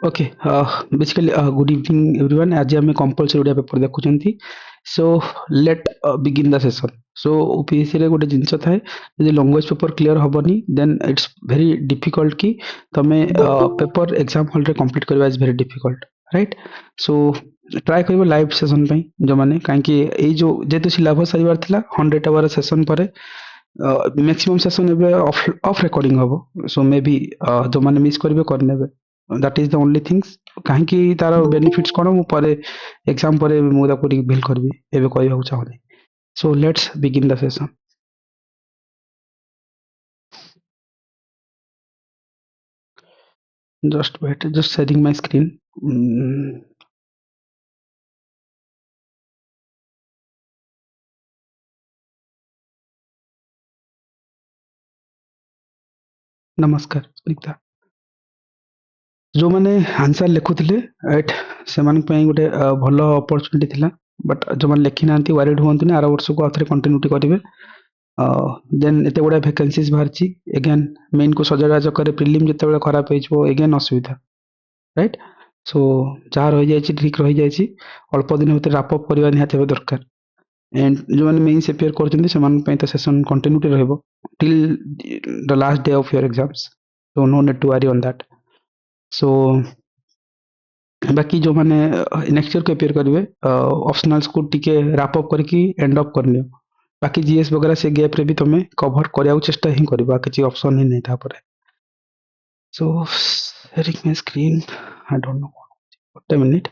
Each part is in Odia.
Okay, basically, good evening everyone. आज आम कंपलसरी ओडिया पेपर देखुं so let begin the session. So OPSC रे गोटे जिनस थाए जदि लैंग्वेज पेपर क्लियर हेनी देन इट्स वेरी डिफिकल्ट कि तुम पेपर एग्जाम हॉल रे कंप्लीट करवा is very difficult right. So try कर लाइव सेशन जो मैंने कहीं जो जेहेतु सिलेबस सारिबार थिला 100 आवर सेशन पर मैक्सिमम सेशन ऑफ रिकॉर्डिंग हम सो मे बी जो मैंने मिस करेंगे करने that is the only things कहीं तार बेनिफिट्स कौन मुझे एग्जाम पर मुझे बिल करी एवं कहूँ चाहूनी. So let's begin the session. Just wait, just sharing my screen. नमस्कार स्निग्धा. जो मैंने आंसर लिखुले राइट से गोटे भल अपरचुनिटी थिला बट जो मैंने लिखी ना वारिड हूँ आर वर्ष को आउे कंटिन्यूटी करेंगे. देन एत गुड़ा भैकेंसीज बाहरी एगेन मेन को सजगा चक्कर प्रिलिम जिते खराब हो एगेन असुविधा राइट. सो जहाँ रही जाए ठीक रही जाए अल्प दिन भितर रापअप करवा निहाती दरकार एंड जो मैंने मेन्स एपियर कर सेशन कंटिन्यूटी रहिबो till the last day of your exams. So no need to worry on that. So बाकी जो मैंने नेक्स्ट ईयर को एपियर करेंगे ऑप्शनल्स को टिके रैपअप करके एंड अप कर लियो. बाकी जीएस वगैरह से गैप रे भी तुम्हें कवर करने चेष्टा ही करबा किसी ऑप्शन ही नहीं था पर. सो sharing my screen I don't know what a minute.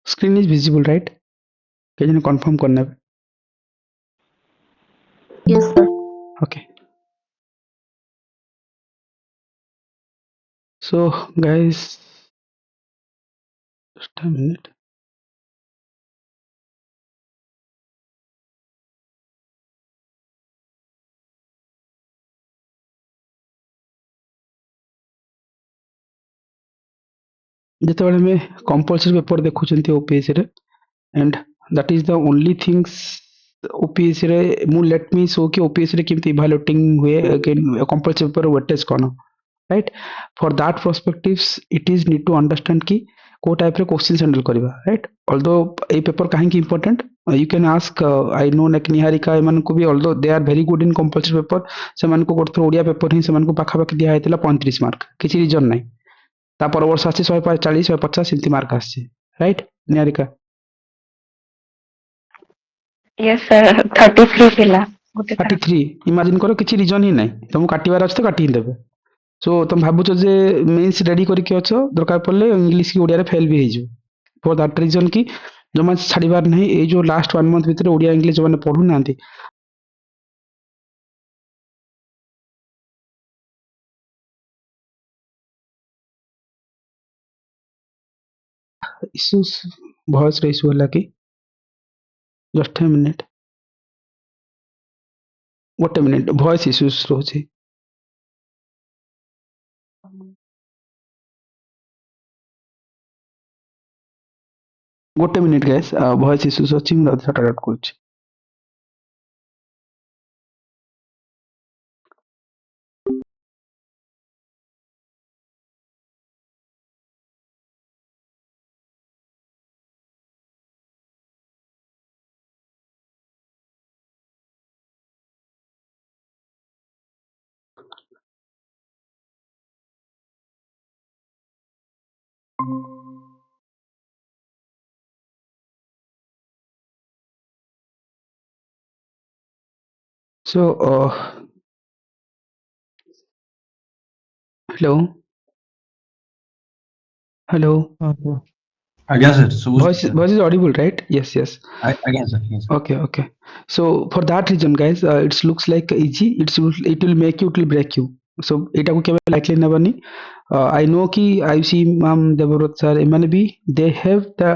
Screen is visible right. कहीं कंफर्म करना. Yes, sir. Okay. So guys, just a minute. ଯେତେବେଳେ ଆମେ compulsory paper ଦେଖୁଛନ୍ତି OPSC ରେ and that is the only things OPSC ରେ ମୁଁ let me show कि OPSC ରେ केमती evaluating हुए compulsory paper weightage कौन right. For that perspectives it is need to understand कि को टाइप रे क्वेश्चन हैंडल करबा राइट. ऑल्दो ए पेपर काहे की important you can ask I know नेक निहारिका एमन को भी although they are very good in compulsory paper से मन को गोटे ओडिया पेपर ही से मन को पाखा पाखी दिया हेतला 35 मार्क किसी रीजन नहीं ता पर वर्ष आसी 140 150 इनती मार्क आसी राइट निहारिका. Yes, sir. 33 थिला गोटे थर. 33 इमेजिन करो किसी रीजन ही नहीं तुमको काटिबार अछि तो काटी ही देबे. सो तुम भाबुछ जे मेंस रेडी करके अछ दरकार पड़ले इंग्लिश की ओडिया रे फेल भी हेजो फॉर दैट रीजन की जो मैं छाड़ीबार नहीं ये जो लास्ट 1 मंथ भीतर ओडिया इंग्लिश जो मैंने पढ़ू ना इश्यूज वॉइस रे इश्यू होला कि just a minute what A minute voice issues रोचे गोटे मिनिट गाइस वॉइस इश्यूज अछि मैं सॉर्ट आउट करछि. सो हेलो हेलो हाँ, ଆଜ୍ଞା ସାର୍ ଶୁଭୁଛି sir. Voice is audible, right? Yes, yes. ଆଜ୍ଞା ସାର୍ ଆଜ୍ଞା sir. Okay, okay. So for that reason, guys, it looks like easy. It will make you, it will break you. So ଏଟାକୁ କେବେ lightly ନେବନି। I know କି ଆୟୁଷୀ ମ୍ୟାମ୍ ଦେବବ୍ରତ ସାର୍ ଏମାନେ ବି they have the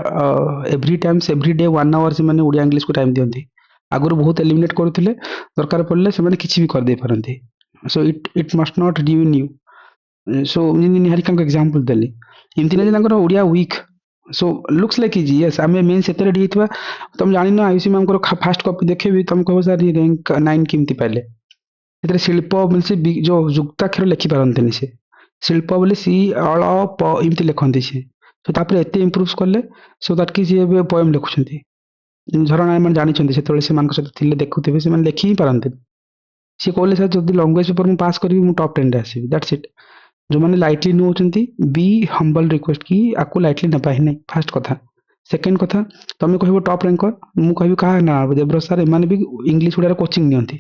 every day 1 hour ସେମାନେ ଓଡ଼ିଆ ଇଂଲିଶକୁ ଟାଇମ୍ ଦିଅନ୍ତି। ଆଗରୁ ବହୁତ ଏଲିମିନେଟ୍ କରୁଥିଲେ, ଦରକାର ପଡ଼ିଲେ ସେମାନେ କିଛି ବି କରିଦେଇ ପାରନ୍ତି। So it must not ruin you. So ଯେମିତି ନିହାରିକାଙ୍କ ଏକ୍ସାମ୍ପଲ୍ ଦେଲି, ଏମିତି ନାହିଁ ଯେ ତାଙ୍କର Odia weak. So looks like easy, yes. ଆମେ ମେନ୍ ସେତେ ରେଡ଼ି ହେଇଥିବା। ତମେ ଜାଣିନ ଆୟୁଷୀ ମ୍ୟାମଙ୍କର ଫାଷ୍ଟ କପି ଦେଖେଇବି, ତମେ କହିବ ସାର୍ ର୍ୟାଙ୍କ 9 କେମିତି ପାଇଲେ? ସେଥିରେ ଶିଳ୍ପ ବୋଲି ସେ ଯୋଉ ଯୁକ୍ତାକ୍ଷର ଲେଖି ପାରନ୍ତିନି ସେ। ଶିଳ୍ପ ବୋଲି ସି ଅଳ ପ ଏମିତି ଲେଖନ୍ତି ସେ। ତ ତାପରେ ଏତେ ଇମ୍ପ୍ରୁଭ୍ କଲେ ସୋ ଦ୍ୟାଟ୍ କି ସିଏ ଏବେ ପୋଏମ୍ ଲେଖୁଛନ୍ତି। ଝରଣା ଏମାନେ ଜାଣିଛନ୍ତି, ସେତେବେଳେ ସେମାନଙ୍କ ସହିତ ଥିଲେ ଦେଖୁଥିବେ, ସେମାନେ ଲେଖି ହିଁ ପାରନ୍ତିନି। ସିଏ କହିଲେ ସାର୍ ଯଦି ଲାଙ୍ଗୁଏଜ ପେପର ମୁଁ ପାସ୍ କରିବି ମୁଁ ଟପ୍ 10ରେ ଆସିବି, ଦ୍ୟାଟ୍ସ ଇଟ୍। ଯୋଉମାନେ ଲାଇଟଲି ନେଉଛନ୍ତି, ବି ହମ୍ବଲ ରିକ୍ୱେଷ୍ଟ କି ଆକୁ ଲାଇଟଲି ନେବା ହିଁ ନାହିଁ, ଫାଷ୍ଟ କଥା। ସେକେଣ୍ଡ କଥା, ତମେ କହିବ ଟପ୍ ର୍ୟାଙ୍କର, ମୁଁ କହିବି କାହା ନା ଦେବବ୍ରତ ସାର୍ ଏମାନେ ବି ଇଂଲିଶ ଓଡ଼ିଆର କୋଚିଂ ନିଅନ୍ତି,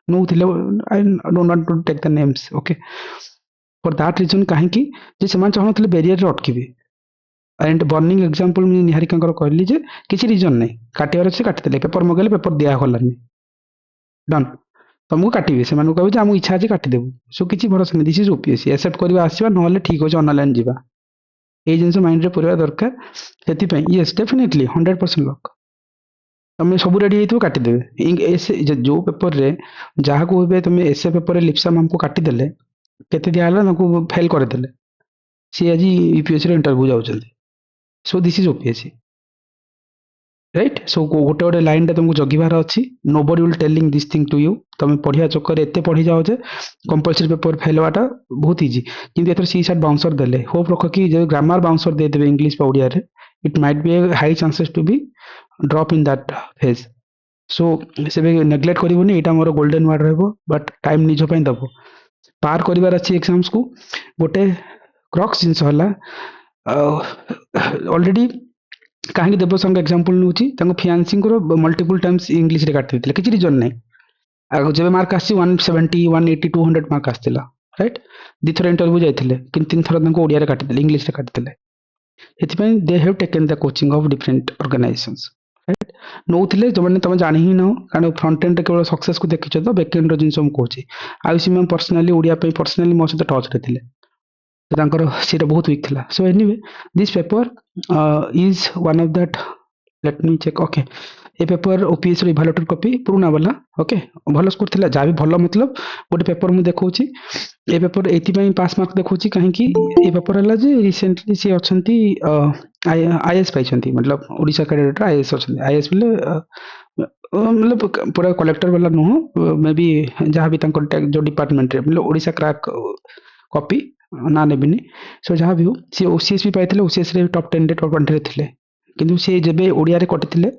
ନଉଥିଲେ। I do not take the names, okay. For that reason, କାହିଁକି ଯେ ସେମାନେ ଚାହୁଁନଥିଲେ ବ୍ୟାରିୟରରେ ଅଟକିବେ। ଆଣ୍ଡ ବର୍ଣ୍ଣିଂ ଏକ୍ସାମ୍ପଲ୍ ମୁଁ ନିହାରିକାଙ୍କର କହିଲି ଯେ କିଛି ରିଜନ୍ ନାହିଁ, କାଟିବାର ଅଛି କାଟିଦେଲେ, ପେପର ମଗେଇଲେ ପେପର ଦିଆଗଲାନି, ଡନ୍। ତମକୁ କାଟିବେ, ସେମାନଙ୍କୁ କହିବେ ଯେ ଆମକୁ ଇଚ୍ଛା ଅଛି କାଟିଦେବୁ। ସୋ କିଛି ଭରସା ନାହିଁ। ଦିସ୍ ଇଜ୍ ଓପିଏସ୍ସି, ଆକ୍ସେପ୍ଟ କରିବା ଆସିବା, ନହେଲେ ଠିକ୍ ଅଛି ଅନଲାଇନ୍ ଯିବା। ଏଇ ଜିନିଷ ମାଇଣ୍ଡରେ ପୁରେଇବା ଦରକାର। ସେଥିପାଇଁ ୟେସ୍ ଡେଫିନେଟଲି 100% ଲକ୍। ତମେ ସବୁ ରେଡି ହେଇଥିବ, କାଟିଦେବେ। ଯୋଉ ପେପରରେ ଯାହାକୁ ଏବେ ତମେ ଏସେ ପେପରରେ ଲିପ୍ସା ମ୍ୟାମକୁ କାଟିଦେଲେ, କେତେ ଦିଆହେଲା, ତାଙ୍କୁ ଫେଲ୍ କରିଦେଲେ। ସିଏ ଆଜି ୟୁପିଏସ୍ସିର ଇଣ୍ଟରଭ୍ୟୁ ଯାଉଛନ୍ତି। So this is OPSC, right. So ଗୋଟେ ଗୋଟେ ଲାଇନଟା ତମକୁ ଜଗିବାର ଅଛି। Nobody will telling this thing to you. ତମେ ପଢିବା ଚକ୍କରରେ ଏତେ ପଢିଯାଅ ଯେ କମ୍ପଲସରି ପେପର ଫେଲ୍ ହେବାଟା ବହୁତ ଇଜି। କିନ୍ତୁ ଏଥର ସି ସାର୍ଟ ବାଉନ୍ସର ଦେଲେ, ହୋପ୍ ରଖ କି ଯଦି ଗ୍ରାମାର ବାଉନ୍ସର ଦେଇଦେବେ ଇଂଲିଶ ବା ଓଡ଼ିଆରେ, it might be high chances to be drop in that phase. So ସେବେ ନେଗ୍ଲେକ୍ଟ କରିବନି, ଏଇଟା ମୋର ଗୋଲ୍ଡେନ୍ ୱାର୍ଡ ରହିବ। ବଟ୍ ଟାଇମ୍ ନିଜ ପାଇଁ ଦବ। ପାର କରିବାର ଅଛି ଏକ୍ସାମ୍ସକୁ। ଗୋଟେ କ୍ରକ୍ସ ଜିନିଷ ହେଲା, ଅଲରେଡି କାହିଁକି ଦେବସାଙ୍କ ଏକ୍ସାମ୍ପଲ ନେଉଛି, ତାଙ୍କ ଫିଆନ୍ସିଙ୍କର ମଲ୍ଟିପୁଲ ଟାଇମ୍ସ ଇଂଲିଶରେ କାଟି ଦେଇଥିଲେ, କିଛି ରିଜନ୍ ନାହିଁ। ଆଗ ଯେବେ ମାର୍କ ଆସିଛି 170, 180, 200 ମାର୍କ ଆସିଥିଲା, ରାଇଟ୍। ଦିଥର ଇଣ୍ଟରଭ୍ୟୁ ଯାଇଥିଲେ, କିନ୍ତୁ 3 ଥର ତାଙ୍କୁ ଓଡ଼ିଆରେ କାଟିଦେଲେ, ଇଂଲିଶରେ କାଟିଦେଲେ। ସେଥିପାଇଁ they have taken the coaching of different organisations, right. ନଉଥିଲେ ଯୋଉମାନେ ତମେ ଜାଣି ହିଁ ନାହ, କାରଣ ଫ୍ରଣ୍ଟ ଏଣ୍ଡରେ କେବଳ ସକ୍ସେସକୁ ଦେଖିଛ, ତ ବ୍ୟାକ୍ ଏଣ୍ଡର ଜିନିଷ ମୁଁ କହୁଛି। ଆୟୁଷୀ ମ୍ୟାମ୍ ପର୍ସନାଲି ଓଡ଼ିଆ ପାଇଁ ପର୍ସନାଲି ମୋ ସହିତ ଟଚ୍ରେ ଥିଲେ, ତ ତାଙ୍କର ସେଇଟା ବହୁତ ୱିକ୍ ଥିଲା। So anyway this paper is one of that. Let me check, okay. ଏ ପେପର ଓପିଏସ୍ସିର ଇଭାଲୁଏଟର କପି, ପୁରୁଣା ବାଲା, ଓକେ। ଭଲ ସ୍କୋର ଥିଲା, ଯାହା ବି ଭଲ ମତଲବ ଗୋଟେ ପେପର ମୁଁ ଦେଖଉଛି। ଏ ପେପର ଏଇଥିପାଇଁ ପାସ୍ ମାର୍କ ଦେଖଉଛି, କାହିଁକି ଏ ପେପର ହେଲା ଯେ ରିସେଣ୍ଟଲି ସିଏ ଅଛନ୍ତି ଆଇଏଏସ୍ ପାଇଛନ୍ତି, ମତଲବ ଓଡ଼ିଶା କ୍ୟାଡେଟର ଆଇଏଏସ୍ ଅଛନ୍ତି। ଆଇଏଏସ୍ ବୋଲେ मतलब पूरा कलेक्टर वाला नुह, मे बी जहाँ भी जो डिपार्टमेंट रे मतलब ओडिशा क्राक कॉपी ना नेबिनी। सो जहाँ भी हो सी ओसीएस भी पाइथिले, ओसीएस रे टॉप 10 रे टॉप 20 रे थिले, किंतु से जेबे ओडिया रे कटिथिले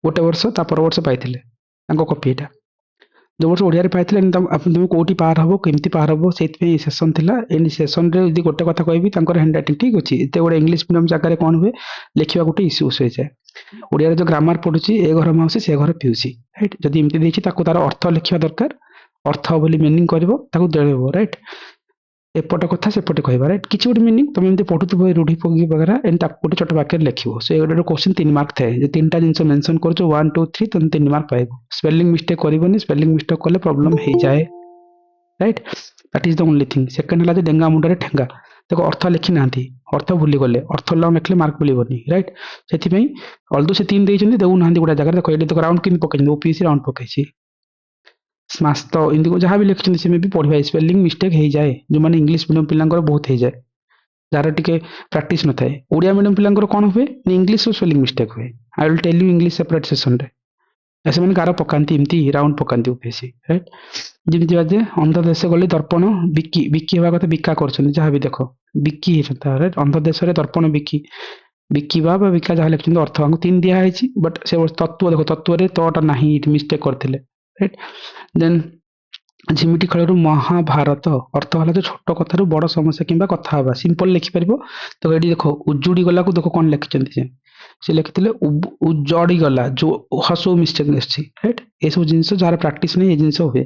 गोटे वर्ष ता पर वर्ष पाइथिले तांको कॉपी एटा। जो वर्ष ओडिया रे पाइथिले तुम कोठी पार हबो, केमती पार हबो, सेति सेशन थिला। एनी सेशन रे यदि गोटे कथा कहबी, तांकर हैंड राइटिंग ठीक अछि, एते गोटे इंग्लिश मीडियम जाकर कोन हुए लेखिबा गोटे इश्यूज होय जाय। ओडिया जो ग्रामर पढ़ुची, ए घर माउसी से घर पिउसी, राइट। जदि एमती देछि ताको तार अर्थ लिखिबा दरकार, अर्थ बोली मीनिंग करबो, ताको देबो, राइट। एपट कथा सेपटे कहबा, राइट। किछि गोटे मीनिंग तुम एमती पढुथबो रूढी पगी वगैरह, एन ताको गोटे छोट वाक्य लिखिबो। से गोटे क्वेश्चन 3 मार्क थाए, जे तीनटा जिंस मेंशन करछो 1 2 3, तुम 3 मार्क पाइबो। स्पेलिंग मिस्टेक करबोनी, स्पेलिंग मिस्टेक करले प्रॉब्लम हे जाए, right. That is the only thing. Second हला जे डेंगा मुंडरे ठेंगा, देखो अर्थ लिखि नांती, अर्थ भूली गले, अर्थ ल लिखले मार्क मिलिबोनी, राइट। सेति पई ऑल्दो से 3 देइछन्ती, देउ नांती गोटा जगह। देखो एडी तो राउंड किन पकेछि, ओपीसी राउंड पकेछि, स्माश तो इंदी को जहां भी लिखछन्ती से में भी पढिबा स्पेलिंग मिस्टेक हे जाए। जो माने इंग्लिश मीडियम पिलांकर बहुत हे जाए, जार टिके प्रैक्टिस न थाए। ओडिया मीडियम पिलांकर कोन हुए, इंग्लिश रो स्पेलिंग मिस्टेक हुए। I will tell you English separate session रे, ऐसे मैंने गार पकाती एमती राउंड पकाती ओपीएससी, राइट। जमी बाजे अंध देश गले दर्पण बिकी बिकी हवा कथा बिका कर, जहाँ भी देख बिकी होता, राइट। अंध देश दर्पण बिकी बिकिबा बिका जहाँ लिखते अर्थ हमको 3 दिखाई, बट से तत्व देखो, तत्व तटा ना मिस्टेक करते, राइट। देन झिमिटी खेल महाभारत अर्थ है जो छोट कथार बड़ समस्या कि कथा हवा, सिंपल लिखिपर। तो ये देख उजुड़ी गला को देख कौन लिखिं, से लिखिले उजड़ी गला, जो हसो मिस्टेक आसछि, राइट। ये सब जिन जार प्राक्ट नहीं, ये जिन हुए।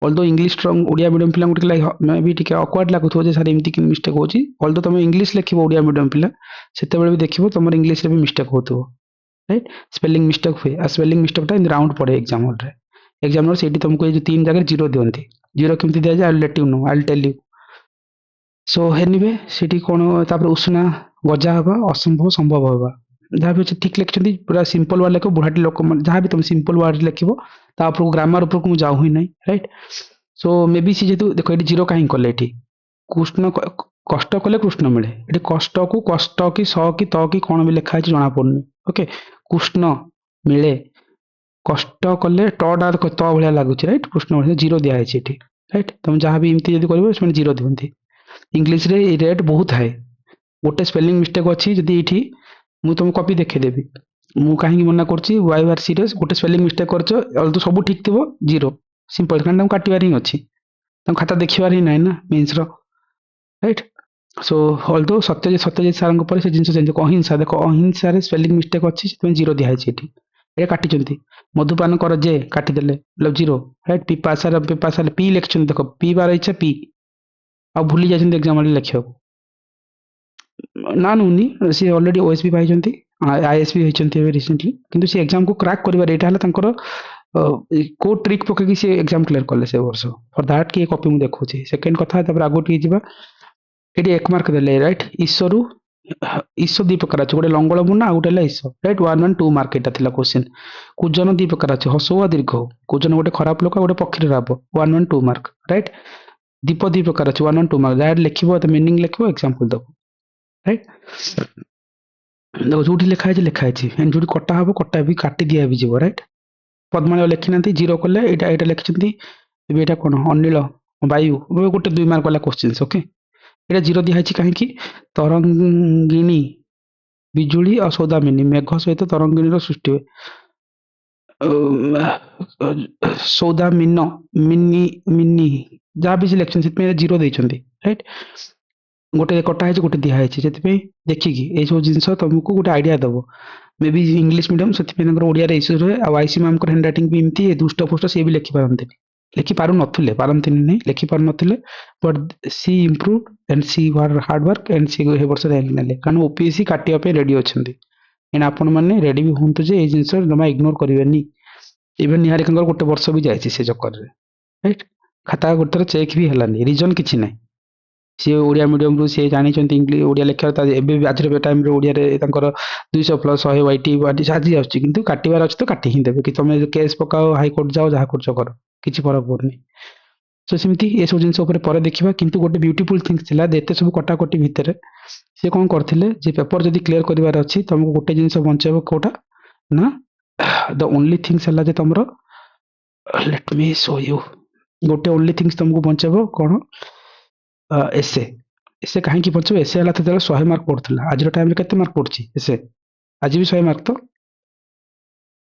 ଅଲଦୋ ଇଂଲିଶ ଷ୍ଟ୍ରଙ୍ଗ ଓଡ଼ିଆ ମିଡ଼ିୟମ୍ ପିଲାଙ୍କୁ ଟିକେ ମେ ବି ଟିକେ ଅକ୍ୱାର୍ଡ ଲାଗୁଥିବ ଯେ ସାର୍ ଏମିତି କି ମିଷ୍ଟେକ୍ ହେଉଛି। ଅଲଦୋ ତମେ ଇଂଲିଶ ଲେଖିବ ଓଡ଼ିଆ ମିଡ଼ିୟମ୍ ପିଲା, ସେତେବେଳେ ବି ଦେଖିବ ତମର ଇଂଲିଶରେ ବି ମିଷ୍ଟେକ୍ ହେଉଥିବ, ରାଇଟ୍? ସ୍ପେଲିଂ ମିଷ୍ଟେକ୍ ହୁଏ, ଆଉ ସ୍ପେଲିଂ ମିଷ୍ଟେକ୍ଟା ଏମିତି ରାଉଣ୍ଡ ପଡ଼େ ଏକ୍ଜାମ୍ ହଲ୍ରେ। ଏକ୍ଜାମ୍ ହଲ୍ ସେଇଠି ତମକୁ ଏଇ ଯେଉଁ 3 ଜାଗାରେ ଜିରୋ ଦିଅନ୍ତି। ଜିରୋ କେମିତି ଦିଆଯାଏ? I will let you know, I will tell you. So anyway ସେଠି କ'ଣ ତାପରେ ଉଷୁନା ଗଜା ହେବା, ଅସମ୍ଭବ ସମ୍ଭବ ହେବା, ଯାହା ବି ଅଛି ଠିକ୍ ଲେଖିଛନ୍ତି। ପୁରା ସିମ୍ପଲ୍ ୱାର୍ଡ଼ ଲେଖିବ, ବୁଢ଼ାଟି ଲୋକମାନେ ଯାହା ବି ତମେ ସିମ୍ପଲ୍ ୱାର୍ଡ଼ ଲେଖିବ, ତା ଉପରକୁ ଗ୍ରାମାର ଉପରକୁ ମୁଁ ଯାଉ ହିଁ ନାହିଁ, ରାଇଟ୍? ସୋ ମେ ବି ସେ ଯେହେତୁ ଦେଖ ଏଠି ଜିରୋ କାହିଁ କଲେ, ଏଠି କୃଷ୍ଣ କଷ୍ଟ କଲେ କୃଷ୍ଣ ମିଳେ, ଏଠି କଷ୍ଟକୁ କଷ୍ଟ କି ସ କି ତ କି କ'ଣ ବି ଲେଖା ହେଇଛି ଜଣାପଡ଼ୁନି। ଓକେ, କୃଷ୍ଣ ମିଳେ, କଷ୍ଟ କଲେ ଟଟା ତ ଭଳିଆ ଲାଗୁଛି, ରାଇଟ୍? କୃଷ୍ଣ ଭଳିଆ ଜିରୋ ଦିଆହେଇଛି ଏଠି, ରାଇଟ୍? ତମେ ଯାହା ବି ଏମିତି ଯଦି କରିବ ସେମାନେ ଜିରୋ ଦିଅନ୍ତି। ଇଂଲିଶରେ ଏଇ ରେଟ୍ ବହୁତ ହାଇ। ଗୋଟେ ସ୍ପେଲିଂ ମିଷ୍ଟେକ୍ ଅଛି, ଯଦି ଏଇଠି ମୁଁ ତୁମକୁ କପି ଦେଖେଇଦେବି, ମୁଁ କାହିଁକି ମନା କରୁଛି, ୱାଇ ଆର୍ ସିରିୟସ୍। ଗୋଟେ ସ୍ପେଲିଂ ମିଷ୍ଟେକ୍ କରିଛ, ଅଲଦୋ ସବୁ ଠିକ୍ ଥିବ, ଜିରୋ ସିମ୍ପଲ୍, କାରଣ ତାଙ୍କୁ କାଟିବାର ହିଁ ଅଛି, ତାଙ୍କୁ ଖାତା ଦେଖିବାର ହିଁ ନାହିଁ ନା ମେନ୍ସର, ରାଇଟ୍? ସୋ ଅଲଦୋ ସତ୍ୟଜିତ ସାର୍ଙ୍କ ପରେ ସେ ଜିନିଷ ଚେଞ୍ଜ। ଅହିଂସା, ଦେଖ ଅହିଂସାରେ ସ୍ପେଲିଂ ମିଷ୍ଟେକ୍ ଅଛି, ସେଥିପାଇଁ ଜିରୋ ଦିଆହେଇଛି ଏଠି, ଏଇଟା କାଟିଛନ୍ତି। ମଧୁପାନ କର ଯେ କାଟିଦେଲେ, ଜିରୋ, ରାଇଟ୍? ପିପାସାରେ ପି ଲେଖିଛନ୍ତି, ଦେଖ ପି ବାର ଇଚ୍ଛା ପି, ଆଉ ଭୁଲି ଯାଇଛନ୍ତି ଏକ୍ଜାମ୍ ରେ ଲେଖିବାକୁ। ନା ନୁନି, ସେ ଅଲରେଡ଼ି ଓଏସ୍ବି ପାଇଛନ୍ତି, ଆଇଏସ୍ବି ହେଇଛନ୍ତି ଏବେ ରିସେଣ୍ଟଲି, କିନ୍ତୁ ସେ ଏକ୍ଜାମ୍କୁ କ୍ରାକ୍ କରିବାର ଏଇଟା ହେଲା ତାଙ୍କର କୋଉ ଟ୍ରିକ୍ ପକେଇକି ସେ ଏକ୍ଜାମ୍ କ୍ଲିୟର କଲେ ସେ ବର୍ଷ। ଫର୍ ଦ୍ୟାଟ୍ କି କପି ମୁଁ ଦେଖୁଛି। ସେକେଣ୍ଡ କଥା, ତାପରେ ଆଗକୁ ଟିକେ ଯିବା। ଏଠି 1 ମାର୍କ ଦେଲେ, ରାଇଟ୍? ଈଶ 2 ପ୍ରକାର ଅଛି, ଗୋଟେ ଲଙ୍ଗଳ ମୁନା ଆଉ ଗୋଟେ ହେଲା ଈଶ, ରାଇଟ୍? 1 1 2 ମାର୍କ ଏଇଟା ଥିଲା କ୍ୱେଶ୍ଚିନ୍। କୁଜନ 2 ପ୍ରକାର ଅଛି, ହସ ଓ ଦୀର୍ଘ। କୁଜନ ଗୋଟେ ଖରାପ ଲୋକ, ଗୋଟେ ପକ୍ଷୀର ରାବ। 1 1 2 ମାର୍କ, ରାଇଟ୍? ଦୀପ 2 ପ୍ରକାର ଅଛି, 1 1 2 ମାର୍କ। ଯାହା ଲେଖିବ ମିନିଂ ଲେଖିବ, ଏକ୍ଜାମ୍ପଲ ଦେବ, ରାଇଟ୍? ଯୋଉଠି ଲେଖା ହେଇଛି, ଯୋଉଠି କଟା ହବ କଟା ବି କାଟି ଦିଆ ବି ଯିବ, ରାଇଟ୍? ପଦ୍ମାଳୟ ଲେଖିନାହାନ୍ତି, ଜିରୋ କଲେ। ଏଇଟା ଲେଖିଛନ୍ତି, ଏବେ ଏଇଟା କ'ଣ? ଅନିଳ, ବାୟୁ, ଗୋଟେ 2 ମାର୍କ ବାଲା କ୍ୱେଶ୍ଚିନ୍ସ। ଓକେ, ଏଇଟା ଜିରୋ ଦିଆହେଇଛି କାହିଁକି? ତରଙ୍ଗିଣୀ, ବିଜୁଳି ଆଉ ସୌଦାମିନୀ, ମେଘ ସହିତ ତରଙ୍ଗିଣୀର ସୃଷ୍ଟି ହୁଏ। ସୌଦାମିନ, ମିନି ଯାହା ବି ସେ ଲେଖିଛନ୍ତି, ସେଥିପାଇଁ ଜିରୋ ଦେଇଛନ୍ତି, ରାଇଟ୍? ଗୋଟେ କଟା ହେଇଛି, ଗୋଟେ ଦିଆହେଇଛି, ସେଥିପାଇଁ ଦେଖିକି ଏଇସବୁ ଜିନିଷ ତମକୁ ଗୋଟେ ଆଇଡିଆ ଦେବ। ମେ ବି ଇଂଲିଶ ମିଡ଼ିୟମ୍, ସେଥିପାଇଁ ତାଙ୍କର ଓଡ଼ିଆରେ ଇସ୍ୟୁ ରୁହେ। ଆଉ ଆଇସି ମ୍ୟାମ୍ଙ୍କର ହ୍ୟାଣ୍ଡ ରାଇଟିଂ ବି ଏମିତି ଦୁଷ୍ଟ ଫୁଷ୍ଟ, ସିଏ ବି ଲେଖିପାରନ୍ତିନି, ପାରନ୍ତିନି ନାହିଁ, ଲେଖିପାରୁନଥିଲେ। ବଟ୍ ସି ଇମ୍ପ୍ରୁଭ୍ ଆଣ୍ଡ ସି ହାର୍ଡ ୱାର୍କ ଆଣ୍ଡ ସି ଏ ବର୍ଷ ର୍ୟାଙ୍କ ନେଲେ, କାରଣ ଓପିଏସ୍ସି କାଟିବା ପାଇଁ ରେଡି ଅଛନ୍ତି। ଏଣ୍ଡ ଆପଣମାନେ ରେଡି ବି ହୁଅନ୍ତୁ ଯେ ଏଇ ଜିନିଷ ଜମା ଇଗ୍ନୋର କରିବେନି। ଇଭେନ୍ ନିହାରିକାଙ୍କର ଗୋଟେ ବର୍ଷ ବି ଯାଇଛି ସେ ଚକ୍କରରେ, ରାଇଟ୍? ଖାତା ଗୋଟେ ଥର ଚେକ୍ ବି ହେଲାନି, ରିଜନ୍ କିଛି ନାହିଁ। ସିଏ ଓଡ଼ିଆ ମିଡ଼ିୟମରୁ ସିଏ ଜାଣିଛନ୍ତି ଓଡ଼ିଆ ଲେଖିବାର, ଏବେ ବି ଆଜିର ଟାଇମ୍ରେ ଓଡ଼ିଆରେ ତାଙ୍କର 200 ପ୍ଲସ୍ 100 ୱାଇଟି ଆଜି ଆସୁଛି, କିନ୍ତୁ କାଟିବାର ଅଛି ତ କାଟି ହିଁ ଦେବେ। କି ତମେ କେସ୍ ପକାଅ, ହାଇକୋର୍ଟ ଯାଅ, ଯାହା କରୁଛ କର, କିଛି ଫରକ ପଡ଼ୁନି। ସୋ ସେମିତି ଏସବୁ ଜିନିଷ ଉପରେ ପରେ ଦେଖିବା। କିନ୍ତୁ ଗୋଟେ ବ୍ୟୁଟିଫୁଲ୍ ଥିଙ୍ଗସ୍ ଥିଲା, ଏତେ ସବୁ କଟାକଟି ଭିତରେ ସେ କ'ଣ କରିଥିଲେ, ଯେ ପେପର ଯଦି କ୍ଲିୟର କରିବାର ଅଛି, ତମକୁ ଗୋଟେ ଜିନିଷ ବଞ୍ଚେଇବ, କୋଉଟା ନା ଦ ଓନ୍ଲି ଥିଙ୍ଗସ୍ ହେଲା ଯେ ତମର, ଲେଟ୍ ମି ଶୋ ୟୁ, ଗୋଟେ ଓନ୍ଲି ଥିଙ୍ଗସ୍ ତମକୁ ବଞ୍ଚେଇବ କ'ଣ? ଏସେ। ଏସେ କାହିଁକି ବଞ୍ଚେଇବ? ଏସେ ହେଲା ଯେତେବେଳେ 100 ମାର୍କ ପଡୁଥିଲା, ଆଜିର ଟାଇମ୍ରେ କେତେ ମାର୍କ ପଡୁଛି ଏସେ? ଆଜି ବି 100 ମାର୍କ ତ?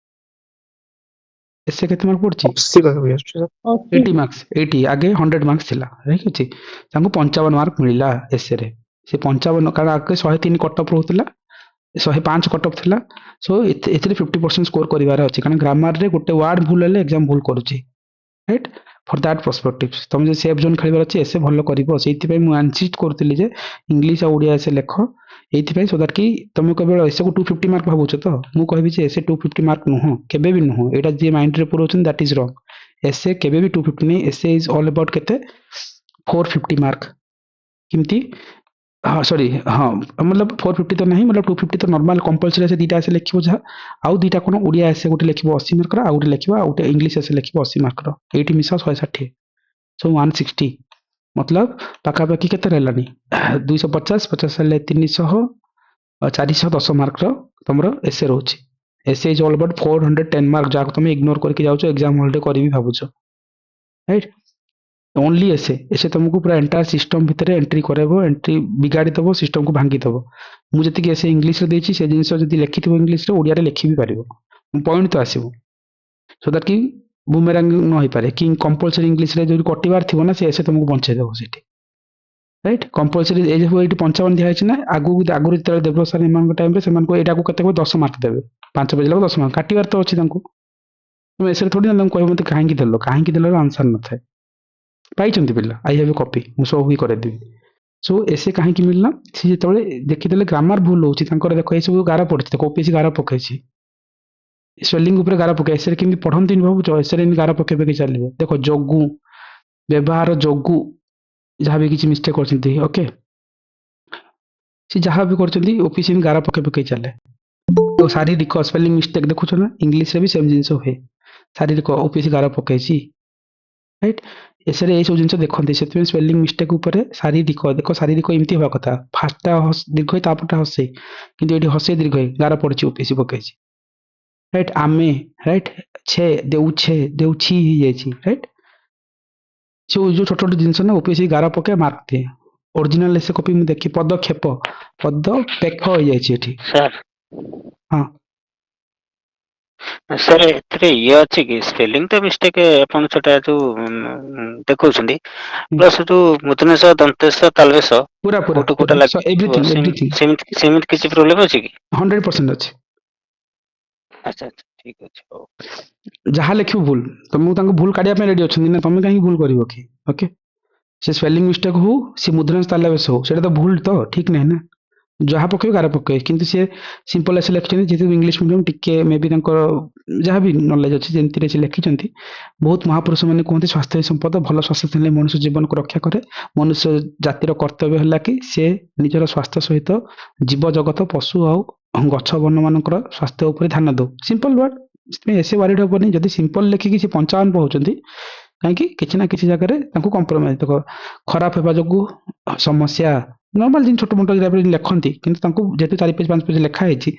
ଏସେ କେତେ ମାର୍କ ପଡୁଛି? 80 ମାର୍କସ୍। 80 ଆଗେ 100 ମାର୍କସ୍ ଥିଲା, ଠିକ୍ ଅଛି? ତାଙ୍କୁ 55 ମାର୍କ ମିଳିଲା ଏସେରେ। ସେ 55, କାରଣ ଆଗେ 103 କଟଅଫ୍ ରହୁଥିଲା, 105 କଟଅଫ୍ ଥିଲା। ସୋ ଏଥିରେ 50% ସ୍କୋର କରିବାର ଅଛି, କାରଣ ଗ୍ରାମାରରେ ଗୋଟେ ୱାର୍ଡ ଭୁଲ ହେଲେ ଏକ୍ଜାମ୍ ଭୁଲ କରୁଛି, ରାଇଟ୍? ଫର୍ ଦ୍ୟାଟ୍ ପର୍ସପେକ୍ଟିଭ୍ ତମେ ଯଦି ସେଫ୍ ଜୋନ୍ ଖେଳିବାର ଅଛି, ଏସେ ଭଲ କରିବ। ସେଇଥିପାଇଁ ମୁଁ ଇନସିଷ୍ଟ କରୁଥିଲି ଯେ ଇଂଲିଶ ଆଉ ଓଡ଼ିଆ ଏସେ ଲେଖ, ଏଇଥିପାଇଁ ସୋ ଦ୍ୟାଟ୍ କି ତମେ କେବଳ ଏସେକୁ 250 ମାର୍କ ଭାବୁଛ ତ, ମୁଁ କହିବି ଯେ ଏସେ 250 ମାର୍କ ନୁହଁ, କେବେ ବି ନୁହଁ। ଏଇଟା ଯିଏ ମାଇଣ୍ଡରେ ପୁରଉଛନ୍ତି, ଦ୍ୟାଟ୍ ଇଜ୍ ରଙ୍ଗ। ଏସେ କେବେ ବି 250 ନାହିଁ। ଏସେ ଇଜ୍ ଅଲ୍ ଆବାଉଟ୍ କେତେ? 450 ମାର୍କ। କେମିତି? ହଁ, ସରି, ହଁ, मतलब 450 ତ ନାହିଁ, मतलब 250 ତ ନର୍ମାଲ କମ୍ପଲସରି ଏସେ ଦୁଇଟା ଏସେ ଲେଖିବ ଯାହା। ଆଉ ଦୁଇଟା କ'ଣ, ଓଡ଼ିଆ ଏସେ ଗୋଟେ ଲେଖିବ 80 ମାର୍କର, ଆଉ ଗୋଟେ ଲେଖିବ, ଆଉ ଗୋଟେ ଇଂଲିଶ ଏସେ ଲେଖିବ 80 ମାର୍କର। ଏଇଠି ମିଶାଅ 160, ସୋ 160, मतलब ପାଖାପାଖି କେତେ ରହିଲାନି? 250, 50 ହେଲେ 300, 410 ମାର୍କର ତମର ଏସେ ରହୁଛି। ଏସେ ଇଜ୍ ଅଲ୍ ଆବାଉଟ୍ 410 ମାର୍କ, ଯାହାକୁ ତମେ ଇଗ୍ନୋର କରିକି ଯାଉଛ, ଏକ୍ଜାମ୍ ହଲ୍ରେ କରିବି ଭାବୁଛ, ରାଇଟ୍? ଓନ୍ଲି ଏସେ ତମକୁ ପୁରା ଏଣ୍ଟାୟାର ସିଷ୍ଟମ ଭିତରେ ଏଣ୍ଟ୍ରି କରାଇବ, ଏଣ୍ଟ୍ରି ବିଗାଡ଼ି ଦେବ, ସିଷ୍ଟମକୁ ଭାଙ୍ଗି ଦେବ। ମୁଁ ଯେତିକି ଏସେ ଇଂଲିଶରେ ଦେଇଛି, ସେ ଜିନିଷ ଯଦି ଲେଖିଥିବ ଇଂଲିଶରେ, ଓଡ଼ିଆରେ ଲେଖି ବି ପାରିବ, ପଏଣ୍ଟ ତ ଆସିବ। ସୋ ଦ୍ୟାଟ୍ କି ବୁମେରାଙ୍ଗ ନ ହେଇପାରେ, କି କମ୍ପଲସରି ଇଂଲିଶରେ ଯଦି କଟିବାର ଥିବ ନା, ସେ ଏସେ ତମକୁ ବଞ୍ଚେଇ ଦେବ ସେଠି, ରାଇଟ୍? କମ୍ପଲସରି ଏଇ ସବୁ ଏଇଠି 55 ଦିଆହେଇଛି ନା, ଆଗରୁ ଯେତେବେଳେ ଦେବ ସାର୍ ଏମାନଙ୍କ ଟାଇମ୍ରେ ସେମାନଙ୍କୁ ଏଇଟାକୁ କେତେ 10 ମାର୍କ ଦେବେ, 5 ପେଜ୍ ଲେଖା 10 ମାର୍କ, କାଟିବାର ତ ଅଛି ତାଙ୍କୁ। ତୁମେ ଏସରେ ଥୋଡ଼ି ନା ତାଙ୍କୁ କହିବ ମୋତେ କାହିଁକି ଦେଲ, ଆନ୍ସର ନଥାଏ। ପାଇଛନ୍ତି ପିଲା? ଆଇ ହାଭ୍ ଏ କପି, ମୁଁ ସୋ ବି କରେଇଦେବି। ସୋ ଏସେ କାହିଁକି ମିଳିଲା? ସେ ଯେତେବେଳେ ଦେଖିଦେଲେ ଗ୍ରାମାର ଭୁଲ ହଉଛି ତାଙ୍କର, ଦେଖ ଏସବୁ ଗାର ପଡିଛି, ଦେଖ ଓପିଏସସି ଗାର ପକେଇଛି, ସ୍ପେଲିଂ ଉପରେ ଗାର ପକେଇ, ଏସରେ କେମିତି ପଢନ୍ତିନି ଭାବୁଛ? ଏସରେ ଏମିତି ଗାର ପକେଇ ପକେଇ ଚାଲିବ। ଦେଖ ଯୋଗୁ, ବ୍ୟବହାର ଯୋଗୁ ଯାହା ବି କିଛି ମିଷ୍ଟେକ୍ କରିଛନ୍ତି, ଓକେ, ସେ ଯାହା ବି କରିଛନ୍ତି ଓପିଏସସି ଗାର ପକେଇ ପକେଇ ଚାଲେ। ତ ଶାରୀରିକ ସ୍ପେଲିଂ ମିଷ୍ଟେକ୍ ଦେଖୁଛ ନା, ଇଂଲିଶରେ ବି ସେମ୍ ଜିନିଷ ହୁଏ। ଶାରୀରିକ ଓପିଏସସି ଗାର ପକେଇଛି, ରାଇଟ୍? ଏସରେ ଏଇସବୁ ଜିନିଷ ଦେଖନ୍ତି, ସେଥିପାଇଁ ସ୍ପେଲିଂ ମିଷ୍ଟେକ୍ ଉପରେ ଶାରୀରିକ, ଦେଖ ଶାରୀରିକ ଏମିତି ହେବା କଥା, ଫାଷ୍ଟଟା ଦୀର୍ଘ ତାପରଟା ହସେଇ, କିନ୍ତୁ ଏଠି ହସେଇ ଦୀର୍ଘ ଗାର ପଡିଛି, ଓପିଏସସି ପକେଇଛି, ରାଇଟ୍? ଆମେ, ରାଇଟ୍? ଛେ ଦେଉଛେ, ଦେଉଛି ହେଇଯାଇଛି, ରାଇଟ୍? ଯୋଉ ଯୋଉ ଛୋଟ ଛୋଟ ଜିନିଷ ନା ଓପିଏସସି ଗାର ପକେଇ ମାର୍କ ଦିଏ। ଓରିଜିନାଲ ଏସେ କପି ମୁଁ ଦେଖି, ପଦକ୍ଷେପ, ପଦପେଖ ହେଇଯାଇଛି ଏଠି। ସାର୍ ହଁ ସାର୍ ଏଥିରେ ଇଏ ଅଛି କି ସ୍ପେଲିଂ ତ ମିଷ୍ଟେକ୍ ଆପଣ ସେଟା ଯୋଉ ଦେଖଉଛନ୍ତି, ହୁଁ, ପ୍ଲସ୍ ଯୋଉ ମୁଦ୍ରଣେଶ ଦନ୍ତେଶ ତାଲବେଶ ପୁରା ପୁରା କୋଉଟା କୋଉଟା ପୁରା ଲାଗିଥିବ ଏଭ୍ରିଥିଙ୍ଗ ଏଭ୍ରିଥିଙ୍ଗ ସେମିତି କିଛି ପ୍ରୋବ୍ଲେମ୍ ଅଛି କି? 100% ଅଛି। ଆଚ୍ଛା ଆଚ୍ଛା ଠିକ ଅଛି, ହଉ। ଯାହା ଲେଖିବ ଭୁଲ, ତମକୁ ତାଙ୍କୁ ଭୁଲ କାଢିବା ପାଇଁ ରେଡି ଅଛନ୍ତି ନା, ତମେ କାହିଁକି ଭୁଲ କରିବ କି? ଓକେ, ସେ ସ୍ପେଲିଂ ମିଷ୍ଟେକ୍ ହଉ, ସେ ମୁଦ୍ରାଂଶ ତାଲବେଶ ହଉ, ସେଇଟା ତ ଭୁଲ, ତ ଠିକ ନାହିଁ ନା। ଯାହା ପକେଇବେ ଗାର ପକେଇବେ, କିନ୍ତୁ ସିଏ ସିମ୍ପଲ ଏସେ ଲେଖିଛନ୍ତି, ଯେହେତୁ ଇଂଲିଶ ମିଡ଼ିୟମ, ଟିକେ ମେ ବି ତାଙ୍କର ଯାହା ବି ନଲେଜ ଅଛି ଯେମିତିରେ ସେ ଲେଖିଛନ୍ତି। ବହୁତ ମହାପୁରୁଷ ମାନେ କୁହନ୍ତି ସ୍ୱାସ୍ଥ୍ୟ ହିଁ ସମ୍ପଦ, ଭଲ ସ୍ୱାସ୍ଥ୍ୟ ଥିଲେ ମନୁଷ୍ୟ ଜୀବନକୁ ରକ୍ଷା କରେ। ମନୁଷ୍ୟ ଜାତିର କର୍ତ୍ତବ୍ୟ ହେଲା କି ସେ ନିଜର ସ୍ୱାସ୍ଥ୍ୟ ସହିତ ଜୀବଜଗତ, ପଶୁ ଆଉ ଗଛ ବନ ମାନଙ୍କର ସ୍ୱାସ୍ଥ୍ୟ ଉପରେ ଧ୍ୟାନ ଦଉ। ସିମ୍ପଲ ୱାର୍ଡ, ସେଥିପାଇଁ ଏସେ ୱାରିଡ୍ ହବନି ଯଦି ସିମ୍ପଲ ଲେଖିକି ସେ 55 ପାଉଛନ୍ତି, କାହିଁକି? କିଛି ନା କିଛି ଜାଗାରେ ତାଙ୍କୁ କମ୍ପ୍ରୋମାଇଜ, ଦେଖ ଖରାପ ହେବା ଯୋଗୁ ସମସ୍ୟା, ନର୍ମାଲ ଜିନିଷ ଛୋଟ ମୋଟ ଲେଖନ୍ତି, କିନ୍ତୁ ତାଙ୍କୁ ଯେହେତୁ 4 ପେଜ 5 ପେଜ ଲେଖା ହେଇଛି,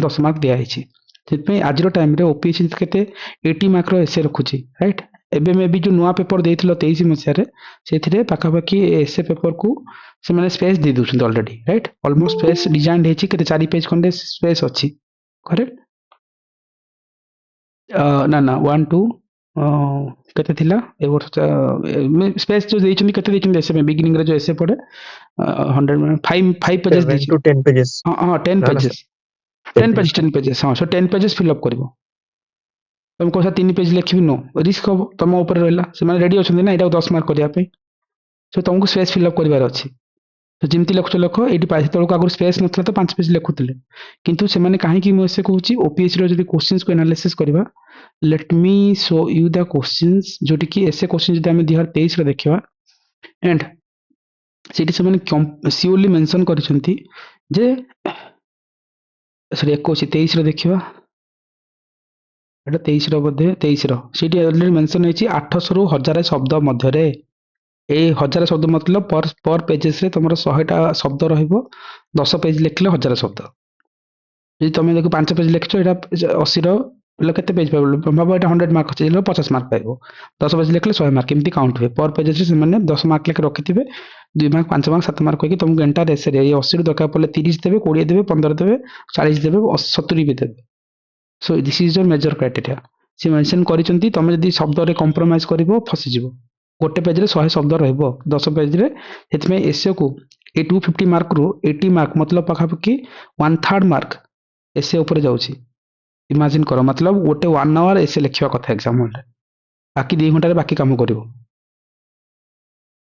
10 ମାର୍କ ଦିଆହେଇଛି। ସେଥିପାଇଁ ଆଜିର ଟାଇମରେ ଓପିଏସସି କେତେ 80 ମାର୍କର ଏସେ ରଖୁଛି, ରାଇଟ୍? ଏବେ ମେ ବି ଯୋଉ ନୂଆ ପେପର ଦେଇଥିଲ 23 ମସିହାରେ, ସେଥିରେ ପାଖାପାଖି ଏସେ ପେପରକୁ ସେମାନେ ସ୍ପେସ୍ ଦେଇ ଦଉଛନ୍ତି already, right? Almost space design ହେଇଛି, କେତେ 4 ପେଜ ଖଣ୍ଡେ ସ୍ପେସ୍ ଅଛି, କରେକ୍ଟ? ନା ନା 1 2 କେତେ ଥିଲା ଏ ବର୍ଷ, ସ୍ପେସ୍ ଯୋଉ ଦେଇଛନ୍ତି କେତେ ଦେଇଛନ୍ତି ଏସେ ପାଇଁ, ବିଗିନିଂରେ ଯୋଉ ଏସେ ପଡେ 100 5 ପେଜେସ୍ 7 ଦେଇଛନ୍ତି। to 10 pages. ହଁ ହଁ 10 ନା ନା ପେଜେସ୍, sir, 10 pages. 10 ପେଜେସ୍, ହଁ। ସୋ 10 ପେଜେସ୍ ଫିଲ୍ଅପ୍ କରିବ। ତମେ କହୁଛ 3 ପେଜ ଲେଖିବି, नो, ରିସ୍କ ହବ, ତମ ଉପରେ ରହିଲା। ସେମାନେ ରେଡି ଅଛନ୍ତି ନା ଏଇଟାକୁ 10 ମାର୍କ କରିବା ପାଇଁ, ସୋ ତମକୁ ସ୍ପେସ୍ ଫିଲ୍ଅପ୍ କରିବାର ଅଛି। ତ ଯେମିତି ଲେଖୁଛ ଲେଖ, ଏଇଠି ସେତେବେଳକୁ ଆଗରୁ ସ୍ପେସ୍ ନଥିଲା ତ 5 ପେଜ ଲେଖୁଥିଲେ, କିନ୍ତୁ ସେମାନେ କାହିଁକି, ମୁଁ ଏସେ କହୁଛି ଓପିଏସସିର ଯଦି କୋଶ୍ଚିନ୍ସକୁ ଆନାଲିସିସ୍ କରିବା, let me show you the questions, ଯୋଉଠି କି ଏସେ କୋଶ୍ଚିନ୍ ଯଦି ଆମେ 2023ରେ ଦେଖିବା, ଏଣ୍ଡ ସେଠି ସେମାନେ ସିଓରଲି ମେନସନ୍ କରିଛନ୍ତି ଯେ, ସରି 21 23ରେ ଦେଖିବା, ଏଟା 23ର ବୋଧେ, 23ର ସେଇଠି ଅଲରେଡି ମେନସନ୍ ହେଇଛି 800ରୁ 1000 ଶବ୍ଦ ମଧ୍ୟରେ। ଏଇ 1000 ଶବ୍ଦ ମତଲବ ପର ପେଜେସରେ ତମର 100ଟା ଶବ୍ଦ ରହିବ, 10 ପେଜ ଲେଖିଲେ 1000 ଶବ୍ଦ। ଯଦି ତମେ ଦେଖ 5 ପେଜ ଲେଖିଛ, ଏଇଟା 80ର ବୋଲେ କେତେ ପେଜ ପାଇବ? ଭାବ ଏଇଟା 100 ମାର୍କ ଅଛି, 50 ମାର୍କ ପାଇବ। 10 ପେଜ ଲେଖିଲେ 100 ମାର୍କ, ଏମିତି କାଉଣ୍ଟ ହୁଏ। ପର ପେଜରେ ସେମାନେ 10 ମାର୍କ ଲେଖେ ରଖିଥିବେ, 2 ମାର୍କ, 5 ମାର୍କ, 7 ମାର୍କ କହିକି ତମକୁ ଏଣ୍ଟାର ଏସେରେ ଏଇ 80ରୁ ଦରକାର ପଡ଼ିଲେ 30 ଦେବେ, 20 ଦେବେ, 15 ଦେବେ, 40 ଦେବେ, 70 ବି ଦେବେ। Show this is your major criteria. ସେ ମେନସନ୍ କରିଛନ୍ତି, ତମେ ଯଦି ଶବ୍ଦରେ କମ୍ପ୍ରୋମାଇଜ କରିବ ଫସିଯିବ। ଗୋଟେ ପେଜରେ 100 ଶବ୍ଦ ରହିବ, 10 ପେଜରେ। ସେଥିପାଇଁ ଏସେକୁ ଏ 250 ମାର୍କରୁ 80 ମାର୍କ ମତଲବ ପାଖାପାଖି 1/3 ମାର୍କ ଏସେ ଉପରେ ଯାଉଛି। ଇମାଜିନ୍ କର, ମତଲବ ଗୋଟେ 1 ଆୱାର ଏସେ ଲେଖିବା କଥା ଏକ୍ସାମ ହଲରେ, ବାକି 2 ଘଣ୍ଟାରେ ବାକି କାମ କରିବ।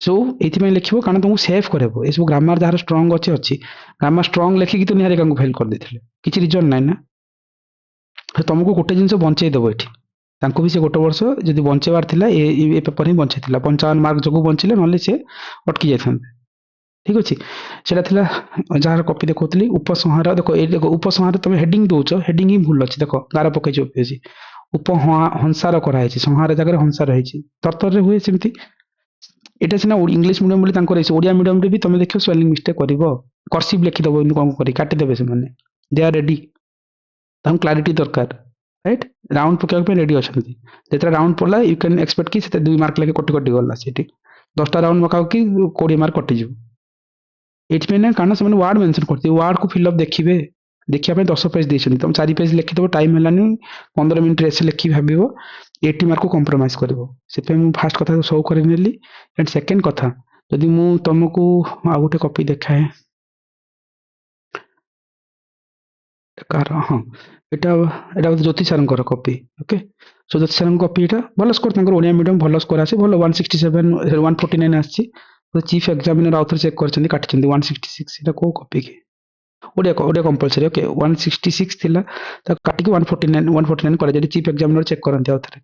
ସୋ ଏଇଥିପାଇଁ ଲେଖିବ କାରଣ ତମକୁ ସେଭ୍ କରିବ। ଏସବୁ ଗ୍ରାମାର ଯାହାର ଷ୍ଟ୍ରଙ୍ଗ ଅଛି ଅଛି, ଗ୍ରାମାର ଷ୍ଟ୍ରଙ୍ଗ ଲେଖିକି ତ ନିହାରିକାଙ୍କୁ ଫେଲ୍ କରିଦେଇଥିଲେ, କିଛି ରିଜନ ନାହିଁ ନା। ତମକୁ ଗୋଟେ ଜିନିଷ ବଞ୍ଚେଇ ଦେବ ଏଠି, ତାଙ୍କୁ ବି ସେ ଗୋଟେ ବର୍ଷ ଯଦି ବଞ୍ଚେଇବାର ଥିଲା, ଏ ପେପର ହିଁ ବଞ୍ଚେଇଥିଲା। 55 ମାର୍କ ଯୋଗୁଁ ବଞ୍ଚିଲେ, ନହେଲେ ସେ ଅଟକି ଯାଇଥାନ୍ତେ। ଠିକ ଅଛି, ସେଟା ଥିଲା ଯାହାର କପି ଦେଖଉଥିଲି। ଉପସଂହାର ଦେଖ, ଏଇ ଦେଖ ଉପସଂହାର ତମେ ହେଡିଂ ଦଉଛ, ହେଡିଂ ହିଁ ଭୁଲ ଅଛି। ଦେଖ ଗାର ପକେଇଛି ଓପିଏସସି, ହଂସାର କରାହେଇଛି, ସଂହାର ଜାଗାରେ ହଂସାର ହେଇଛି, ତରତରରେ ହୁଏ ସେମିତି। ଏଇଟା ସିନା ଇଂଲିଶ ମିଡିୟମ ବୋଲି ତାଙ୍କର ହେଇଛି, ଓଡିଆ ମିଡିୟମରେ ବି ତମେ ଦେଖିବ ସ୍ପେଲିଂ ମିଷ୍ଟେକ୍ କରିବ, କର୍ସିଭ ଲେଖିଦବ, ଏମିତି କଣ କରି କାଟିଦେବେ ସେମାନେ। ଦେ ଆର୍ ରେଡି, ତାଙ୍କୁ କ୍ଲାରିଟି ଦରକାର, ରାଇଟ୍? ରାଉଣ୍ଡ ପକେଇବା ପାଇଁ ରେଡି ଅଛନ୍ତି। ଯେତେବେଳେ ରାଉଣ୍ଡ ପଡିଲା, ୟୁ କ୍ୟାନ୍ ଏକ୍ସପେକ୍ଟ କି ସେତେ 2 ମାର୍କ ଲାଗେ କଟି କଟି ଗଲା। ସେଠି 10ଟା ରାଉଣ୍ଡ ପକାଉ କି 20 ମାର୍କ କଟିଯିବ। ଏଇଥିପାଇଁ ନା, କାରଣ ସେମାନେ ୱାର୍ଡ ମେନସନ୍ କରିଥିବେ, ୱାର୍ଡକୁ ଫିଲ୍ଅପ୍ ଦେଖିବେ। ଦେଖିବା ପାଇଁ 10 ପେଜ ଦେଇଛନ୍ତି, ତମେ 4 ପେଜ ଲେଖିଦବ, ଟାଇମ ହେଲାନି, 15 ମିନିଟରେ ଏସେ ଲେଖି ଭାବିବ, 80 ମାର୍କକୁ କମ୍ପ୍ରୋମାଇଜ କରିବ। ସେଥିପାଇଁ ମୁଁ ଫାଷ୍ଟ କଥା ସୋ କରିନେଲି। ଆଣ୍ଡ ସେକେଣ୍ଡ କଥା, ଯଦି ମୁଁ ତମକୁ ଆଉ ଗୋଟେ କପି ଦେଖାଏ, କାର ହଁ ଏଟା ଏଟା ବୋଧେ ଜ୍ୟୋତି ସାରଙ୍କର କପି ଓକେ ସୋ ଜ୍ୟୋତି ସାରଙ୍କ କପି ଏଟା ଭଲ ସ୍କୋର ତାଙ୍କର ଓଡ଼ିଆ ମିଡିୟମ ଭଲ ସ୍କୋର ଆସି ଭଲ 167 149 ଆସିଛି ଚିଫ ଏକ୍ସାମିନର ଆଉଥରେ ଚେକ୍ କରିଛନ୍ତି କାଟିଛନ୍ତି 166 ଏଟା କୋଉ କପି କି ଓଡ଼ିଆ ଓଡ଼ିଆ କମ୍ପଲସରି ଓକେ 166 ଥିଲା ତାକୁ କାଟିକି 149 କଲେ ଯଦି ଚିଫ ଏକ୍ସାମିନର ଚେକ୍ କରନ୍ତି ଆଉଥରେ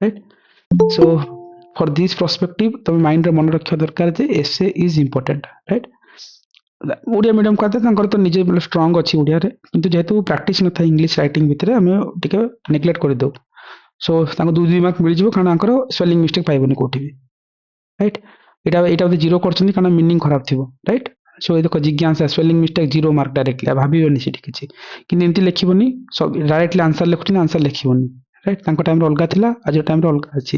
right so for this perspective ତମେ ମାଇଣ୍ଡରେ ମନେ ରଖିବା ଦରକାର ଯେ essay is important right Odia medium କହିତେ ତାଙ୍କର ତ ନିଜେ ଷ୍ଟ୍ରଙ୍ଗ ଅଛି ଓଡ଼ିଆରେ କିନ୍ତୁ ଯେହେତୁ ପ୍ରାକ୍ଟିସ ନଥାଏ ଇଂଲିଶ ରାଇଟିଂ ଭିତରେ ଆମେ ଟିକେ ନେଗ୍ଲେକ୍ଟ କରିଦେଉ ସୋ ତାଙ୍କୁ 2 ମାର୍କ ମିଳିଯିବ କାରଣ ତାଙ୍କର ସ୍ପେଲିଂ ମିଷ୍ଟେକ୍ ପାଇବନି କୋଉଠି ବି ରାଇଟ୍ ଏଇଟା ବୋଧେ ଜିରୋ କରିଛନ୍ତି କାରଣ ମିନିଂ ଖରାପ ଥିବ ରାଇଟ୍ ସୋ ଏ ଦେଖ ଜିଜ୍ଞାସା ସ୍ପେଲିଂ ମିଷ୍ଟେକ୍ 0 ମାର୍କ ଡାଇରେକ୍ଟଲି ଭାବିବେନି ସେଠି କିଛି କିନ୍ତୁ ଏମିତି ଲେଖିବନି ଡାଇରେକ୍ଟଲି ଆନ୍ସର ଲେଖୁଛନ୍ତି ଆନ୍ସର ଲେଖିବନି ରାଇଟ୍ ତାଙ୍କ ଟାଇମରେ ଅଲଗା ଥିଲା ଆଜି ଟାଇମରେ ଅଲଗା ଅଛି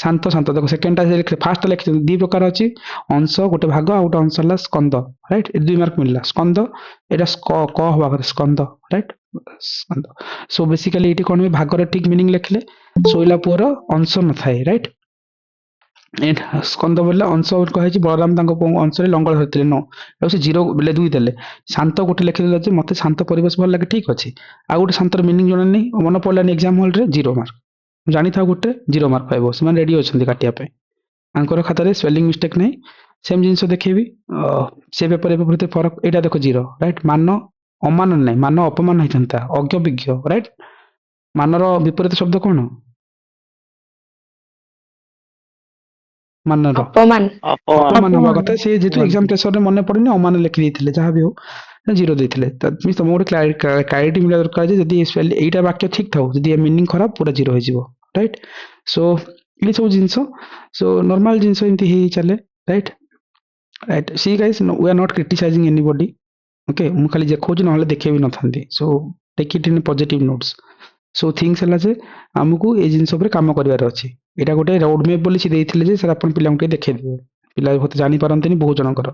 ଶାନ୍ତ ଶାନ୍ତ ଦେଖ ସେକେଣ୍ଡଟା ଫାର୍ଷ୍ଟଟା ଲେଖିଛନ୍ତି 2 ପ୍ରକାର ଅଛି ଅଂଶ ଗୋଟେ ଭାଗ ଆଉ ଗୋଟେ ଅଂଶ ହେଲା ସ୍କନ୍ଦ ରାଇଟ୍ 2 ମାର୍କ ମିଳିଲା ସ୍କନ୍ଦ ଏଇଟା କ ହବା କଥା ସ୍କନ୍ଦ ରାଇଟ୍ ସ୍କନ୍ଦ ସୋ ବେସିକାଲି ଏଇଠି କଣ ହୁଏ ଭାଗର ଠିକ ମିନିଂ ଲେଖିଲେ ଶୋଇଲା ପୁଅର ଅଂଶ ନଥାଏ ରାଇଟ୍ ସ୍କନ୍ଦ ବୋଲେ ଅଂଶ କୁହାଯାଇଛି ବଳରାମ ତାଙ୍କ ଅଂଶରେ ଲଙ୍ଗଳ ଧରିଥିଲେ ନ ଆଉ ସେ 0 ବୋଲେ 2 ଦେଲେ ଶାନ୍ତ ଗୋଟେ ଲେଖିଦେଲେ ଯେ ମତେ ଶାନ୍ତ ପରିବେଶ ଭଲ ଲାଗେ ଠିକ ଅଛି ଆଉ ଗୋଟେ ଶାନ୍ତର ମିନିଂ ଜଣାନି ମନେ ପଡ଼ିଲାନି ଏକ୍ସାମ ହଲରେ 0 ମାର୍କ ଜାଣିଥାଉ ଗୋଟେ 0 ମାର୍କ ପାଇବ ସେମାନେ ରେଡି ଅଛନ୍ତି କାଟିବା ପାଇଁ ତାଙ୍କର ଖାତାରେ ସ୍ପେଲିଂ ମିଷ୍ଟେକ୍ ନାହିଁ ସେମ୍ ଜିନିଷ ଦେଖେଇବି ସେ ପେପର ଏ ପେପର ଭିତରେ ଫରକ ଏଇଟା ଦେଖ 0 ରାଇଟ୍ ମାନ ଅମାନ ନାହିଁ ମାନ ଅପମାନ ହେଇଥାନ୍ତା ଅଜ୍ଞ ବିଜ୍ଞ ରାଇଟ୍ ମାନର ବିପରୀତ ଶବ୍ଦ କଣ ମାନର ଅପମାନ ଅପମାନ ହବା ଅପମାନ କଥା ସେ ଯେହେତୁ ଏକ୍ସାମ ପ୍ରେସରରେ ମନେ ପଡୁନି ଅମାନ ଲେଖି ଦେଇଥିଲେ ଯାହା ବି ହଉ 0 ଦେଇଥିଲେ ତମକୁ ଗୋଟେ କ୍ଲାରିଟି ମିଳିବା ଦରକାର ଯେ ଯଦି ଏଇଟା ବାକ୍ୟ ଠିକ ଥାଉ ଯଦି ମିନିଂ ଖରାପ ପୁରା 0 ହେଇଯିବ ରାଇଟ୍ ସୋ ଏଇ ସବୁ ଜିନିଷ ସୋ ନର୍ମାଲ ଜିନିଷ ଏମିତି ହେଇ ଚାଲେ right right see guys we are not criticising anybody okay ମୁଁ ଖାଲି ଦେଖଉଛି ନହେଲେ ଦେଖେଇ ବି ନଥାନ୍ତି so take it in positive notes so things ହେଲା ଯେ ଆମକୁ ଏଇ ଜିନିଷ ଉପରେ କାମ କରିବାର ଅଛି ଏଇଟା ଗୋଟେ ରୋଡ ମ୍ୟାପ୍ ବୋଲି ସେ ଦେଇଥିଲେ ଯେ ସାର୍ ଆପଣ ପିଲାଙ୍କୁ ଟିକେ ଦେଖେଇଦେବେ ପିଲା ହୁଏତ ଜାଣିପାରନ୍ତିନି ବହୁତ ଜଣଙ୍କର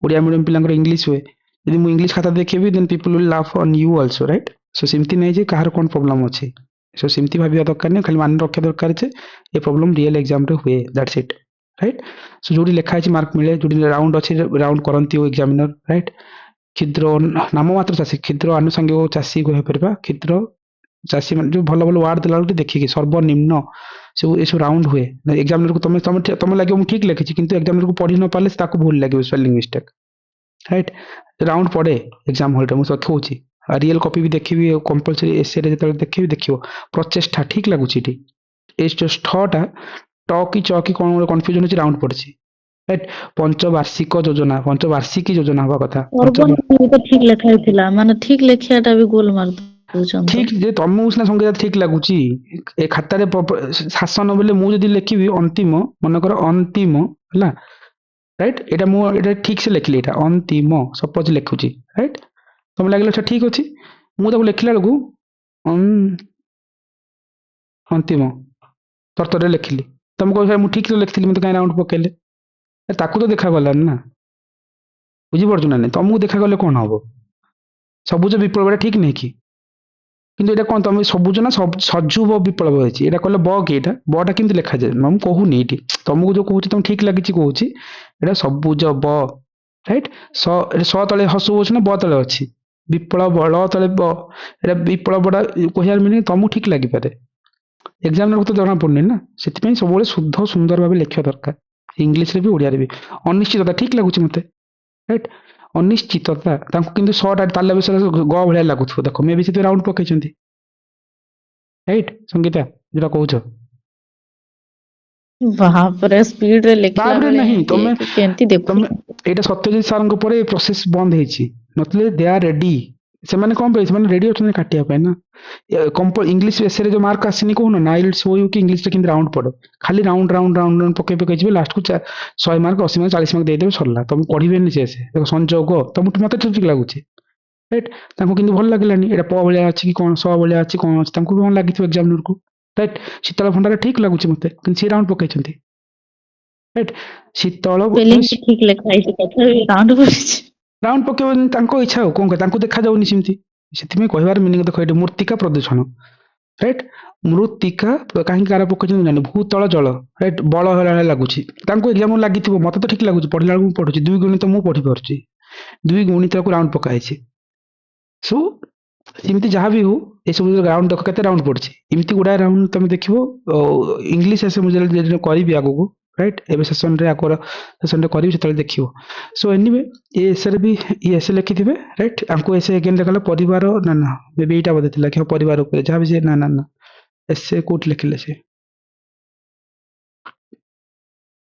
ଓଡ଼ିଆ ମିଡିୟମ ପିଲାଙ୍କର ଇଂଲିଶ ହୁଏ ଯଦି ମୁଁ ଇଂଲିଶ ଖାତା ଦେଖେଇବି then people will laugh on you also right so ସେମିତି ନାହିଁ ଯେ କାହାର କ'ଣ ପ୍ରୋବ୍ଲେମ ଅଛି ସୋ ସେମିତି ଭାବିବା ଦରକାର ନାହିଁ ଖାଲି ମାନେ ରଖିବା ଦରକାର ଯେ ଏ ପ୍ରୋବ୍ଲେମ ରିଏଲ ଏକ୍ସାମରେ ହୁଏ ଦ୍ୟାଟ୍ସ ଇଟ୍ ରାଇଟ୍ ସୋ ଯୋଉଠି ଲେଖା ହେଇଛି ମାର୍କ ମିଳେ ଯୋଉଠି ରାଉଣ୍ଡ ଅଛି ରାଉଣ୍ଡ କରନ୍ତି ଏକ୍ସାମିନର ରାଇଟ୍ କ୍ଷୁଦ୍ର ନାମ ମାତ୍ର ଚାଷୀ କ୍ଷୁଦ୍ର ଆନୁଷଙ୍ଗିକ ଚାଷୀ କହିପାରିବା କ୍ଷୁଦ୍ର ଚାଷୀ ମାନେ ଯୋଉ ଭଲ ଭଲ ୱାର୍ଡ ଦେଲା ବେଳକୁ ଦେଖିକି ସର୍ବନିମ୍ନ ସବୁ ଏସବୁ ରାଉଣ୍ଡ ହୁଏ ଏକ୍ସାମିନରକୁ ତମେ ଲାଗିବ ମୁଁ ଠିକ ଲେଖିଛି କିନ୍ତୁ ଏକ୍ସାମିନରକୁ ପଢି ନ ପାରିଲେ ତାକୁ ଭୁଲ ଲାଗିବ ସ୍ପେଲିଂ ମିଷ୍ଟେକ୍ ରାଇଟ୍ ରାଉଣ୍ଡ ପଡେ ଏକ୍ସାମ ହଲରେ ମୁଁ କହୁଛି ରିଏଲ କପି ବି ଦେଖିବି କମ୍ପଲସରି ଏସେରେ ଯେତେବେଳେ ଦେଖିବି ଦେଖିବ ପ୍ରଚେଷ୍ଟା ଠିକ ଲାଗୁଛି ଏଠି ଏଇ ଯୋଉ ଠଟା ଟ କି ଚ କି କଣ ଗୋଟେ କନଫ୍ୟୁଜନ ଅଛି ରାଉଣ୍ଡ ପଡିଛି ରାଇଟ୍ ପଞ୍ଚବାର୍ଷିକ ଯୋଜନା ପଞ୍ଚବାର୍ଷିକୀ ଯୋଜନା ହବା କଥା ସର୍ବନିମ୍ନ ବି ତ ଠିକ ଲେଖା ହେଇଥିଲା ମାନେ ଠିକ ଲେଖିବାଟା ବି ଗୋଲ ମାର୍କ ଦଉଛନ୍ତି ଠିକ ଯେ ତମକୁ ସିନା ସଂଜ୍ଞା ଠିକ ଲାଗୁଛି ଏ ଖାତାରେ ଶାସନ ବୋଲେ ମୁଁ ଯଦି ଲେଖିବି ଅନ୍ତିମ ମନେକର ଅନ୍ତିମ ହେଲା ରାଇଟ୍ ଏଇଟା ମୁଁ ଏଇଟା ଠିକ ସେ ଲେଖିଲି ଏଇଟା ଅନ୍ତିମ ସପୋଜ ଲେଖୁଛି ରାଇଟ୍ ତମେ ଲାଗିଲା ଆଚ୍ଛା ଠିକ ଅଛି ମୁଁ ତାକୁ ଲେଖିଲା ବେଳକୁ ଅନ୍ତିମ ତରତରରେ ଲେଖିଲି ତମେ କହିବ ମୁଁ ଠିକ ଲେଖିଥିଲି ମତେ କାହିଁ ରାଉଣ୍ଡ ପକେଇଲେ ତାକୁ ତ ଦେଖାଗଲାନି ନା ବୁଝିପାରୁଛୁ ନା ନାଇଁ ତମକୁ ଦେଖାଗଲେ କଣ ହବ ସବୁଜ ବିପ୍ଳବଟା ଠିକ ନାହିଁ କି କିନ୍ତୁ ଏଇଟା କଣ ତମେ ସବୁଜ ନା ସଜୁବ ବିପ୍ଳବ ହେଇଛି ଏଇଟା କହିଲେ ବ କି ଏଇଟା ବଟା କେମିତି ଲେଖାଯାଏ ମୁଁ କହୁନି ଏଇଠି ତମକୁ ଯୋଉ କହୁଛି ତମକୁ ଠିକ ଲାଗିଛି କହୁଛି ଏଇଟା ସବୁଜ ବ ରାଇଟ୍ ସ ତଳେ ହସୁ ଅଛି ନା ବ ତଳେ ଅଛି ବିପ୍ଳବ ଳ ତଳେ ବ ଏଇଟା ବିପ୍ଳବଟା କହିବାର ମିନିଂ ତମକୁ ଠିକ ଲାଗିପାରେ ଏକ୍ସାମିନରକୁ ତ ଜଣା ପଡୁନି ନା ସେଥିପାଇଁ ସବୁବେଳେ ଶୁଦ୍ଧ ସୁନ୍ଦର ଭାବେ ଲେଖିବା ଦରକାର ଇଂଲିଶରେ ବି ଓଡ଼ିଆରେ ବି ଅନିଶ୍ଚିତତା ଠିକ ଲାଗୁଛି ମତେ ରାଇଟ୍ ଅନିଶ୍ଚିତତା ତାଙ୍କୁ କିନ୍ତୁ ଶଟା ତାଲା ବିଷୟରେ ଗ ଭଳିଆ ଲାଗୁଥିବ ଦେଖ ମେ ବି ସେଥିପାଇଁ ରାଉଣ୍ଡ ପକେଇଛନ୍ତି ରାଇଟ୍ ସଙ୍ଗୀତା ଯୋଉଟା କହୁଛ ବାପରେ ସ୍ପିଡ ରେ ଲେଖିଲା ବାବରେ ବେଳେ ନାହିଁ ତମେ କେମିତି ତମେ ଦେଖୁଛ ଏଇଟା ସତ୍ୟଜିତ ସାରଙ୍କ ପରେ ଏ ପ୍ରୋସେସ ବନ୍ଦ ହେଇଛି ନଥିଲେ ଦେ ଆର୍ ରେଡି ସେମାନେ କଣ ପାଇଁ ସେମାନେ ରେଡି ଅଛନ୍ତି କାଟିବା ପାଇଁ ନା ଇଂଲିଶ ଏସେରେ ଯୋଉ ମାର୍କ ଆସିନି କହୁନ ନାଇଲ୍ ଶୋ କି ଇଂଲିଶରେ କେମିତି ରାଉଣ୍ଡ ପଡେ ଖାଲି ରାଉଣ୍ଡ ରାଉଣ୍ଡ ରାଉଣ୍ଡ ରାଉଣ୍ଡ ପକେଇ ପକେଇ ଯିବେ ଲାଷ୍ଟକୁ 100 ମାର୍କ 80 ମାର୍କ 40 ମାର୍କ ଦେଇଦେବେ ସରିଲା ତମକୁ ପଢିବେନି ସେ ଦେଖ ସଂଯୋଗ ତମକୁ ମତେ ଠିକ ଲାଗୁଛି ରାଇଟ୍ ତାଙ୍କୁ କିନ୍ତୁ ଭଲ ଲାଗିଲାନି ଏଇଟା ପ ଭଳିଆ ଅଛି କି କଣ ସ ଭଳିଆ ଅଛି କଣ ଅଛି ତାଙ୍କୁ କଣ ଲାଗିଥିବ ଏକ୍ସାମିନରକୁ ରାଇଟ୍ ଶୀତଳ ଭଣ୍ଡାର ଠିକ ଲାଗୁଛି ମତେ କିନ୍ତୁ ସେ ରାଉଣ୍ଡ ପକେଇଛନ୍ତି ରାଇଟ୍ ଶୀତଳ ସ୍ପେଲିଂ ବି ଠିକ ଲେଖା ହେଇଛି ତଥାପି ରାଉଣ୍ଡ ପଡିଛି ରାଉଣ୍ଡ ପକେଇବନି ତାଙ୍କ ଇଚ୍ଛା ଆଉ କଣ କହିବେ ତାଙ୍କୁ ଦେଖାଯାଉନି ସେମିତି ସେଥିପାଇଁ କହିବାର ମିନିଂ ଦେଖ ଏଠି ମୂର୍ତ୍ତିକା ପ୍ରଦୂଷଣ ରାଇଟ୍ ମୃତ୍ତିକା କାହିଁକି କାହାର ପକେଇଛନ୍ତି ଜାଣି ଭୂତଳ ଜଳ ରାଇଟ୍ ବଳ ହେଲା ଭଳିଆ ଲାଗୁଛି ତାଙ୍କୁ ଏକ୍ସାମ ଲାଗିଥିବ ମତେ ତ ଠିକ ଲାଗୁଛି ପଢିଲା ବେଳକୁ ମୁଁ ପଢୁଛି 2 ଗୁଣିତ ମୁଁ ପଢି ପାରୁଛି 2 ଗୁଣିତକୁ ରାଉଣ୍ଡ ପକା ହେଇଛି ସୋ ଏମିତି ଯାହା ବି ହଉ ଏସବୁ ରାଉଣ୍ଡ ଦେଖ କେତେ ରାଉଣ୍ଡ ପଡିଛି ଏମିତି ଗୁଡାଏ ରାଉଣ୍ଡ ତମେ ଦେଖିବ ଇଂଲିଶ ଏସବୁ ଯେତେବେଳେ କରିବି ଆଗକୁ ରାଇଟ୍ ଏବେ ସେସନରେ ଆଗର ସେସନରେ କରିବି ସେତେବେଳେ ଦେଖିବ ସୋ ଏନିୱେ ଏ ଏସେରେ ବି ଏ ଏସେ ଲେଖିଥିବେ ରାଇଟ୍ ଆଙ୍କୁ ଏସେ ଏଗେନ୍ ଲେଖାଲା ପରିବାର ନା ମେ ବି ଏଇଟା ବୋଧେ ଥିଲା କି ପରିବାର ଉପରେ ଯାହା ବି ସେ ନା ଏସେ କୋଉଠି ଲେଖିଲେ ସେ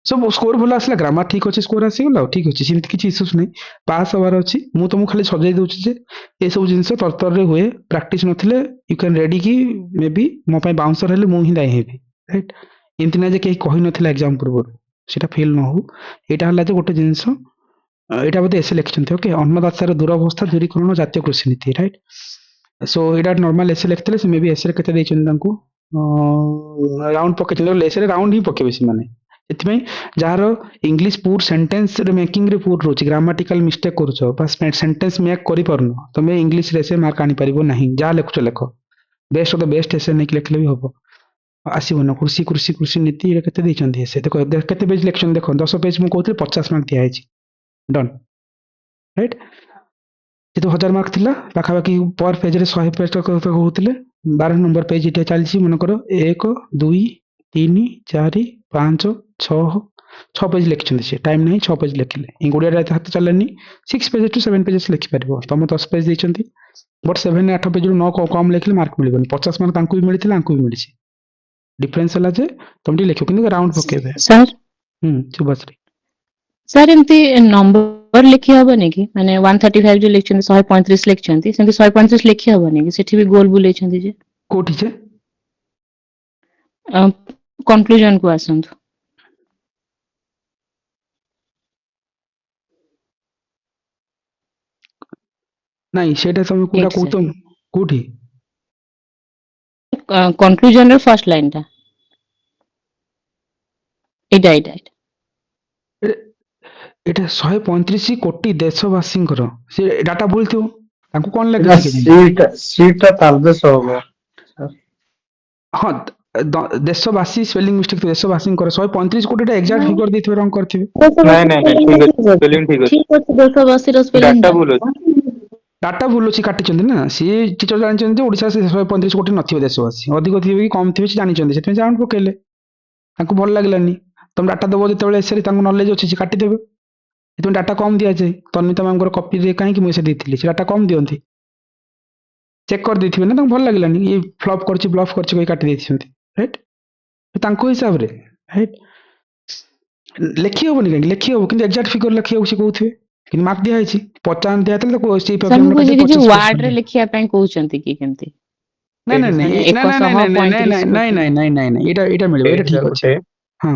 ସବୁ ସ୍କୋର ଭଲ ଆସିଲା ଗ୍ରାମାର ଠିକ ଅଛି ସ୍କୋର ଆସିଗଲା ଆଉ ଠିକ ଅଛି ସେମିତି କିଛି ଇସ୍ୟୁସ୍ ନାହିଁ ପାସ୍ ହବାର ଅଛି ମୁଁ ତମକୁ ଖାଲି ସଜାଇ ଦଉଛି ଯେ ଏସବୁ ଜିନିଷ ତରତରରେ ହୁଏ ପ୍ରାକ୍ଟିସ ନଥିଲେ ୟୁ କ୍ୟାନ୍ ରେଡି କି ମେ ବି ମୋ ପାଇଁ ବାଉନ୍ସର ହେଲେ ମୁଁ ହିଁ ଦାୟୀ ହେବି ରାଇଟ୍ ଏମିତି ନାହିଁ ଯେ କେହି କହିନଥିଲା ଏକ୍ଜାମ ପୂର୍ବରୁ ସେଟା ଫେଲ୍ ନ ହଉ ଏଇଟା ହେଲା ଯେ ଗୋଟେ ଜିନିଷ ଏଇଟା ବୋଧେ ଏସେ ଲେଖିଛନ୍ତି ଓକେ ଅନ୍ନଦାତାର ଦୁରବସ୍ଥା ଦୂରୀକରଣ ଜାତୀୟ କୃଷି ନୀତି ରାଇଟ୍ ସୋ ଏଇଟା ନର୍ମାଲ ଏସେ ଲେଖିଥିଲେ ସେ ମେ ବି ଏସେରେ କେତେ ଦେଇଛନ୍ତି ତାଙ୍କୁ ରାଉଣ୍ଡ ପକେଇଛନ୍ତି ଏସେରେ ରାଉଣ୍ଡ ହିଁ ପକେଇବେ ସେମାନେ ସେଥିପାଇଁ ଯାହାର ଇଂଲିଶ ପୁର ସେଣ୍ଟେନ୍ସ ମେକିଂରେ ପୁର ରହୁଛି ଗ୍ରାମାଟିକାଲ ମିଷ୍ଟେକ୍ କରୁଛ ବା ସେଣ୍ଟେନ୍ସ ମେକ୍ କରିପାରୁନ ତମେ ଇଂଲିଶରେ ଏସେ ମାର୍କ ଆଣିପାରିବ ନାହିଁ ଯାହା ଲେଖୁଛ ଲେଖ ବେଷ୍ଟ ଅଫ ଦ ବେଷ୍ଟ ଏସେ ନେଇକି ଲେଖିଲେ ବି ହବ ଆସିବ ନା କୃଷି କୃଷି କୃଷି ନୀତି ଏଇଟା କେତେ ଦେଇଛନ୍ତି ଏସେ ଦେଖ କେତେ ପେଜ ଲେଖିଛନ୍ତି ଦେଖ 10 ପେଜ ମୁଁ କହୁଥିଲି 50 ମାର୍କ ଦିଆହେଇଛି ଡନ୍ ରାଇଟ୍ ଯେହେତୁ 1000 ମାର୍କ ଥିଲା ପାଖାପାଖି ପର ପେଜରେ 100 ପେଜ କହୁଥିଲେ 12 ନମ୍ବର ପେଜ ଏଇଟା ଚାଲିଛି ମନେକର 1 2 3 4 5 6 ପେଜ ଲେଖିଛନ୍ତି ସେ ଟାଇମ୍ ନାହିଁ 6 ପେଜ ଲେଖିଲେ ଇଂଗୁଡିଆରେ ହାତ ଚାଲେନି 6 ପେଜ ଟୁ 7 ପେଜେସ୍ ଲେଖିପାରିବ ତମ 10 ପେଜ ଦେଇଛନ୍ତି ବଟ୍ 7 8 ପେଜରୁ କମ୍ ଲେଖିଲେ ମାର୍କ ମିଳିବନି 50 ମାର୍କ ତାଙ୍କୁ ବି ମିଳିଥିଲା ଆଙ୍କୁ ବି ମିଳିଛି ଡିଫରେନ୍ସ ହେଲା ଯେ ତମେ ଟିକେ ଲେଖିବ କିନ୍ତୁ ରାଉଣ୍ଡ ପକେଇବେ ସାର୍ ଶୁଭଶ୍ରୀ ସାର୍ ଏମିତି ନମ୍ବର ଲେଖି ହବନି କି ମାନେ 135 ଯୋଉ ଲେଖିଛନ୍ତି 135 ଲେଖିଛନ୍ତି ସେମିତି 135 ଲେଖି ହବନି କି ସେଠି ବି ଗୋଲ ବୁଲେଇଛନ୍ତି ଯେ କୋଉଠି ଯେ କନକ୍ଲୁଜନ କୁ ଆସନ୍ତୁ ନାଇଁ ସେଇଟା ତମେ କୋଉଟା ଏଇଠି କହୁଛ କୋଉଠି ସାର୍ କନକ୍ଲୁଜନ ର ଫାର୍ଷ୍ଟ ଲାଇନ ଟା ଏଇଟା ଏଇଟା 135 କୋଟି ଦେଶବାସୀଙ୍କର ସେ ଡାଟା ଭୁଲ ଥିବ ତାଙ୍କୁ କଣ ଏଇଟା ଲେଖିଛନ୍ତି ସିଟା ତାଲଦେଶ ହବ ହଁ ଦେଶବାସୀ ସ୍ପେଲିଂ ମିଷ୍ଟେକ୍ ଦେଶବାସୀଙ୍କର 135 କୋଟି ଏକ୍ସାକ୍ଟ ଫିଗର ଦେଇଥିବେ ରଙ୍ଗ କରିଥିବେ ନାଇଁ ଠିକ ଅଛି ସ୍ପେଲିଂ ଠିକ ଅଛି ଠିକ ଅଛି ଦେଶବାସୀର ସ୍ପେଲିଂ ଡାଟା ଭୁଲ ଅଛି ଡାଟା ଭୁଲ ଅଛି କାଟିଛନ୍ତି ନା ସିଏ ଟିଚର ଜାଣିଛନ୍ତି ଯେ ଓଡ଼ିଶା 135 କୋଟି ନଥିବେ ଦେଶବାସୀ ଅଧିକ ଥିବେ କି କମ ଥିବେ ସେ ଜାଣିଛନ୍ତି ସେଥିପାଇଁ ରାଉଣ୍ଡ ପକେଇଲେ ତାଙ୍କୁ ଭଲ ଲାଗିଲାନି ତମେ ଡାଟା ଦେବ ଯେତେବେଳେ ଏସରେ ତାଙ୍କୁ ନଲେଜ ଅଛି ସେ କାଟିଦେବେ ସେଥିପାଇଁ ଡାଟା କମ ଦିଆଯାଏ ତନ୍ମିତା ମ୍ୟାମଙ୍କର କପିରେ କାହିଁକି ମୁଁ ଏସେ ଦେଇଥିଲି ସେ ଡାଟା କମ ଦିଅନ୍ତି ଚେକ୍ କରିଦେଇଥିବେ ନା ତାଙ୍କୁ ଭଲ ଲାଗିଲାନି ଇଏ ଫ୍ଲପ୍ କରିଛି ବ୍ଲଫ୍ କରିଛି କହି କାଟି ଦେଇଛନ୍ତି ରାଇଟ୍ ତାଙ୍କ ହିସାବରେ ରାଇଟ୍ ଲେଖି ହବନି କାହିଁକି ଲେଖି ହବ କିନ୍ତୁ ଏକ୍ସାକ୍ଟ ଫିଗର ଲେଖିବାକୁ ସେ କହୁଥିବେ କିନ୍ତୁ ମାର୍କ ଦିଆହେଇଛି 50 ଦିଆହେଇଥିଲେ ତାକୁ ଚିଫ୍ ସାର୍ ମୁଁ ଏକ୍ସାମିନର ବୁଝିଲି ଯେ 25% ୱାର୍ଡ ରେ ଲେଖିବା ପାଇଁ କହୁଛନ୍ତି କି କେମିତି ନାଇଁ ନାଇଁ ମାନେ ନାଇଁ ନାଇଁ ନାଇଁ ନାଇଁ ନାଇଁ 135 ନାଇଁ ନାଇଁ ନାଇଁ ନାଇଁ ନାଇଁ ଏଇଟା ମିଳିବ ଏଇଟା ଠିକ ଅଛି ହଁ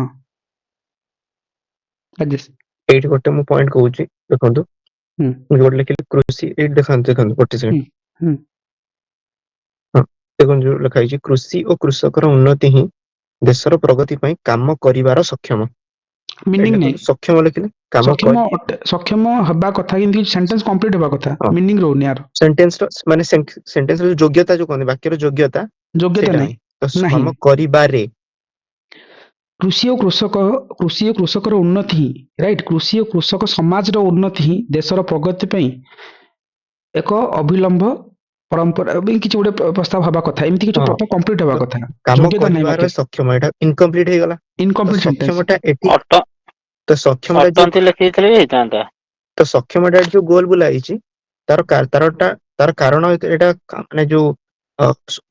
ରାଜେଶ ଏଇଠି ଗୋଟେ ମୁଁ ପଏଣ୍ଟ କହୁଛି ଦେଖନ୍ତୁ ମୁଁ ଗୋଟେ ଲେଖିଲି କୃଷି ଏଇଠି ଦେଖନ୍ତୁ ଗୋଟେ ସେକେଣ୍ଡ ହଁ ଦେଖନ୍ତୁ ଯୋଉ ଲେଖା ହେଇଛି କୃଷି ଓ କୃଷକର ଉନ୍ନତି ହିଁ ଦେଶର ପ୍ରଗତି ପାଇଁ କାମ କରିବାର ସକ୍ଷମ ମିନିଂ ନାହିଁ ସକ୍ଷମ ଲେଖିଲେ କାମ ସକ୍ଷମ ହେବା କଥା କିନ୍ତୁ ସେଣ୍ଟେନ୍ସ କମ୍ପ୍ଲିଟ ହେବା କଥା ମିନିଂ ରହୁନି ୟାର ସେଣ୍ଟେନ୍ସ ମାନେ ସେଣ୍ଟେନ୍ସ ର ଯୋଗ୍ୟତା ଯୋଉ କହନ୍ତି ବାକ୍ୟର ଯୋଗ୍ୟତା ନାହିଁ ତ କାମ କରିବାରେ କୃଷି ଓ କୃଷକର ଉନ୍ନତି ହିଁ ରାଇଟ୍ କୃଷି ଓ କୃଷକ ସମାଜର ଉନ୍ନତି ହିଁ ଦେଶର ପ୍ରଗତି ପାଇଁ ଏକ ଅବିଲମ୍ବ ପରମ୍ପରା କିଛି ଗୋଟେ ପ୍ରସ୍ତାବ ହେବା କଥା ଏମିତି କିଛି ପ୍ରସ୍ତାବ କମ୍ପ୍ଲିଟ ହେବା କଥା କାମ କରିବାର ସକ୍ଷମ ଏଟା ଇନକମ୍ପ୍ଲିଟ ହେଇଗଲା ଇନକମ୍ପ୍ଲିଟ ସକ୍ଷମଟା ଏଠି ଅଟ ତ ସକ୍ଷମଟା ଅଟନ୍ତି ଲେଖିଥିଲେ ହେଇଥାନ୍ତା ତ ସକ୍ଷମଟା ଯୋଉ ଗୋଲ ବୁଲା ହେଇଛି ତାର କାରଣ ଏଟା ମାନେ ଯୋଉ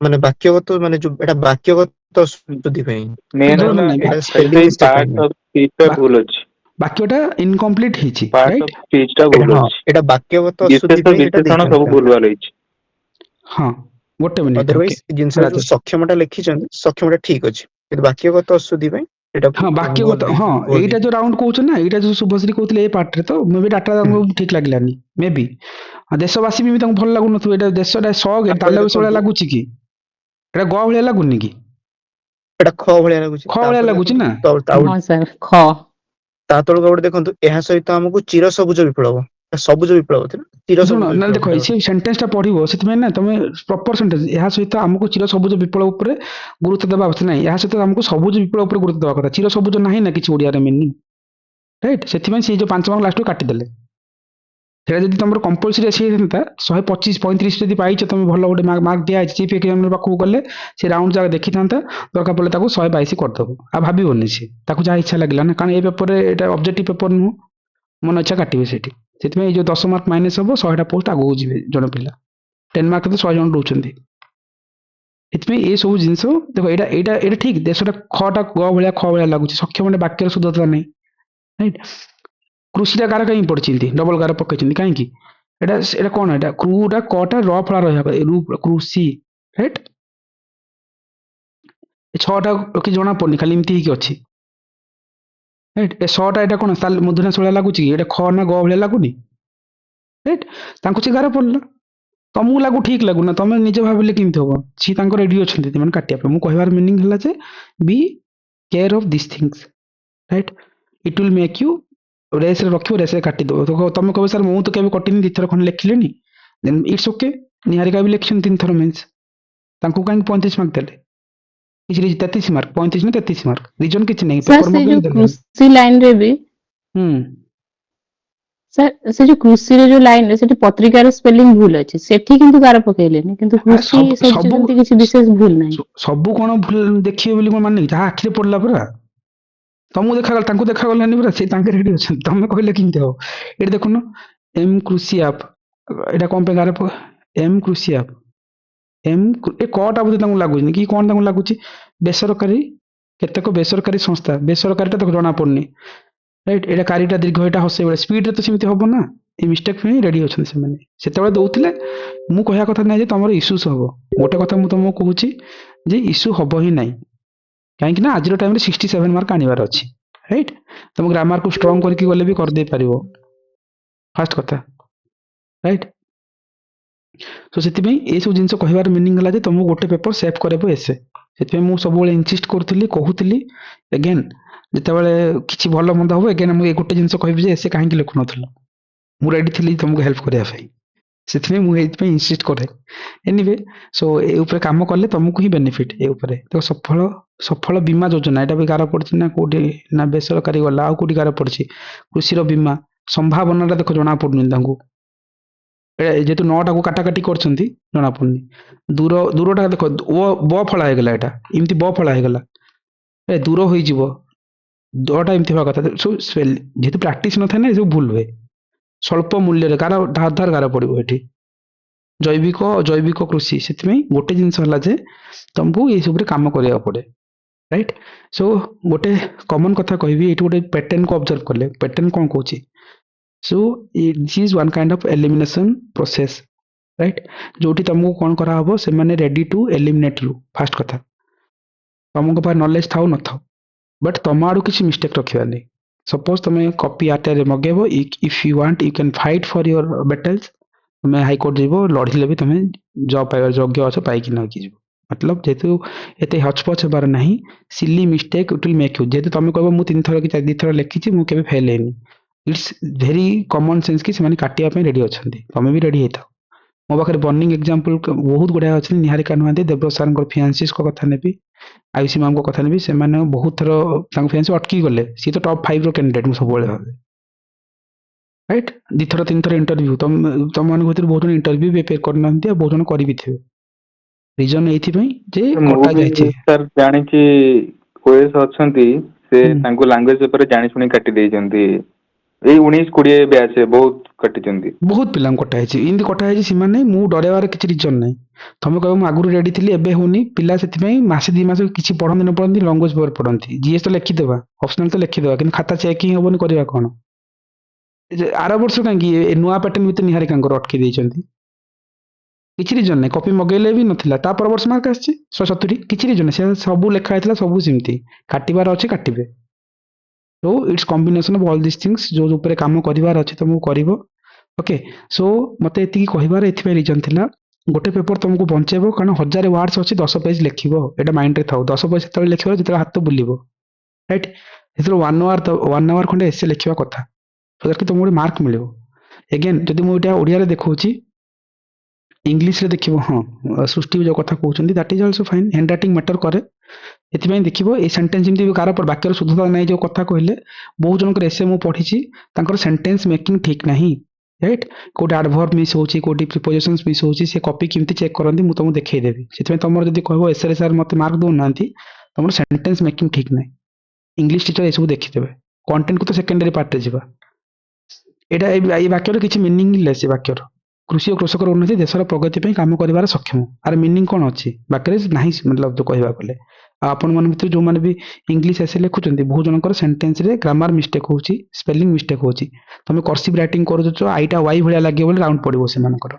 ମାନେ ବାକ୍ୟଗତ ମାନେ ଯୋଉ ଏଟା ବାକ୍ୟଗତ ଅଶୁଦ୍ଧି ପାଇଁ ମେନ୍ ହେଲା ଏଟା ସେଇ ସ୍ପେଲିଂ ମିଷ୍ଟେକ୍ ପାଇଁ ପାର୍ଟ ଅଫ ସ୍ପିଚ ଟା ଭୁଲ ଅଛି ବାକ୍ୟଟା ଇନକମ୍ପ୍ଲିଟ ହେଇଛି ପାର୍ଟ ରାଇଟ୍ ଅଫ ସ୍ପିଚ ଟା ଭୁଲ ଅଛି ଏଟା ବାକ୍ୟଗତ ଅଶୁଦ୍ଧି ବିଶେଷ ପାଇଁ ଏଟା ବିଶେଷଣ ସବୁ ଦେଇଛନ୍ତି ଭୁଲ ଭାଲ ହେଇଛି ହଁ ଗୋଟେ ମିନିଟ୍ ଅଦରୱାଇଜ ଜିନିଷ ଯୋଉ ସକ୍ଷମଟା ଲେଖିଛନ୍ତି ସକ୍ଷମଟା ଠିକ ଅଛି କିନ୍ତୁ ବାକ୍ୟଗତ ଅଶୁଦ୍ଧି ପାଇଁ ଏଟା ହଁ ବାକ୍ୟଗତ ହଁ ଏଇଟା ଯୋଉ ରାଉଣ୍ଡ କହୁଛ ନା ଏଇଟା ଯୋଉ ଶୁଭଶ୍ରୀ କହୁଥିଲେ ଏଇ ପାର୍ଟରେ ତ ମେ ବି ଡାଟା ତାଙ୍କୁ ଠିକ ଲାଗିଲାନି ମେ ବି ଦେଶବାସୀ ବି ତାଙ୍କୁ ଭଲ ଲାଗୁନଥିବ ଏଇଟା ଦେଶଟା ତାଲ ବିଷ ଭଳିଆ ଲାଗୁଛି କି ଏଇଟା ଗ ଭଳିଆ ଲାଗୁନି କି ଏଟା ଖ ଭଳିଆ ଲାଗୁଛି ଖ ଭଳିଆ ଲାଗୁଛି ନା ହଁ ସାର୍ ଖ ତା ତଳକୁ ଗୋଟେ ଦେଖନ୍ତୁ ଏହା ସହିତ ଆମକୁ ଚିର ସବୁଜ ବିପ୍ଳବ ସବୁଜ ବିପ୍ଳବ ଥିଲା ଚିର ଶୁଣ ସବୁଜ ନା ଦେଖ ବିପ୍ଳବ ସେ ସେଣ୍ଟେନ୍ସ ଟା ପଢିବ ସେଥିପାଇଁ ନା ତମେ ପ୍ରପର ସେଣ୍ଟେନ୍ସ ଏହା ସହିତ ଆମକୁ ଚିର ସବୁଜ ବିପ୍ଳବ ଉପରେ ଗୁରୁତ୍ୱ ଦେବା ଆବଶ୍ୟକ ନାହିଁ ଏହା ସହିତ ଆମକୁ ସବୁଜ ବିପ୍ଳବ ଉପରେ ଗୁରୁତ୍ୱ ଦେବା କଥା ଚିର ସବୁଜ ନାହିଁ ନା କିଛି ଓଡିଆରେ ମିନିଂ ରାଇଟ୍ ସେଥିପାଇଁ ସେ ଯୋଉ 5 ମାର୍କ ଲାଷ୍ଟକୁ କାଟିଦେଲେ সেটা যদি ତମର କମ୍ପଲସରି ଆସିଯାଇଥାନ୍ତା 125 35 ଯଦି ପାଇଛ ତମେ ଭଲ ଗୋଟେ ମାର୍କ ଦିଆଯାଇଛି ଚିଫ୍ ଏକ୍ସାମିନର ପାଖକୁ ଗଲେ ସେ ରାଉଣ୍ଡ ଯାକ ଦେଖିଥାନ୍ତା ଦରକାର ପଡ଼ିଲେ ତାକୁ 122 କରିଦେବ ଆଉ ଭାବିବନି ସେ ତାକୁ ଯାହା ଇଚ୍ଛା ଲାଗିଲା ନା କାରଣ ଏ ପେପରରେ ଏଇଟା ଅବଜେକ୍ଟିଭ ପେପର ନୁହଁ ମନ ଇଚ୍ଛା କାଟିବେ ସେଠି ସେଥିପାଇଁ ଏଇ ଯୋଉ 10 ମାର୍କ ମାଇନସ୍ ହବ 100ଟା ପୋଷ୍ଟ ଆଗକୁ ଯିବେ ଜଣେ ପିଲା 10 ମାର୍କ ତ 100 ଜଣ ରହୁଛନ୍ତି ସେଥିପାଇଁ ଏ ସବୁ ଜିନିଷ ଦେଖ ଏଇଟା ଏଇଟା ଏଇଟା ଠିକ ଦେଶଟା ଖଟା ଗ ଭଳିଆ ଖ ଭଳିଆ ଲାଗୁଛି ସକ୍ଷମ ବାକ୍ୟର ଶୁଦ୍ଧତା ନାହିଁ ରାଇଟ୍ କୃଷିଟା ଗାର କାହିଁକି ପଡ଼ିଛନ୍ତି ଡବଲ ଗାର ପକେଇଛନ୍ତି କାହିଁକି ଏଇଟା ଏଇଟା କଣ ଏଇଟା କ୍ରୁଟା କଟା ର ଫଳା ରହିବା କୃଷି ରାଇଟ୍ ଏ ଛଅଟା କିଛି ଜଣା ପଡୁନି ଖାଲି ଏମିତି ହେଇକି ଅଛି ରାଇଟ୍ ଏ ଶଟା ଏଇଟା କଣ ମଧୁନା ଶୋଳା ଲାଗୁଛି କି ଏଇଟା ଖ ନା ଗ ଭଳିଆ ଲାଗୁନି ରାଇଟ୍ ତାଙ୍କୁ ସେ ଗାର ପଡିଲା ତମକୁ ଲାଗୁ ଠିକ ଲାଗୁନା ତମେ ନିଜେ ଭାବିଲେ କେମିତି ହବ ସିଏ ତାଙ୍କ ରେଡି ଅଛନ୍ତି ସେମାନେ କାଟିବା ପାଇଁ ମୁଁ କହିବାର ମିନିଂ ହେଲା ଯେ be care of this things right it will make you ରେସ୍ରେ ରଖିବ ରେସ୍ରେ କାଟିଦେବ ତମେ କହିବ ସାର୍ ମୁଁ ତ କେବେ କଟିନି ଦୁଇଥର ଖଣ୍ଡେ ଲେଖିଲେଣି ଦେନ୍ ଇଟ୍ସ ଓକେ ନିହାରିକା ବି ଲେଖିଛନ୍ତି 3 ଥର ମେନ୍ସ ତାଙ୍କୁ କାହିଁକି 35 ମାର୍କ ଦେଲେ କିଛି 33 ମାର୍କ 35 ନା 33 ମାର୍କ ରିଜନ କିଛି ନାହିଁ ସାର୍ ପେପର ସେ ଯୋଉ ମଗେଇ ଦେଲେ କୃଷି ଲାଇନରେ ବି ସାର୍ ସେ ଯୋଉ କୃଷିର ଯୋଉ ଲାଇନରେ ସେଠି ପତ୍ରିକାର ସ୍ପେଲିଂ ଭୁଲ ଅଛି ସେଠି କିନ୍ତୁ ଗାର ପକେଇଲେନି କିନ୍ତୁ କୃଷି ସେଠି ସବୁ ସେମିତି କିଛି ବିଶେଷ ଭୁଲ ନାହିଁ ସବୁ କଣ ଭୁଲ ଦେଖିବେ ବୋଲି କଣ ମାନେ ଯାହା ଆଖିରେ ପଡିଲା ପରା ତମକୁ ଦେଖାଗଲା ତାଙ୍କୁ ଦେଖାଗଲାନି ପରା ସେ ତାଙ୍କ ରେଡି ଅଛନ୍ତି ତମେ କହିଲେ କେମିତି ହବ ଏଠି ଦେଖୁନ ଏମ୍ କୃଷି ଆପ୍ ଏଇଟା କଣ ପାଇଁ ଗାର ଏମ୍ କୃଷି ଆପ୍ ଏ କଟା ବୋଧେ ତାଙ୍କୁ ଲାଗୁନି କି କଣ ତାଙ୍କୁ ଲାଗୁଛି ବେସରକାରୀ କେତେକ ବେସରକାରୀ ସଂସ୍ଥା ବେସରକାରୀଟା ତାକୁ ଜଣା ପଡୁନି ରାଇଟ୍ ଏଇଟା କାରିଟା ଦୀର୍ଘ ଏଇଟା ହସେଇ ବେଳେ ସ୍ପିଡରେ ତ ସେମିତି ହବ ନା এই ମିଷ୍ଟେକ୍ ପାଇଁ ରେଡି ଅଛନ୍ତି ସେମାନେ ସେତେବେଳେ ଦଉଥିଲେ ମୁଁ କହିବା କଥା ନାହିଁ ଯେ ତମର ଇସ୍ୟୁସ୍ ହବ ଗୋଟେ କଥା ମୁଁ ତମକୁ କହୁଛି ଯେ ଇସ୍ୟୁ ହବ ହିଁ ନାହିଁ କାହିଁକି ନା ଆଜିର ଟାଇମରେ 67 ମାର୍କ ଆଣିବାର ଅଛି ରାଇଟ୍ ତମ ଗ୍ରାମାରକୁ ଷ୍ଟ୍ରଙ୍ଗ କରିକି ଗଲେ ବି କରିଦେଇ ପାରିବ ଫାଷ୍ଟ କଥା ରାଇଟ୍ ତ ସେଥିପାଇଁ ଏସବୁ ଜିନିଷ କହିବାର ମିନିଂ ହେଲା ଯେ ତମକୁ ଗୋଟେ ପେପର ସେଭ୍ କରାଇବ ଏସେ ସେଥିପାଇଁ ମୁଁ ସବୁବେଳେ ଇନସିଷ୍ଟ କରୁଥିଲି କହୁଥିଲି ଏଗେନ୍ ଯେତେବେଳେ କିଛି ଭଲ ମନ୍ଦ ହବ ଏଗେନ୍ ମୁଁ ଏ ଗୋଟେ ଜିନିଷ କହିବି ଯେ ଏସେ କାହିଁକି ଲେଖୁନଥିଲ ମୁଁ ରେଡି ଥିଲି ତମକୁ ହେଲ୍ପ କରିବା ପାଇଁ ସେଥିପାଇଁ ମୁଁ ଏଇଥିପାଇଁ ଇନସିଷ୍ଟ କରେ ଏନିୱେ ସୋ ଏ ଉପରେ କାମ କଲେ ତମକୁ ହିଁ ବେନିଫିଟ୍ ଏ ଉପରେ ତ ସଫଳ ବୀମା ଯୋଜନା ଏଇଟା ବି ଗାର ପଡିଛି ନା କୋଉଠି ନା ବେସରକାରୀ ଗଲା ଆଉ କୋଉଠି ଗାର ପଡିଛି କୃଷିର ବୀମା ସମ୍ଭାବନାଟା ଦେଖ ଜଣା ପଡୁନି ତାଙ୍କୁ ଯେହେତୁ 9ଟାକୁ କାଟାକାଟି କରିଛନ୍ତି ଜଣା ପଡୁନି ଦୂରଟା ଦେଖ ବ ଫଳା ହେଇଗଲା ଏଇଟା ଏମିତି ବ ଫଳା ହେଇଗଲା ଦୂର ହୋଇଯିବ ଦଟା ଏମିତି ହବା କଥା ଯେହେତୁ ପ୍ରାକ୍ଟିସ ନଥାଏ ନା ଏସବୁ ଭୁଲ ହୁଏ ସ୍ୱଳ୍ପ ମୂଲ୍ୟରେ ଗାର ଧାର ଧାର ଗାର ପଡିବ ଏଠି ଜୈବିକ କୃଷି ସେଥିପାଇଁ ଗୋଟେ ଜିନିଷ ହେଲା ଯେ ତମକୁ ଏଇସବୁରେ କାମ କରିବାକୁ ପଡେ ରାଇଟ୍ ସୋ ଗୋଟେ କମନ କଥା କହିବି ଏଇଠି ଗୋଟେ ପ୍ୟାଟର୍ନକୁ ଅବଜର୍ଭ କଲେ ପ୍ୟାଟର୍ନ କଣ କହୁଛି so this is one kind of elimination process right ଯୋଉଠି ତମକୁ କଣ କରାହବ ସେମାନେ ready to eliminate you first କଥା ତମଙ୍କ ପାଖରେ ନଲେଜ ଥାଉ ନଥାଉ ବଟ୍ ତମ ଆଡୁ କିଛି ମିଷ୍ଟେକ୍ ରଖିବାନି ସପୋଜ ତମେ କପି ଆରଟିଆଇରେ ମଗେଇବ if you want you can fight for your battles ତମେ ହାଇକୋର୍ଟ ଯିବ ଲଢିଲେ ବି ତମେ ଜବ୍ ପାଇବାର ଯୋଗ୍ୟ ଅଛ ପାଇକି ନେଇକି ଯିବ ମତଲବ ଯେହେତୁ ଏତେ ହଚପଚ ହେବାର ନାହିଁ silly mistake it will make you ଯେହେତୁ ତମେ କହିବ ମୁଁ 3 ଥର କି 2 ଥର ଲେଖିଛି ମୁଁ କେବେ ଫେଲ୍ ହେଇନି ଇଟ୍ସ ଭେରି କମନ ସେନ୍ସ କି ସେମାନେ କାଟିବା ପାଇଁ ରେଡି ଅଛନ୍ତି ତମେ ବି ରେଡି ହେଇଥାଅ ମୋ ପାଖରେ ବର୍ଣ୍ଣିଂ ଏକ୍ସାମ୍ପଲ ବହୁତ ଗୁଡାଏ ଅଛନ୍ତି ନିହାରିକା ନୁହାନ୍ତି ଦେବବ୍ରତ ସାରଙ୍କର ଫିଆନ୍ସିସ୍ଙ୍କ କଥା ନେବି ଆୟୁଷୀ ମ୍ୟାମଙ୍କ କଥା ନେବି ସେମାନେ ବହୁତ ଥର ତାଙ୍କ ଫିଆନ୍ସି ଅଟକି ଗଲେ ସିଏ ତ ଟପ୍ 5 ର କ୍ୟାଣ୍ଡିଡେଟ୍ ମୁଁ ସବୁବେଳେ ଭାବେ ରାଇଟ୍ 2 ଥର 3 ଥର ଇଣ୍ଟରଭ୍ୟୁ ତମମାନଙ୍କ ଭିତରୁ ବହୁତ ଜଣ ଇଣ୍ଟରଭ୍ୟୁ ବି ପ୍ରିପେୟାର କରିନାହାନ୍ତି ଆଉ ବହୁତ ଜଣ କରିବି ଥିବେ ରିଜନ ଏଇଥିପାଇଁ ଯେ ମୁଁ କଟା ବି ଯାଇଛି ସାର୍ ଜାଣିଛି ଓଏସ୍ ଅଛନ୍ତି ସେ ତାଙ୍କୁ ଲାଙ୍ଗୁଏଜ ଉପରେ ଜାଣି ଶୁଣି କାଟି ଦେଇଛନ୍ତି ଏଇ 19-20 ବ୍ୟାଚ୍ ବହୁତ କାଟିଛନ୍ତି ବହୁତ ପିଲାଙ୍କୁ କଟା ହେଇଛି ଏମିତି କଟା ହେଇଛି ସେମାନେ ମୁଁ ଡରେଇବାର କିଛି ରିଜନ ନାହିଁ ତମେ କହିବ ମୁଁ ଆଗରୁ ରେଡି ଥିଲି ଏବେ ହଉନି ପିଲା ସେଥିପାଇଁ ମାସେ 2 ମାସ କିଛି ପଢନ୍ତି ନ ପଢନ୍ତି ଲାଙ୍ଗୁଏଜ ପେପର ପଢନ୍ତି ଜିଏସ୍ ତ ଲେଖିଦେବା ଅପସନାଲ ତ ଲେଖିଦେବା କିନ୍ତୁ ଖାତା ଚେକ୍ ହିଁ ହବନି କରିବା କଣ ଆର ବର୍ଷ କାହିଁକି ଏ ନୂଆ ପ୍ୟାଟର୍ନ ଭିତରେ ନିହାରିକାଙ୍କର ଅଟକି ଦେଇଛନ୍ତି କିଛି ରିଜନ ନାହିଁ କପି ମଗେଇଲେ ବି ନଥିଲା ତା ପର ବର୍ଷ ମାର୍କ ଆସିଛି 170 କିଛି ରିଜନ ନାହିଁ ସେ ସବୁ ଲେଖା ହେଇଥିଲା ସବୁ ସେମିତି କାଟିବାର ଅଛି କାଟିବେ so it's combination of all this things ଯୋଉ ଉପରେ କାମ କରିବାର ଅଛି ତମକୁ କରିବ ଓକେ ସୋ ମତେ ଏତିକି କହିବାର ଏଥିପାଇଁ ରିଜନ ଥିଲା ଗୋଟେ ପେପର ତମକୁ ବଞ୍ଚେଇବ କାରଣ 1000 ୱାର୍ଡସ ଅଛି 10 ପେଜ ଲେଖିବ ଏଇଟା ମାଇଣ୍ଡରେ ଥାଉ 10 ପେଜ ସେତେବେଳେ ଲେଖିବ ଯେତେବେଳେ ହାତ ବୁଲିବ ରାଇଟ୍ ସେଥିରେ 1 ଆୱାର ଖଣ୍ଡେ ଏସେ ଲେଖିବା କଥା କି ତମକୁ ଗୋଟେ ମାର୍କ ମିଳିବ ଏଗେନ୍ ଯଦି ମୁଁ ଏଇଟା ଓଡ଼ିଆରେ ଦେଖଉଛି ଇଂଲିଶରେ ଦେଖିବ ହଁ ସୃଷ୍ଟି ଯୋଉ କଥା କହୁଛନ୍ତି that is also fine hand writing matter କରେ ଏଥିପାଇଁ ଦେଖିବ ଏଇ ସେଣ୍ଟେନ୍ସ ଯେମିତି କାର ବାକ୍ୟର ଶୁଦ୍ଧତା ନାହିଁ ଯୋଉ କଥା କହିଲେ ବହୁ ଜଣଙ୍କର ଏସେ ମୁଁ ପଢିଛି ତାଙ୍କର ସେଣ୍ଟେନ୍ସ ମେକିଂ ଠିକ ନାହିଁ राइट कोटे एडवर्ब मिस होची कोटे प्रिपोजिशंस मिस होची से कॉपी केमती चेक करंती मु तुमको देखै देबी सेतमे तमर जदी कहबो एसआर सर मते मार्क दो नांती तमर सेंटेंस मेकिंग ठीक नै इंग्लिश टीचर ए सब देखि देबे कंटेंट को तो सेकेंडरी पार्ट रे जिबा एटा ए वाक्यर किछि मीनिंग लेस वाक्यर कृषि और कृषक उन्नति देशर प्रगति पे काम करिवार सक्षम आर मीनिंग कोन अछि वाक्य नाही मतलब जो कहबा बोले आपण मन भितर जो माने भी इंग्लिश ऐसे लिखुचंती बहुत जनकर सेंटेंस रे ग्रामर मिस्टेक होची स्पेलिंग मिस्टेक होची तमे कर्सिव राइटिंग करू छ आईटा वाई भलिया लागे बोले राउंड पडिबो से मानकर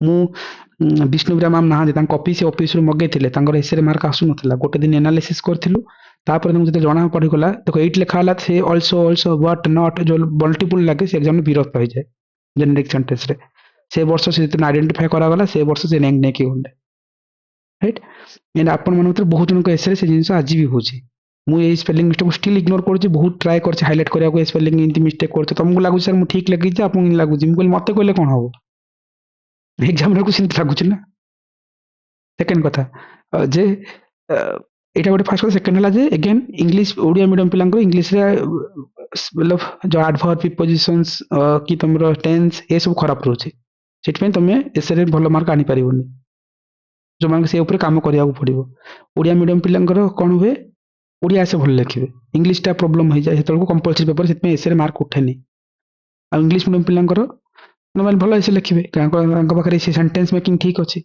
मु विष्णुप्रिया मैम ना जे कॉपी से ऑफिस रू मगेथिले तांकर एसे रे मार्क आसु नथला गोटे दिन एनालिसिस करथिलु तापर तुम जते जणा पड़ी गला देखो 8 लिखा हला से आल्सो व्हाट नॉट जो मल्टीपल लागे से एग्जाम में विरोध पाई जाए जेनेरिक सेंटेंस रे से वर्ष से जितने आइडेंटिफाई करा गला से वर्ष से नेक नेकी होले राइट एंड आपण मन भीतर बहुत जन को एसे से जिंस आज भी होची मु ए स्पेलिंग मिस्टेक स्टिल इग्नोर करछि बहुत ट्राई करछि हाइलाइट करिया को स्पेलिंग इंति मिस्टेक करछि तुमको लागु सर मु ठीक लगी जे आपन लागु जिम कोल मते कहले कोन हो एग्जाम रे को सिंत लागु छ ना सेकंड कथा जे एटा गोटे फास्ट सेकंड हला जे अगेन इंग्लिश ओडिया मीडियम पिलांको इंग्लिश रे मतलब जो एडवर्ब प्रीपोजिशंस कि तमरो टेंस ए सब खराब रहउछि सेट पे तमे एसे रे भलो मार्क आनी परिबोनी जो मान से ऊपर काम करिया को पड़िबो ओडिया मीडियम पिलांकर कोन हुए ओडिया से भल लिखिबे इंग्लिश टा प्रॉब्लम हो जाए हेतल को कंपलसरी पेपर सेट पे एसे रे मार्क उठेनी आ इंग्लिश मीडियम पिलांकर नॉर्मल भलो एसे लिखिबे कांको पाखरे से सेंटेंस मेकिंग ठीक अछि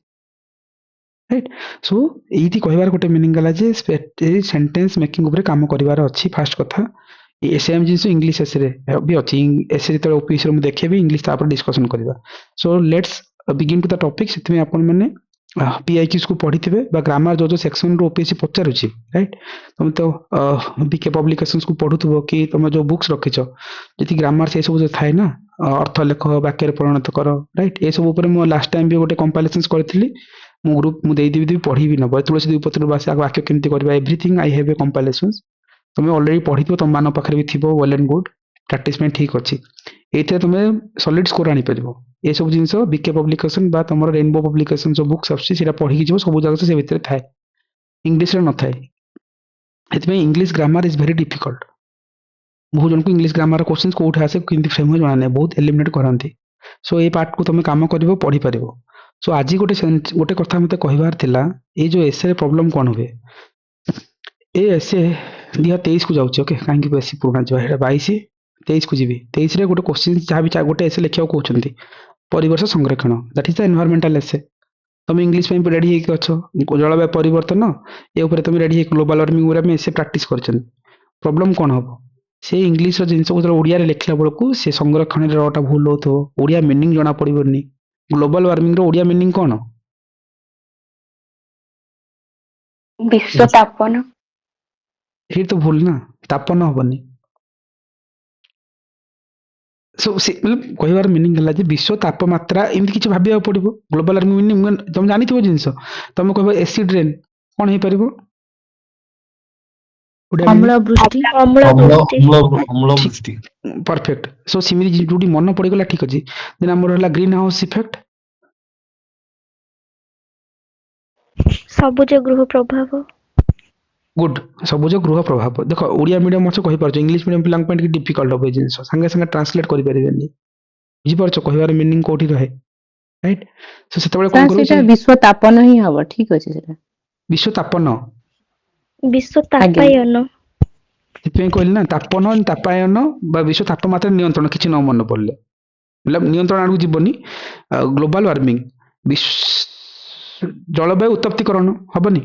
राइट सो एथि कहबार गोटे मीनिंग गला जे सेंटेंस मेकिंग ऊपर काम करिवार अछि फास्ट कथा एसएम जिंस इंग्लिश एस रे भी अछि एस रे तो ऑफिस रे हम देखेबी इंग्लिश तापर डिस्कशन करिवा so let's begin to the topic सेतमे आपण माने पीआईक्यूज को पढ़िथिबे बा ग्रामर जो सेक्शन रो ओपीएससी पचारुछि राइट तुम तो बीके पब्लिकेशंस को पढुथबो कि तुम जो बुक्स रखिछ जति ग्रामर से सब जो थाए ना अर्थ लेख वाक्य परिणत कर राइट ए सब ऊपर मो लास्ट टाइम भी गोटे कंपाइलेशंस करथिली मो ग्रुप मु देई देबी पढ़ी भी न तुलसी दुपत्र बास वाक्य केमती करबा everything I have a compilations तुम ऑलरेडी पढ़िथबो तुम मान पाखरे भी थिबो वेल एंड गुड प्रैक्टिस में ठीक अछि एते तुम सॉलिड स्कोर आनी परिबो ए सब जिंस बीके पब्लिकेशन बा तुमर रेनबो पब्लिकेशन जो बुक्स आछि सेटा पढ़ी जिवो सब जगह से भीतर थाए इंग्लिश रे न थाए एतमे English grammar is very difficult बहुत जन को इंग्लिश ग्रामर क्वेश्चंस कोठा आसे किंतु फेम हो जाना नै बहुत एलिमिनेट करंती सो ए पार्ट को तुम काम करिवो पढ़ी परिवो सो आज गोटे कथा मते कहिबार थिला ए जो एसे प्रॉब्लम कोन हुए ए एसे 2023 को जाउछ ओके काहे कि बेसी पुराना जो है 22 23 को जीबी 23 रे गोटे क्वेश्चन जहा भी गोटे एसे लिखियो कहउछंती परिवेश संरक्षण दैट इज द एनवायरमेंटल एसे तुम इंग्लिश में रेडी हेक अछो जलवायु परिवर्तन ए ऊपर तुम रेडी हेक ग्लोबल वार्मिंग ऊपर में एसे प्रैक्टिस करछन प्रॉब्लम कोन हो से इंग्लिश रो जिंस को ओडिया रे लिखला बेलको से संरक्षण रे रोटा भूल होतो ओडिया मीनिंग जणा पड़िबोनी ग्लोबल वार्मिंग रो ओडिया मीनिंग कोन विश्व तापन ये तो भूल ना तापन हबनी सो मतलब कहबार मीनिंग हला जे विश्व तापमात्रा एमति किछ भाबिया पड़िबो ग्लोबल वार्मिंग मीनिंग तुम जानिथिबो जिंस तुम कहबो एसिड रेन कोन हे परिबो अम्ल वृष्टि अम्ल वृष्टि परफेक्ट सो सिमिली जुडी मन पड़ी गला ठीक अछि देन हमर हला ग्रीन हाउस इफेक्ट सबुज गृह प्रभाव गुड सबुज गृह प्रभाव देखो ओडिया मीडियम मछ कहि परछ इंग्लिश मीडियम पिलांग पॉइंट की डिफिकल्ट हो जिंस संगे संगे ट्रांसलेट करि परिबेनी बुझि परछ कहबार मीनिंग कोठी रहे राइट सो सेतबेले कोन करू सेटा विश्व तापन ही हबो ठीक अछि सेटा विश्व तापन विश्व तापायन सेपे कहल ना तापन तापायन बा विश्व तापमात्रा नियंत्रण किछि न मन पड़ले मतलब नियंत्रण आडू जीवनी ग्लोबल वार्मिंग विश्व जलवायु उत्तप्तिकरण हबनी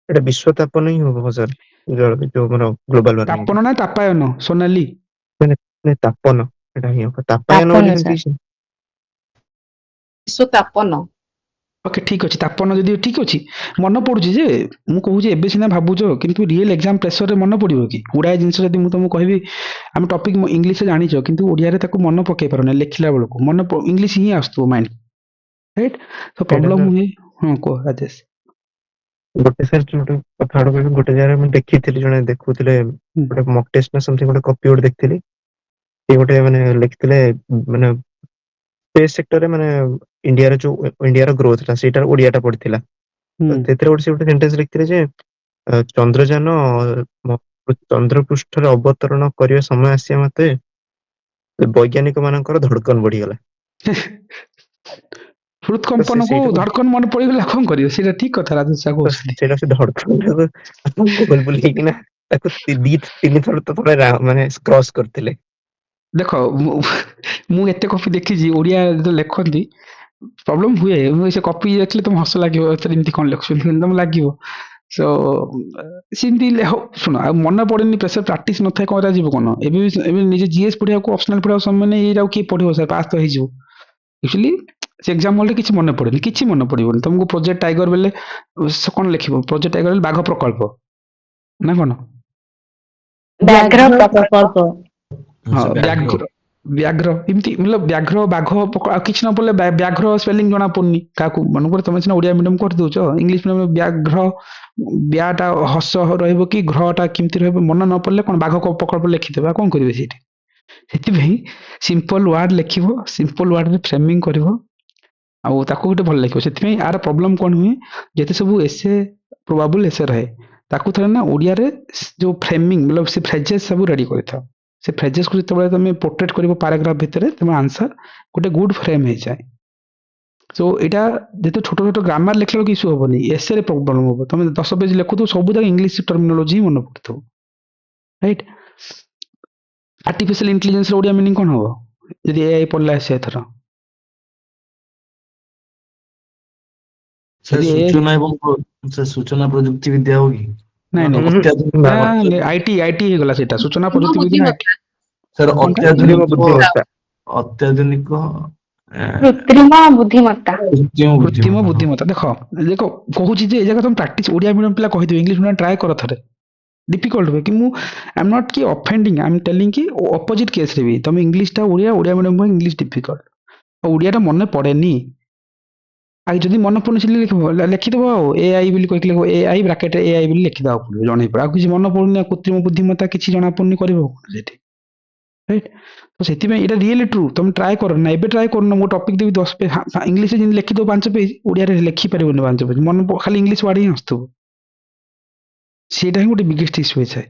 एटा विश्व तापन ही हो सर जो हमर ग्लोबल वार्मिंग तापन ना तापायन सोनाली ने तापन एटा ही हो तापायन तापन, बोली सर। विश्व तापन ओके ठीक अछि तापन जदी ठीक अछि मन पडुछि जे मु कहू जे एबे सिना भाबुजो किंतु रियल एग्जाम प्रेशर रे मन पडिबो कि गुडा जिंस जदी मु तुमको कहबी हम टॉपिक इंग्लिश से जानिछो किंतु ओडिया रे ताको मन पके परने लिखला बेलको मन इंग्लिश ही आस्तु माइंड राइट तो प्रॉब्लम हुए हां को राजेश गोटे सर छोटे कथा गोटे जगह में देखिथिली जने देखुथिले गोटे मॉक टेस्ट ना समथिंग गोटे कॉपी गोटे देखिथिली से गोटे माने लिखथिले माने स्पेस सेक्टर रे माने इंडिया रे जो इंडिया रो ग्रोथ था सेटा ओडिया टा पड़थिला तो तेतरे गोटे सेंटेंस लिखथिले जे चंद्रयान चंद्र पृष्ठ रे अवतरण करिया समय आसी मते ବୈଜ୍ଞାନିକ ମାନଙ୍କର ଧଡ଼କନ ବଢିଗଲା। ହୃଦକମ୍ପନକୁ ସେଇଟାକୁ ଧଡ଼କନ ମନେ ପଡିଗଲା କଣ କରିବ? ସେଇଟା ଠିକ କଥା ରାଜେଶ ସାର୍ କହୁଛନ୍ତି। ସେଇଟା ସେ ଧଡ଼କନଟାକୁ ଗୋଲ ବୁଲେଇକିନା ତାକୁ 2-3 ଥର ତ ଥରେ ମାନେ କ୍ରସ୍ କରିଥିଲେ। ଦେଖ ମୁଁ ଏତେ କପି ଦେଖିଛି ଓଡିଆ ଯେତେବେଳେ ଲେଖନ୍ତି ପ୍ରୋବ୍ଲେମ ହୁଏ। ମୁଁ ସେ କପି ଦେଖିଲେ ତମ ହସ ଲାଗିବ, ଏଥିରେ ଏମିତି କଣ ଲେଖୁଛନ୍ତି କିନ୍ତୁ ତମକୁ ଲାଗିବ। ସୋ ସେମିତି ଶୁଣ, ଆଉ ମନେ ପଡେନି, ପ୍ରେସର ପ୍ରାକ୍ଟିସ ନଥାଏ, କଣ ଯିବ କଣ। ଏବେ ନିଜେ ଜିଏସ୍ ପଢିବାକୁ ଅପସନାଲ ପଢିବାକୁ ସମୟ ନାହିଁ, ଏଇଟାକୁ କିଏ ପଢିବ ସାର୍, ପାସ୍ ତ ହେଇଯିବ। ଆକ୍ଚୁଆଲି ସେ ଏକ୍ସାମ ହଲରେ କିଛି ମନେ ପଡେନି, କିଛି ମନେ ପଡିବନି। ତମକୁ ପ୍ରୋଜେକ୍ଟ ଟାଇଗର ବେଲେ କଣ ଲେଖିବ? ପ୍ରୋଜେକ୍ଟ ଟାଇଗର ବେଲେ ବାଘ ପ୍ରକଳ୍ପ ନା କଣ? ବ୍ୟାଘ୍ର ପ୍ରକଳ୍ପ। ହଁ, ବ୍ୟାଘ୍ର। ବ୍ୟାଘ୍ର ଏମିତି ବ୍ୟାଘ୍ର ବାଘ ଆଉ କିଛି ନ ପଡିଲେ ବ୍ୟାଘ୍ର ସ୍ପେଲିଂ ଜଣା ପଡୁନି କାହାକୁ। ମନେକର ତମେ ସିନା ଓଡିଆ ମିଡିୟମ କରିଦଉଛ, ଇଂଲିଶ ମିଡିୟମ ବ୍ୟାଘ୍ର, ବ୍ୟାଟା ହସ ରହିବ କି ଘ୍ରଟା କେମିତି ରହିବ, ମନେ ନ ପଡିଲେ କଣ ବାଘ ପ୍ରକଳ୍ପ ଲେଖିଦେବା, କଣ କରିବେ ସେଇଠି। ସେଥିପାଇଁ ସିମ୍ପଲ ୱାର୍ଡ ଲେଖିବ, ସିମ୍ପଲ ୱାର୍ଡରେ ଫ୍ରେମିଂ କରିବ, ଆଉ ତାକୁ ଗୋଟେ ଭଲ ଲେଖିବ। ସେଥିପାଇଁ ଆର ପ୍ରୋବ୍ଲେମ କଣ ହୁଏ, ଯେତେ ସବୁ ଏସେ ପ୍ରୋବାବୁଲ ଏସେ ରହେ, ତାକୁ ଥରେ ନା ଓଡିଆରେ ଯୋଉ ଫ୍ରେମିଂ ସେ ଫ୍ରେଜେସ୍ ସବୁ ରେଡି କରିଥାଉ। ସେ ଫ୍ରେଜେସକୁ ଯେତେବେଳେ ତମେ ପୋର୍ଟ୍ରେଟ କରିବ ପାରାଗ୍ରାଫ ଭିତରେ, ତମ ଆନ୍ସର ଗୋଟେ ଗୁଡ ଫ୍ରେମ ହେଇଯାଏ। ସୋ ଏଇଟା ଯେତେ ଛୋଟ ଛୋଟ ଗ୍ରାମାର ଲେଖିଲା ବେଳକୁ ଇସ୍ୟୁ ହବନି, ଏସେ ରେ ପ୍ରୋବ୍ଲେମ ହବ। ତମେ 10 ପେଜ ଲେଖୁଥିବ, ସବୁ ଯାକ ଇଂଲିଶ ଟର୍ମିନୋଲୋଜି ମନେ ପଡୁଥିବ, ରାଇଟ। ଆର୍ଟିଫିସିଆଲ ଇଣ୍ଟେଲିଜେନ୍ସ ର ଓଡିଆ ମିନିଂ କଣ ହବ ଯଦି ଏଆଇ ପଡିଲା ଏସେ ଏଥର? ସେ ଯଦି AI ସୂଚନା ଏବଂ ସେ ସୂଚନା ପ୍ରଯୁକ୍ତି ବିଦ୍ୟା ହଉ କି ନାଇଁ ମାନେ ନାଇଁ ଆଇଟି ହେଇଗଲା, ସେଇଟା ସୂଚନା ପ୍ରଯୁକ୍ତି ବିଜ୍ଞାନ ଆଇଟି। ସାର୍ କଣଟା? ଅତ୍ୟାଧୁନିକ କୃତ୍ରିମ ବୁଦ୍ଧିମତ୍ତା। କୃତ୍ରିମ ବୁଦ୍ଧିମତ୍ତା। ଦେଖ କହୁଛି ଯେ ଏ ଜାଗା ତମେ ପ୍ରାକ୍ଟିସ ଓଡିଆ ମିଡିୟମ ପିଲା କହିଦେବେ, ଇଂଲିଶ ମିଡିୟମ ଟ୍ରାଏ କର ଥରେ, ଡିଫିକଲ୍ଟ ହୁଏ। କି ମୁଁ ଆଇ ଏମ୍ ନଟ୍ କି ଅଫେଣ୍ଡିଙ୍ଗ, ଆଇ ଏମ୍ ଟେଲିଂ କି ଅପୋଜିଟ କେସରେ ବି ତମେ ଇଂଲିଶଟା ଓଡିଆ ମିଡିୟମ ପାଇଁ ଇଂଲିଶ ଡିଫିକଲ୍ଟ, ଆଉ ଓଡିଆଟା ମନେ ପଡେନି। ଆଉ ଯଦି ମନେ ପଡୁନି ଲେଖିଦବ, ଆଉ ଏଆଇ ବୋଲି କହିକି ଏଆଇ ବ୍ରାକେଟ ଏଆଇ ବୋଲି ଲେଖିଦବାକୁ ପଡିବ, ଜଣେଇ ପଡିବ। ଆଉ କିଛି ମନେ ପଡୁନି, ଆଉ କୃତ୍ରିମ ବୁଦ୍ଧିମତ୍ତା କିଛି ଜଣା ପଡୁନି, କରିବ କଣ ସେଠି, ରାଇଟ। ତ ସେଥିପାଇଁ ଏଇଟା ରିଏଲି ଟ୍ରୁ, ତମେ ଟ୍ରାଏ କର ନା, ଏବେ ଟ୍ରାଏ କରୁନ। ମୁଁ ଟପିକ ଦେବି 10 ପେଜ, ଇଂଲିଶରେ ଯେମିତି ଲେଖିଦବ 5 ପେଜ, ଓଡିଆରେ ଲେଖିପାରିବନି 5 ପେଜ, ଖାଲି ଇଂଲିଶ ୱାର୍ଡ ହିଁ ଆସୁଥିବ। ସେଇଟା ହିଁ ଗୋଟେ ବିଗେଷ୍ଟ ଇସ୍ୟୁ ହେଇଥାଏ।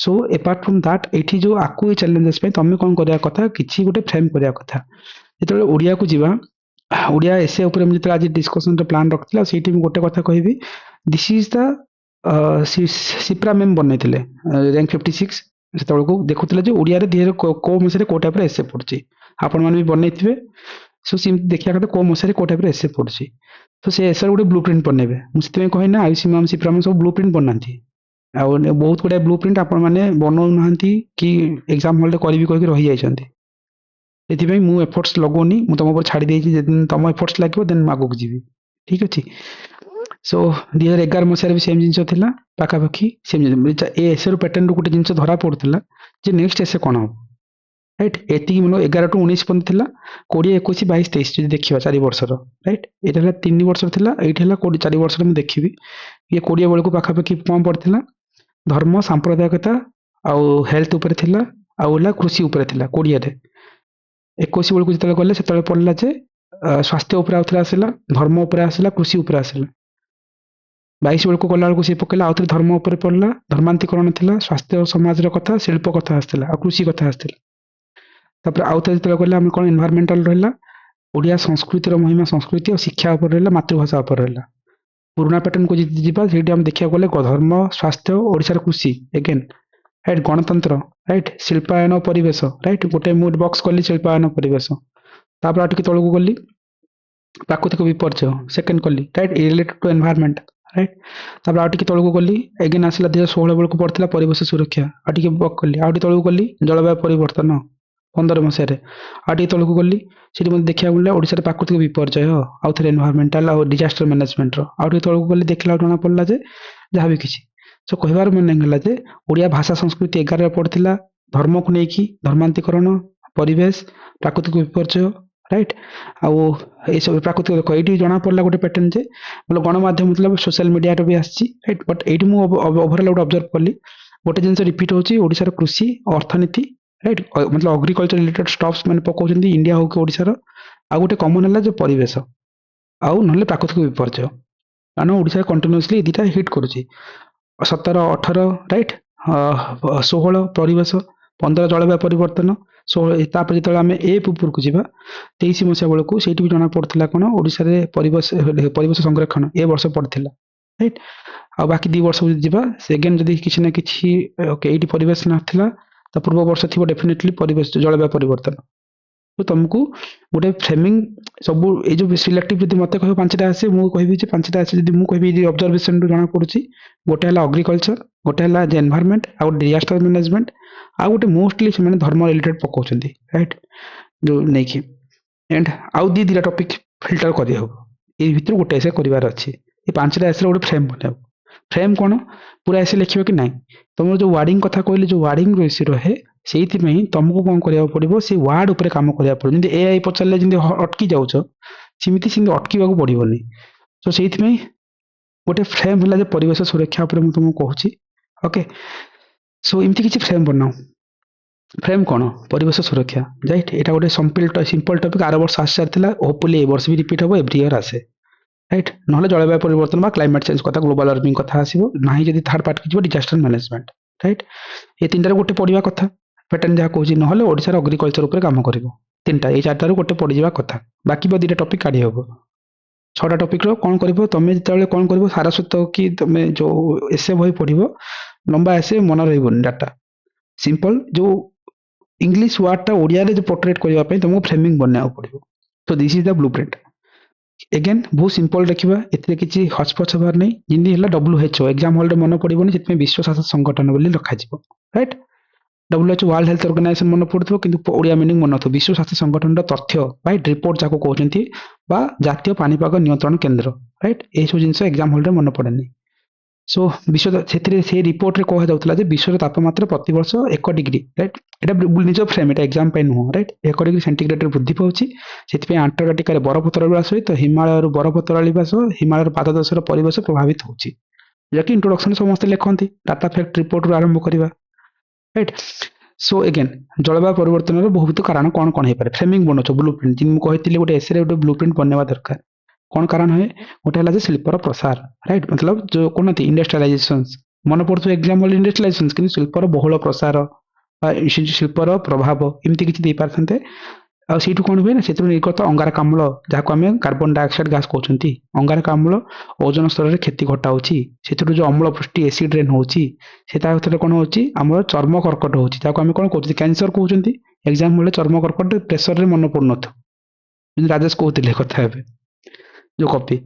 ସୋ ଏପାର୍ଟ ଫ୍ରମ ଦାଟ୍, ଏଇଠି ଯୋଉ ଆକୁ ଏ ଚ୍ୟାଲେଞ୍ଜେସ୍ ପାଇଁ ତମେ କଣ କରିବା କଥା, କିଛି ଗୋଟେ ଫ୍ରେମ୍ କରିବା କଥା। ଯେତେବେଳେ ଓଡିଆକୁ ଯିବା, ଓଡିଆ ଏସେ ଉପରେ ମୁଁ ଯେତେବେଳେ ଆଜି ଡିସ୍କସନ ପ୍ଲାନ୍ ରଖିଥିଲା, ସେଇଠି ମୁଁ ଗୋଟେ କଥା କହିବି, this is the Sipra ma'am ବନେଇଥିଲେ ରାଙ୍କ 56, ସେତେବେଳକୁ ଦେଖୁଥିଲେ ଯେ ଓଡିଆରେ କୋଉ ମସିହାରେ କୋଉ ଟାଇପର ଏସେ ପଡୁଛି, ଆପଣମାନେ ବି ବନେଇଥିବେ। ସୋ ସେମିତି ଦେଖିବା କଥା କୋଉ ମସିହାରେ କୋଉ ଟାଇପର ଏସେ ପଡୁଛି, ତ ସେ ଏସେର ଗୋଟେ ବ୍ଲୁ ପ୍ରିଣ୍ଟ ବନେଇବେ। ମୁଁ ସେଥିପାଇଁ କହିନା ଆୟୁଷୀ ମ୍ୟାମ୍, ସିପ୍ରା ମ୍ୟାମ୍ ସବୁ ବ୍ଲୁ ପ୍ରିଣ୍ଟ ବନାନ୍ତି, ଆଉ ବହୁତ ଗୁଡାଏ ବ୍ଲୁ ପ୍ରିଣ୍ଟ ଆପଣମାନେ ବନଉନାହାନ୍ତି କି ଏକ୍ସାମ ହଲରେ କରିବି କହିକି ରହିଯାଇଛନ୍ତି। ସେଥିପାଇଁ ମୁଁ ଏଫର୍ଟସ ଲଗଉନି, ମୁଁ ତମ ଉପରେ ଛାଡି ଦେଇଛି, ଯଦି ତମ ଏଫର୍ଟସ ଲାଗିବ ଦେନ୍ ମୁଁ ଆଗକୁ ଯିବି, ଠିକ ଅଛି। ସୋ 2011 ମସିହାରେ ବି ସେମ୍ ଜିନିଷ ଥିଲା, ପାଖାପାଖି ସେମ୍ ଜିନିଷ। ଏ ଏସେର ପ୍ୟାଟର୍ନରୁ ଗୋଟେ ଜିନିଷ ଧରା ପଡୁଥିଲା ଯେ ନେକ୍ସଟ ଏସେ କଣ ହବ, ରାଇଟ। ଏତିକି 11 ରୁ 19 ପର୍ଯ୍ୟନ୍ତ ଥିଲା, 20, 21, 22, 23 ଯଦି ଦେଖିବା 4 ବର୍ଷର, ରାଇଟ। ଏଇଟା ହେଲା 3 ବର୍ଷର ଥିଲା, ଏଇଠି ହେଲା 4 ବର୍ଷର। ମୁଁ ଦେଖିବି ଇଏ 20 ବେଳକୁ ପାଖାପାଖି କଣ ପଡିଥିଲା, ଧର୍ମ, ସାମ୍ପ୍ରଦାୟିକତା ଆଉ ହେଲ୍ଥ ଉପରେ ଥିଲା, ଆଉ ହେଲା କୃଷି ଉପରେ ଥିଲା 20ରେ। 21 ବେଳକୁ ଯେତେବେଳେ ଗଲେ, ସେତେବେଳେ ପଡିଲା ଯେ ସ୍ୱାସ୍ଥ୍ୟ ଉପରେ ଆଉଥରେ ଆସିଲା, ଧର୍ମ ଉପରେ ଆସିଲା, କୃଷି ଉପରେ ଆସିଲା। 22 ବେଳକୁ ଗଲା ବେଳକୁ ସେ ପକେଇଲା ଆଉଥରେ ଧର୍ମ ଉପରେ ପଡିଲା, ଧର୍ମାନ୍ତୀକରଣ ଥିଲା, ସ୍ୱାସ୍ଥ୍ୟ ସମାଜର କଥା, ଶିଳ୍ପ କଥା ଆସିଥିଲା, ଆଉ କୃଷି କଥା ଆସିଥିଲା। ତାପରେ ଆଉଥରେ ଯେତେବେଳେ ଗଲେ ଆମେ କଣ ଏନଭାରମେଣ୍ଟାଲ ରହିଲା, ଓଡିଆ ସଂସ୍କୃତିର ମହିମା, ସଂସ୍କୃତି ଆଉ ଶିକ୍ଷା ଉପରେ ରହିଲା, ମାତୃଭାଷା ଉପରେ ରହିଲା। ପୁରୁଣା ପ୍ୟାଟର୍ନକୁ ଯଦି ଯିବା, ସେଇଠି ଆମେ ଦେଖିବାକୁ ଗଲେ ଧର୍ମ, ସ୍ୱାସ୍ଥ୍ୟ, ଓଡିଶାର କୃଷି, ଏଗେନ୍ ରାଇଟ, ଗଣତନ୍ତ୍ର, ରାଇଟ, ଶିଳ୍ପାୟନ, ପରିବେଶ, ରାଇଟ। ଗୋଟେ ମୁଡ୍ ବକ୍ସ କଲି ଶିଳ୍ପାୟନ, ପରିବେଶ। ତାପରେ ଆଉ ଟିକେ ତଳକୁ ଗଲି, ପ୍ରାକୃତିକ ବିପର୍ଯ୍ୟୟ ସେକେଣ୍ଡ କଲି, right, related to environment, right. ତାପରେ ଆଉ ଟିକେ ତଳକୁ ଗଲି, ଏଗେନ୍ ଆସିଲା 2016 ବେଳକୁ ପଡିଥିଲା ପରିବେଶ ସୁରକ୍ଷା, ଆଉ ଟିକେ ବକ୍ କଲି, ଆଉ ଟିକେ ତଳକୁ ଗଲି ଜଳବାୟୁ ପରିବର୍ତ୍ତନ 15 ମସିହାରେ, ଆଉ ଟିକେ ତଳକୁ ଗଲି, ସେଠି ମୋତେ ଦେଖିବାକୁ ମିଳିଲା ଓଡିଶାରେ ପ୍ରାକୃତିକ ବିପର୍ଯ୍ୟୟ, ଆଉ ଥରେ ଏନଭାରମେଣ୍ଟାଲ ଆଉ ଡିଜାଷ୍ଟର ମ୍ୟାନେଜମେଣ୍ଟର। ଆଉ ଟିକେ ତଳକୁ ଗଲି, ଦେଖିଲା ଜଣା ପଡିଲା ଯେ ଯାହାବି କିଛି। ସୋ କହିବାର ମିନିଂ ହେଲା ଯେ ଓଡିଆ ଭାଷା ସଂସ୍କୃତି 11ରେ ପଡିଥିଲା, ଧର୍ମକୁ ନେଇକି, ଧର୍ମାନ୍ତୀକରଣ, ପରିବେଶ, ପ୍ରାକୃତିକ ବିପର୍ଯ୍ୟୟ, ରାଇଟ। ଆଉ ଏଇସବୁ ପ୍ରାକୃତିକ, ଦେଖ ଏଇଠି ଜଣା ପଡିଲା ଗୋଟେ ପ୍ୟାଟର୍ନ ଯେ ଗଣମାଧ୍ୟମ ଥିଲା, ସୋସିଆଲ ମିଡିଆରେ ବି ଆସିଛି, ରାଇଟ। ବଟ୍ ଏଇଠି ମୁଁ ଓଭରଅଲ୍ ଗୋଟେ ଅବଜର୍ଭ କଲି, ଗୋଟେ ଜିନିଷ ରିପିଟ୍ ହଉଛି, ଓଡିଶାର କୃଷି, ଅର୍ଥନୀତି, ରାଇଟ, मतलब एग्रीकल्चर रिलेटेड स्टफ्स मैंने पकाउछन्ती इंडिया हो कि ओडिशार। आ गोटे कमन है जो परिवेश आउ नहले प्राकृतिक विपर्यय, कारण ओडिशा कंटिन्यूअसली दुटा हिट करुछि। 17, 18, राइट, 16 परिवेश, 15 जलवायु परिवर्तन, सो तापर जो आम एप उपरकू जा 23 मसीहा बेलू से जना पड़ा कौन ओडिशा रे परिवेश संरक्षण ए वर्ष पड़ता राइट आ बाकी 2 वर्ष जा सेकेंड जदि किसी ना किसी ये परिवेश नाला तो पूर्व वर्ष थी डेफिनेटली परिवेश जलवायु परिवर्तन तो तुमको गोटे फ्रेमिंग सब ये जो सिलेक्टिव जब मत कह 5टा आसे मुझे 5टा आसे जब मुझे ऑब्जर्वेशन जना पड़ी गोटे है एग्रीकल्चर गोटे है एनवायरनमेंट आ गोटे डिजास्टर मैनेजमेंट आ गोटे मोस्टली से धर्म रिलेटेड पकाउं राइट जो नहीं कि एंड आउ दीटा टॉपिक फिल्टर कर ये भितर गोटे ऐसे करार अच्छे ये 5टा ऐसे गोटे फ्रेम बना फ्रेम कौन पूरा ऐसे लिखा कि ना तुम जो वार्डिंग कथा कहले जो वार्डिंग इश्यू रहे से तुमको कौन करा पड़ो से वार्ड उपर काम करा पड़ो जमी एआई पचारे जमी अटकी जाऊछ सेमती अटकवा पड़ोनी तो से गोटे फ्रेम है परिवेश सुरक्षा मुझे तुमको कहूँ ओके सो एमती किसी फ्रेम बनाओ फ्रेम कौन परिवेश सुरक्षा राइट यहाँ गोटे सिंपल टॉपिक आर वर्ष आसी सारी होपफुली ए वर्ष भी रिपीट हम एव्री ईयर आसे राइट ना जलवायु परिवर्तन क्लाइमेट चेंज कथा ग्लोबल वार्मिंग कथा आसो ना जब थर्ड पार्ट की डिजास्टर मैनेजमेंट राइट ये 3टार गोटे पढ़ा कथा पैटर्न जहाँ कहूँ ना ओडिशार एग्रीकल्चर उपर काम कर 3टा ये 4टार गोटे पड़जा कथा बाकी 2टा टॉपिक काढ़ी हम 6टा टॉपिक कौन कर तुम जो कौन कर सारस्वत कि तुम जो एसे बही पढ़ लंबा एसे मन रही डाटा सिंपल जो इंग्लिश वर्डटा ओडिया जो पोर्ट्रेट करने तुमको फ्रेमिंग बनवा पड़ो तो this is the blueprint again बहुत सिंपल रखा ए किसी हचपच हबार नहीं जमी है WHO एग्जाम हॉल मन पड़ोनी से विश्व स्वास्थ्य संगठन बोली रखा right WHO world health organization मन पड़ो कि ओडिया मीनिंग मन थ विश्व स्वास्थ्य संगठन तथ्य राइट रिपोर्ट जहाँ कहते जातीय पानीपाग नियंत्रण केन्द्र राइट ये सब जिन एग्जाम हॉल मन पड़ेनि सो विश्व से रिपोर्ट रे कहा जाउतला जे विश्व तापमात्रा प्रति वर्ष 1 डिग्री राइट एटा निज फ्रेम एटा एग्जाम पे नुह राइट 1 डिग्री सेंटीग्रेड वृद्धि पाउछि सेति आंटार्कटिका बरफ तरळिबा सहित हिमालय बरफ तरळिबा सह हिमालय पाददेशर परिवेश प्रभावित होछि जकि इंट्रोडक्शन समस्त लिखती डाटा फैक्ट रिपोर्ट रू आरंभ करवा राइट सो अगेन जलवायु परिवर्तन बहुत कारण कौन कौन हो पारे फ्रेमिंग बनौछ ब्लूप्रिंट जिन कहती गोटे एसे गोटे ब्लूप्रिंट बनवा दरकार कौन कारण है गोटे है शिल्पर प्रसार राइट मतलब जो कहते इंडस्ट्रियलाइजेशन मन पड़ो एग्जाम इंडस्ट्रियलाइजेशन कि शिल्पर बहुल प्रसार शिल्पर प्रभाव एमती किसी दे पारते आठ कौन हुए ना से निर्गत अंगारकाम्ल जहाँ आम कार्बन डाइऑक्साइड गैस कहते अंगारकाम्ल ओजन स्तर में क्षति घटाऊँगी से जो अम्ल पृष्टि एसिड रेन होती कौन होम चर्म कर्कट हो आम कौन कहते कैंसर कहते एग्जाम बेले चर्म कर्कट प्रेसर में मन पड़ न राजेश कहते कथा जो कपी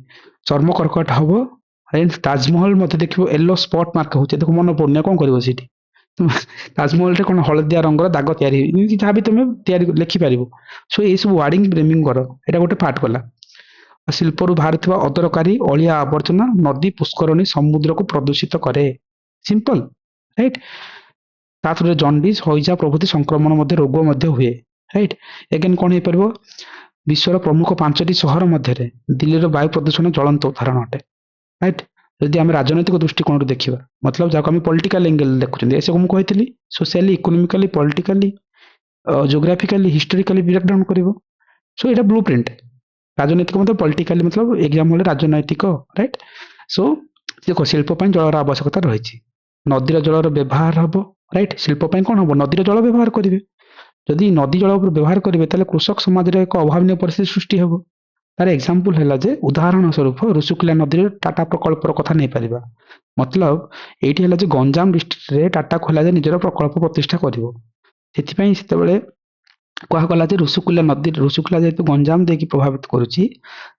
चर्म कर्कट हम ताजमहल मत देख येलो स्पॉट मार्क हो मन पड़ना कौन कर ताजमहल रे कौन हलदिया रंगर दाग तैयारी जहाँ भी तुम लिखिपार सो ये सब वार्डिंग फ्रेमिंग कर यहाँ गोटे पार्ट गला शिल्पर बाहर अदरकारी अलिया आवर्जना नदी पुष्करणी समुद्र को प्रदूषित करे सिंपल राइट तापर जंडिस हईजा प्रभृति संक्रमण रोग हुए राइट एगेन कौन हो पार विश्वर प्रमुख 5टी सहर मध्य दिल्ली वायु प्रदूषण ज्वलंत उदाहरण अटे राइट जदि आम राजनैतिक दृष्टिकोण देखा मतलब जहाँ आम पॉलिटिकल एंगल देखुं ऐसे मुझे कही socially economically politically geographically historically breakdown कर सो यहाँ ब्लूप्रिंट राजनैतिक मतलब पॉलिटिकली मतलब एग्जाम हॉल राजनैतिक राइट सो देखो शिल्प जलर आवश्यकता रही नदीर जलर व्यवहार हम राइट शिल्प कौन हम नदीर जल व्यवहार करेंगे जदि नदी जल व्यवहार करेंगे कृषक समाज एक अभावन परिस्थिति सृष्टि हे तार एग्जांपल है जे उदाहरण स्वरूप ऋषिकुल्या नदी टाटा प्रकल्पर कथा नहीं पार मतलब ये है गंजाम डिस्ट्रिक्ट रे टाटा खोला जाए निजर प्रकल्प प्रतिष्ठा कर कहगला ऋषिकुल्या नदी ऋषिकुल्या जेहेतु गंजाम देकी प्रभावित करुच्ची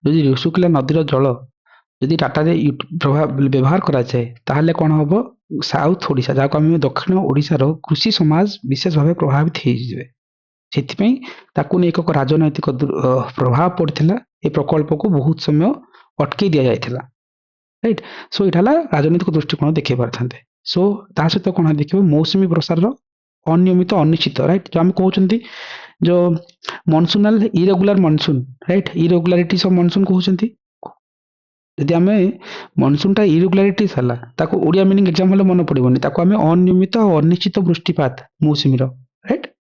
यदि ऋषिकुल्या नदीर जल यदि टाटा व्यवहार कराए ताहले कौन हम साउथ ओडिशा जहाँ आम दक्षिण ओडिशार कृषि समाज विशेष भाव प्रभावित हो एक राजनैतिक प्रभाव पड़ता ये प्रकल्प को बहुत समय अटकई दि जाता राइट सो यहाँ राजनैतिक दृष्टिकोण देखे पारते सो ता सहित कौन देखिए मौसुमी प्रसार अनियमित अनिश्चित राइट जो आम कहते जो monsoonal irregular monsoon right irregularities of monsoon कहते यदि आम मनसूनटा इरेगुलारिटी है ओडिया मीनिंग एग्जाम हल मन पड़ोनी आम अनियमित और अनिश्चित वृष्टिपात मौसुमीर राइट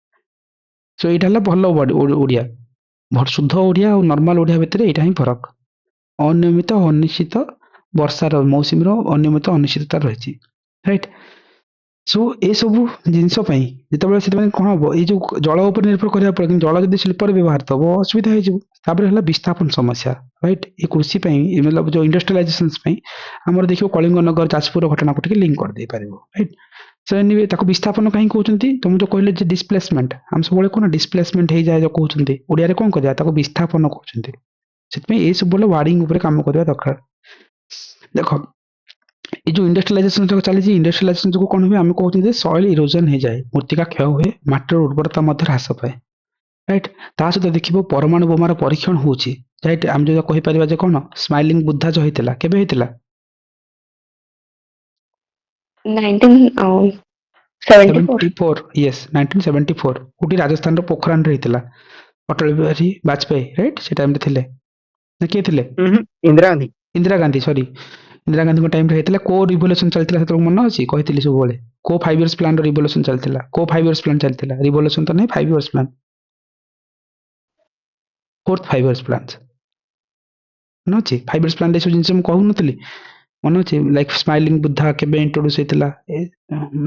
सो यहाँ भल ओडिया शुद्ध ओडिया और नॉर्मल ओडिया भितर यहाँ ही फरक अनियमित अनिश्चित वर्षार मौसुमीर अनियमित अनिश्चितता रही राइट ସୋ ଏସବୁ ଜିନିଷ ପାଇଁ ଯେତେବେଳେ ସେଥିପାଇଁ କ'ଣ ହବ ଏଇ ଯୋଉ ଜଳ ଉପରେ ନିର୍ଭର କରିବାକୁ ପଡେ କିନ୍ତୁ ଜଳ ଯଦି ଶିଳ୍ପରେ ବ୍ୟବହାର ହବ ଅସୁବିଧା ହେଇଯିବ। ତାପରେ ହେଲା ବିସ୍ଥାପନ ସମସ୍ୟା ରାଇଟ୍। ଏ କୃଷି ପାଇଁ ମତଲବ ଯୋଉ ଇଣ୍ଡଷ୍ଟ୍ରିଆଲାଇଜେସନ ପାଇଁ ଆମର ଦେଖିବ କଳିଙ୍ଗ ନଗର ଯାଜପୁର ଘଟଣାକୁ ଟିକେ ଲିଙ୍କ କରିଦେଇ ପାରିବ ରାଇଟ୍। ସୋ ଏନିୱେ ତାକୁ ବିସ୍ଥାପନ କାହିଁ କହୁଛନ୍ତି ତମେ ଯୋଉ କହିଲେ ଯେ ଡିସପ୍ଲେସମେଣ୍ଟ ଆମେ ସବୁବେଳେ କ'ଣ ଡିସପ୍ଲେସମେଣ୍ଟ ହେଇଯାଏ ଯୋଉ କହୁଛନ୍ତି ଓଡ଼ିଆରେ କ'ଣ କରିବା ତାକୁ ବିସ୍ଥାପନ କହୁଛନ୍ତି। ସେଥିପାଇଁ ଏଇ ସବୁ ୱାର୍ଡିଂ ଉପରେ କାମ କରିବା ଦରକାର। ଦେଖ এই ଯୋଉ ଇଣ୍ଡଷ୍ଟ୍ରିଆଲାଇଜେସନ ଯୋଉ ଚାଲିଛି ଇଣ୍ଡଷ୍ଟ୍ରିଆଲାଇଜେସନ ଯୋଗୁଁ କ'ଣ ହୁଏ ଆମେ କହୁଛନ୍ତି ଯେ ସଏଲ ଇରୋଜନ ହେଇଯାଏ ମୃତ୍ତିକା କ୍ଷୟ ହୁଏ ମାଟିର ଉର୍ବରତା ମଧ୍ୟ ହ୍ରାସ ପାଏ ରାଇଟ୍। ତା ସହିତ ଦେଖିବ ପରମାଣୁ ବୋମାର ପରୀକ୍ଷଣ ହଉଛି ରାଇଟ୍। ଆମେ ଯୋଉ କହିପାରିବା ଯେ କ'ଣ ସ୍ମାଇଲିଂ ବୁଦ୍ଧା ଯୋଉ ହେଇଥିଲା କେବେ ହେଇଥିଲା 1974 74 ୟେସ୍ 1974 କୋଉଠି ରାଜସ୍ଥାନର ପୋଖରାନରେ ହେଇଥିଲା ଅଟଳ ବିହାରୀ ବାଜପେୟୀ ରାଇଟ୍ ସେ ଟାଇମରେ ଥିଲେ ନା କିଏ ଥିଲେ ଇନ୍ଦିରା ଗାନ୍ଧୀ। ଇନ୍ଦିରା ଗାନ୍ଧୀ ସରି ଇନ୍ଦିରା ଗାନ୍ଧୀଙ୍କ ଟାଇମରେ ହେଇଥିଲା କୋ ରିଭଲ୍ୟୁସନ ଚାଲିଥିଲା ସେତେବେଳେ ମନେ ଅଛି କହିଥିଲି ସବୁବେଳେ କୋ 5 ଇୟର୍ସ ପ୍ଲାନର ରିଭଲ୍ୟୁସନ ଚାଲିଥିଲା କୋ 5 ଇୟର୍ସ ପ୍ଲାନ ଚାଲିଥିଲା ରିଭଲ୍ୟୁସନ ତ ନାହିଁ 5 years plan fourth 5 years plan ମନେ ଅଛି 5 ଇୟର୍ସ ପ୍ଲାନ ଏସବୁ ଜିନିଷ ମୁଁ କହୁନଥିଲି ମନେ ଅଛି ଲାଇକ୍ ସ୍ମାଇଲିଂ ବୁଦ୍ଧା କେବେ ଇଣ୍ଟ୍ରୋଡ୍ୟୁସ ହେଇଥିଲା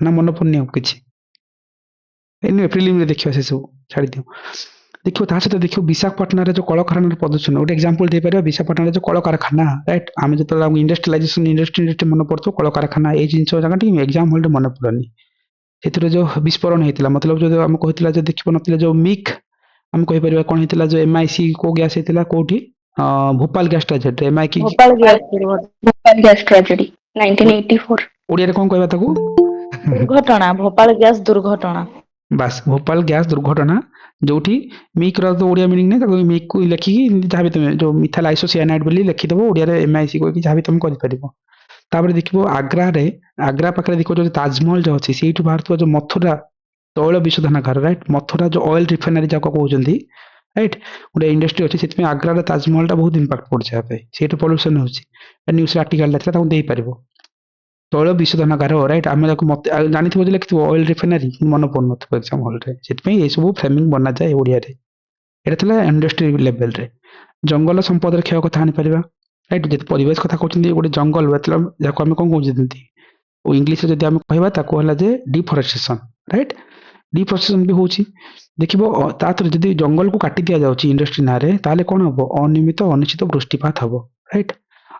ନା ମନେ ପଡୁନି ଆଉ କିଛି ଏନିୱେ ପ୍ରିଲିମରେ ଦେଖିବା ସେ ସବୁ ଛାଡ଼ି ଦିଅ। ଦେଖିବ ତା ସହିତ ଦେଖିବ ବିଶାଖାପାଟଣାରେ ଯୋଉ କଳକାରଖାନାର ପ୍ରଦୂଷଣ ଗୋଟେ ଏକ୍ସାମ୍ପଲ ଦେଇପାରିବା ବିଶାଖାପାଟଣାରେ ଯୋଉ କଳକାରଖାନା ରାଇଟ୍। ଆମେ ଯେତେବେଳେ ଆମକୁ ଇଣ୍ଡଷ୍ଟ୍ରିଆଲାଇଜେସନ ଇଣ୍ଡଷ୍ଟ୍ରି ମନେ ପଡୁଥିବ କଳକାରଖାନା ଏଇ ଜିନିଷ ଜାଗା ଟିକେ ଏକ୍ସାମ ହଲରେ ମନେ ପଡୁନି। ସେଥିରେ ଯୋଉ ବିସ୍ଫୋରଣ ହେଇଥିଲା ମତଲବ ଯୋଉ ଆମେ କହିଥିଲା ଯେ ଦେଖିବ ନଥିଲେ ଯୋଉ ମିକ୍ ଆମେ କହିପାରିବା କ'ଣ ହେଇଥିଲା ଯୋଉ MIC କୋଉ ଗ୍ୟାସ ହେଇଥିଲା କୋଉଠି Bhopal gas tragedy MIC Bhopal gas tragedy 1984 ଓଡ଼ିଆରେ କ'ଣ କହିବା ତାକୁ ଦୁର୍ଘଟଣା ଭୋପାଳ ଗ୍ୟାସ ଦୁର୍ଘଟଣା। ବାସ୍ ଭୋପାଳ ଗ୍ୟାସ ଦୁର୍ଘଟଣା ଯୋଉଠି ମିକ୍ ର ତ ଓଡ଼ିଆ ମିନିଂ ନାହିଁ ତାକୁ ମିକ୍ କୁ ଲେଖିକି ଯାହା ବି ତମେ ଯୋଉ ମିଥାଇଲ ଆଇସୋସିଆନାଇଡ୍ ବୋଲି ଲେଖିଦବ ଓଡ଼ିଆରେ MIC କହିକି ଯାହା ବି ତମେ କରିପାରିବ। ତାପରେ ଦେଖିବ ଆଗ୍ରା ପାଖରେ ଦେଖିବ ଯୋଉ ତାଜମହଲ ଯୋଉ ଅଛି ସେଇଠୁ ବାହାରୁଥିବା ଯୋଉ ମଥୁରା ତୈଳ ବିଶୋଧନାଗାର ରାଇଟ୍ ମଥୁରା ଯୋଉ ଅଏଲ ରିଫାଇନାରୀ ଯାକ କହୁଛନ୍ତି ରାଇଟ୍ ଗୋଟେ ଇଣ୍ଡଷ୍ଟ୍ରି ଅଛି ସେଥିପାଇଁ ଆଗ୍ରାର ତାଜମହଲଟା ବହୁତ ଇମ୍ପାକ୍ଟ ପଡୁଛି ୟା ପାଇଁ ସେଇଠୁ ପଲ୍ୟୁସନ ହଉଛି ନ୍ୟୁଜରେ ଆର୍ଟିକାଲଟା ଥିଲା ତାକୁ ଦେଇପାରିବ ତୈଳ ବିଶୋଧନାଗାର ରାଇଟ୍। ଆମେ ତାକୁ ଜାଣିଥିବ ଯେ ଲେଖିଥିବ ଅଏଲ ରିଫାଇନାରୀ ମନେ ପଡୁନଥିବ ଏକ୍ସାମ ହଲରେ ସେଥିପାଇଁ ଏସବୁ ଫ୍ରେମିଂ ବନାଯାଏ ଓଡ଼ିଆରେ। ଏଇଟା ଥିଲା ଇଣ୍ଡଷ୍ଟ୍ରି ଲେଭେଲରେ। ଜଙ୍ଗଲ ସମ୍ପଦର କ୍ଷୟ କଥା ଆଣିପାରିବା ରାଇଟ୍। ଯଦି ପରିବେଶ କଥା କହୁଛନ୍ତି ଗୋଟେ ଜଙ୍ଗଲ ମତଲବ ଯାହାକୁ ଆମେ କ'ଣ କହୁଛନ୍ତି ଇଂଲିଶରେ ଯଦି ଆମେ କହିବା ତାକୁ ହେଲା ଯେ ଡିଫରେଷ୍ଟେସନ ରାଇଟ୍। ଡିଫରେଷ୍ଟେସନ ବି ହଉଛି ଦେଖିବ ତା ଥରେ ଯଦି ଜଙ୍ଗଲକୁ କାଟି ଦିଆଯାଉଛି ଇଣ୍ଡଷ୍ଟ୍ରି ନାଁରେ ତାହେଲେ କ'ଣ ହବ ଅନିୟମିତ ଅନିଶ୍ଚିତ ବୃଷ୍ଟିପାତ ହବ ରାଇଟ୍।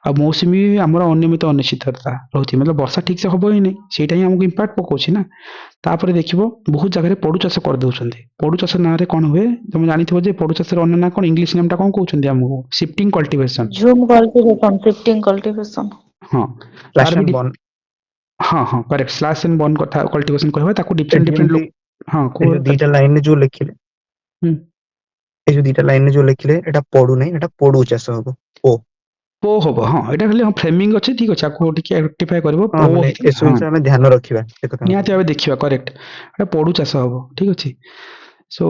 ଆଉ ମୌସୁମୀ ଆମର ଅନିୟମିତ ଅନିଶ୍ଚିତତା ରହୁଛି ମତଲବ ବର୍ଷା ଠିକ ସେ ହବ ହିଁ ନାହିଁ ସେଇଟା ହିଁ ଆମକୁ ଇମ୍ପାକ୍ଟ ପକଉଛି ନା। ତାପରେ ଦେଖିବ ବହୁତ ଜାଗାରେ ପୋଡୁ ଚାଷ କରିଦଉଛନ୍ତି ପୋଡୁ ଚାଷ ନାଁରେ କ'ଣ ହୁଏ ତମେ ଜାଣିଥିବ ଯେ ପୋଡୁ ଚାଷର ଅନ୍ୟ ନାଁ କ'ଣ ଇଂଲିଶ ନାମଟା କ'ଣ କହୁଛନ୍ତି ଆମକୁ shifting cultivation jhum cultivation shifting cultivation. ହଁ ତାର ବି ହଁ କରେକ୍ଟ ସ୍ଲାଶ ଏଣ୍ଡ ବର୍ନ କଥା କଲ୍ଟିଭେସନ କହିବା ତାକୁ ଡିଫରେଣ୍ଟ ଡିଫରେଣ୍ଟ ହଁ ଦିଟା ଲାଇନରେ ଯୋଉ ଲେଖିଲେ ଏଇ ଯୋଉ ଦିଟା ଲାଇନରେ ଯୋଉ ଲେଖିଲେ ଏଟା ପଡୁ ନାହିଁ ଏଟା ପୋଡୁ ଚାଷ ହବ ପୋ ହବ। ହଁ ଏଇଟା ଖାଲି ଫ୍ରେମିଂ ଅଛି ଠିକ ଅଛି ଆକୁ ଟିକେ ରେକ୍ଟିଫାଇ କରିବ ଏସବୁ ଜିନିଷ ଆମେ ଧ୍ୟାନ ରଖିବା ନିହାତି ଭାବେ ଦେଖିବା କରେକ୍ଟ ଏଟା ପୋଡୁ ଚାଷ ହବ ଠିକ ଅଛି। ସୋ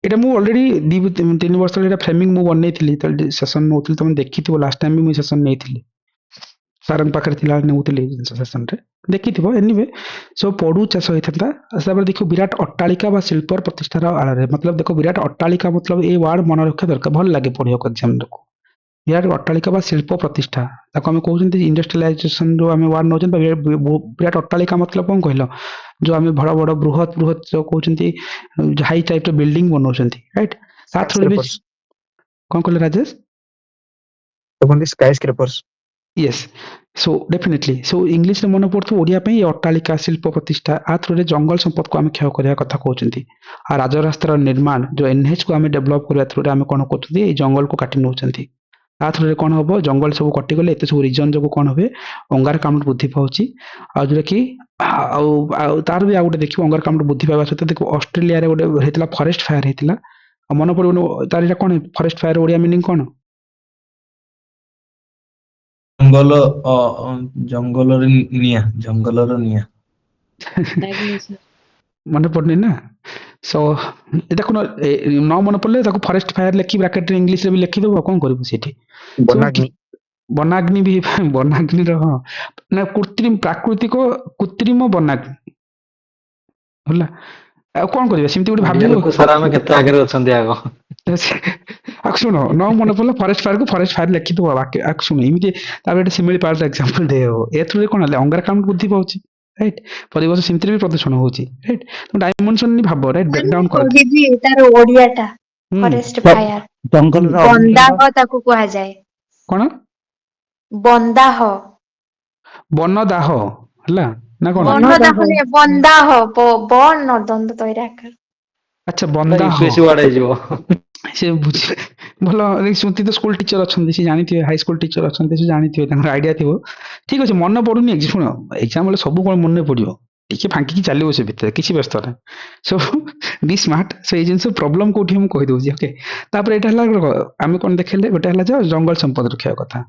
ଏଇଟା ମୁଁ ଅଲରେଡି 2-3 ବର୍ଷ ତଳେ ଏଇଟା ଫ୍ରେମିଂ ମୁଁ ବନେଇଥିଲି ଯେତେବେଳେ ସେସନ ନଉଥିଲି ତମେ ଦେଖିଥିବ ଲାଷ୍ଟ ଟାଇମ ବି ମୁଁ ସେସନ ନେଇଥିଲି ସାରଙ୍କ ପାଖରେ ଥିଲା ନେଉଥିଲି ଜିନିଷ ସେସନରେ ଦେଖିଥିବ ଏନିୱେ। ସୋ ପୋଡୁ ଚାଷ ହେଇଥାନ୍ତା ତାପରେ ଦେଖିବ ବିରାଟ ଅଟ୍ଟାଳିକା ବା ଶିଳ୍ପର ପ୍ରତିଷ୍ଠାର ଆଳରେ ମତଲବ ଦେଖ ବିରାଟ ଅଟ୍ଟାଳିକା ମତଲବ ଏଇ ୱାର୍ଡ ମନେ ରଖିବା ଦରକାର ଭଲ ଲାଗେ ପଢିବାକୁ ଏକ୍ସାମକୁ। ବିରାଟ ଅଟ୍ଟାଳିକା ବା ଶିଳ୍ପ ପ୍ରତିଷ୍ଠା ତାକୁ ଆମେ କହୁଛନ୍ତି ଇଣ୍ଡଷ୍ଟ୍ରିଆଲାଇଜେସନ ଯୋଉ ଆମେ ୱାର୍ଡ ନେଉଛନ୍ତି ବିରାଟ ଅଟ୍ଟାଳିକା ମତଲବ କ'ଣ କହିଲ ଯୋଉ ଆମେ ବଡ ବଡ ବୃହତ ଯୋଉ କହୁଛନ୍ତି ହାଇ ଟାଇପର ବିଲ୍ଡିଂ ବନଉଛନ୍ତି ରାଇଟ୍। ତା ଥ୍ରୁରେ ବି କ'ଣ କହିଲେ Rajesh skyscrapers yes. So definitely so ଇଂଲିଶରେ ମନେ ପଡୁଥିବ ଓଡ଼ିଆ ପାଇଁ ଅଟ୍ଟାଳିକା ଶିଳ୍ପ ପ୍ରତିଷ୍ଠା ଆ ଥ୍ରୁରେ ଜଙ୍ଗଲ ସମ୍ପଦକୁ ଆମେ କ୍ଷୟ କରିବା କଥା କହୁଛନ୍ତି। ଆଉ ରାଜରାସ୍ତାର ନିର୍ମାଣ ଯୋଉ NH କୁ ଆମେ ଡେଭଲପ କରିବା ଥ୍ରୁରେ ଆମେ କ'ଣ କରୁଛନ୍ତି ଏଇ ଜଙ୍ଗଲକୁ କାଟି ନେଉଛନ୍ତି। ତା ଥ୍ରୁରେ କ'ଣ ହବ ଜଙ୍ଗଲ ସବୁ କଟିଗଲେ ଏତେ ସବୁ ରିଜନ ଯୋଗୁଁ କ'ଣ ହୁଏ ଅଙ୍ଗାରକାମ୍ଳ ବୃଦ୍ଧି ପାଉଛି ଆଉ ଯୋଉଟା କି ଆଉ ତାର ବି ଆଉ ଗୋଟେ ଦେଖିବ ଅଙ୍ଗାରକାମ୍ଳ ବୃଦ୍ଧି ପାଇବା ସହିତ ଦେଖିବ ଅଷ୍ଟ୍ରେଲିଆରେ ଗୋଟେ ହେଇଥିଲା ଫରେଷ୍ଟ ଫାୟାର ହେଇଥିଲା ଆଉ ମନେ ପଡିବନି ତାର ଏଇଟା କ'ଣ ଫରେଷ୍ଟ ଫାୟାର ଓଡ଼ିଆ ମିନିଂ କ'ଣ ଜଙ୍ଗଲର ନିଆଁ ମନେ ପଡୁନି ନା। ସୋ ଏଟାକୁ ନ ମନେ ପଡିଲେ ତାକୁ ଫରେଷ୍ଟ ଫାୟାର ଲେଖି ବ୍ରାକେଟରେ ଇଂଲିଶରେ ବି ଲେଖିଦେବ କ'ଣ କରିବୁ ସେଠି ବନାଗ୍ନି ବି ବନାଗ୍ନିର ହଁ ନା ପ୍ରାକୃତିକ କୃତ୍ରିମ ବନାଗ୍ନି ହେଲା। ଆଉ କ'ଣ କରିବା ସେମିତି ଗୋଟେ ଭାବିବ ଆମେ କେତେ ଆଗରେ ଅଛନ୍ତି ଆଗ ଶୁଣ ନ ମନେ ପଡିଲେ ଫରେଷ୍ଟ ଫାୟାର ଲେଖିଦବ ଶୁଣ ଏମିତି ତାପରେ ଗୋଟେ ସିମିଳି ପାୱାର ଏକ୍ସାମ୍ପଲ ଦେଇହବ ଏଥିରେ କ'ଣ ହେଲେ ଅଙ୍ଗାରକାମ୍ଳ ବୃଦ୍ଧି ପାଉଛି राइट परिवेश सेमती भी प्रदूषण होची राइट तो डायमेंशन नि भाबो राइट ब्रेक डाउन कर କହିବି ତାର ଓଡିଆଟା ଫରେଷ୍ଟ ଫାୟାର ଜଙ୍ଗଲର ବନ୍ଦାହ ତାକୁ କୁହାଯାଏ कोन ବନ୍ଦାହ बनदाह हला ना कोन ବନଦାହ ନୁହେଁ ବନ୍ଦାହ ବନ ଦନ୍ତ ତୈରାକାର अच्छा बंदाह ଇଂଲିଶ ୱାର୍ଡ ହେଇଯିବ। से बुझ भल स्मृति तो स्कूल टीचर अच्छा से जानी हाई स्कूल टीचर अच्छा से जानी आइडिया थी ठीक अच्छे मन पड़ुनि शुण एग्जाम बेले सब कौन मन पड़ो टे फांकी चलो से भितर किसी व्यस्त ना सो बी स्मार्ट से जिन प्रोब्लेम कौटी मुझे कहीदे ओके यहाँ आम कौन देखले गोटे जो जंगल संपद रक्षा कथा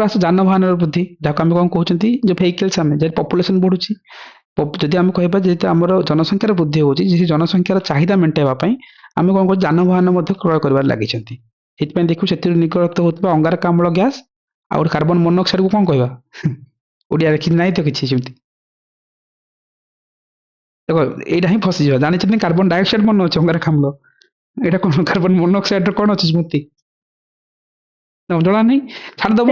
आस जानवाहन वृद्धि जहाँ आम कौन कहते जो भेहिकल्स आम पपुलेसन बढ़ुची जदि आम कहबा जेहेतु आमर जनसंख्यार वृद्धि होची जनसंख्यार चाहिदा मेंटेवा आम कौन कर जानवाहन क्रय कर लगी देखू से निर्गत होता अंगारकाम्ल गैस आ कार्बन मोनोक्साइड को कौन कहवा ओडिया कि नहीं तो किसी सेमती देखो यहाँ ही फसी जावा जानी कार्बन डाइऑक्साइड मन अच्छे अंगारकाम्ल यहाँ कौन कार्बन मोनोक्साइड कौन अच्छे स्मृति जना नहीं छाड़देव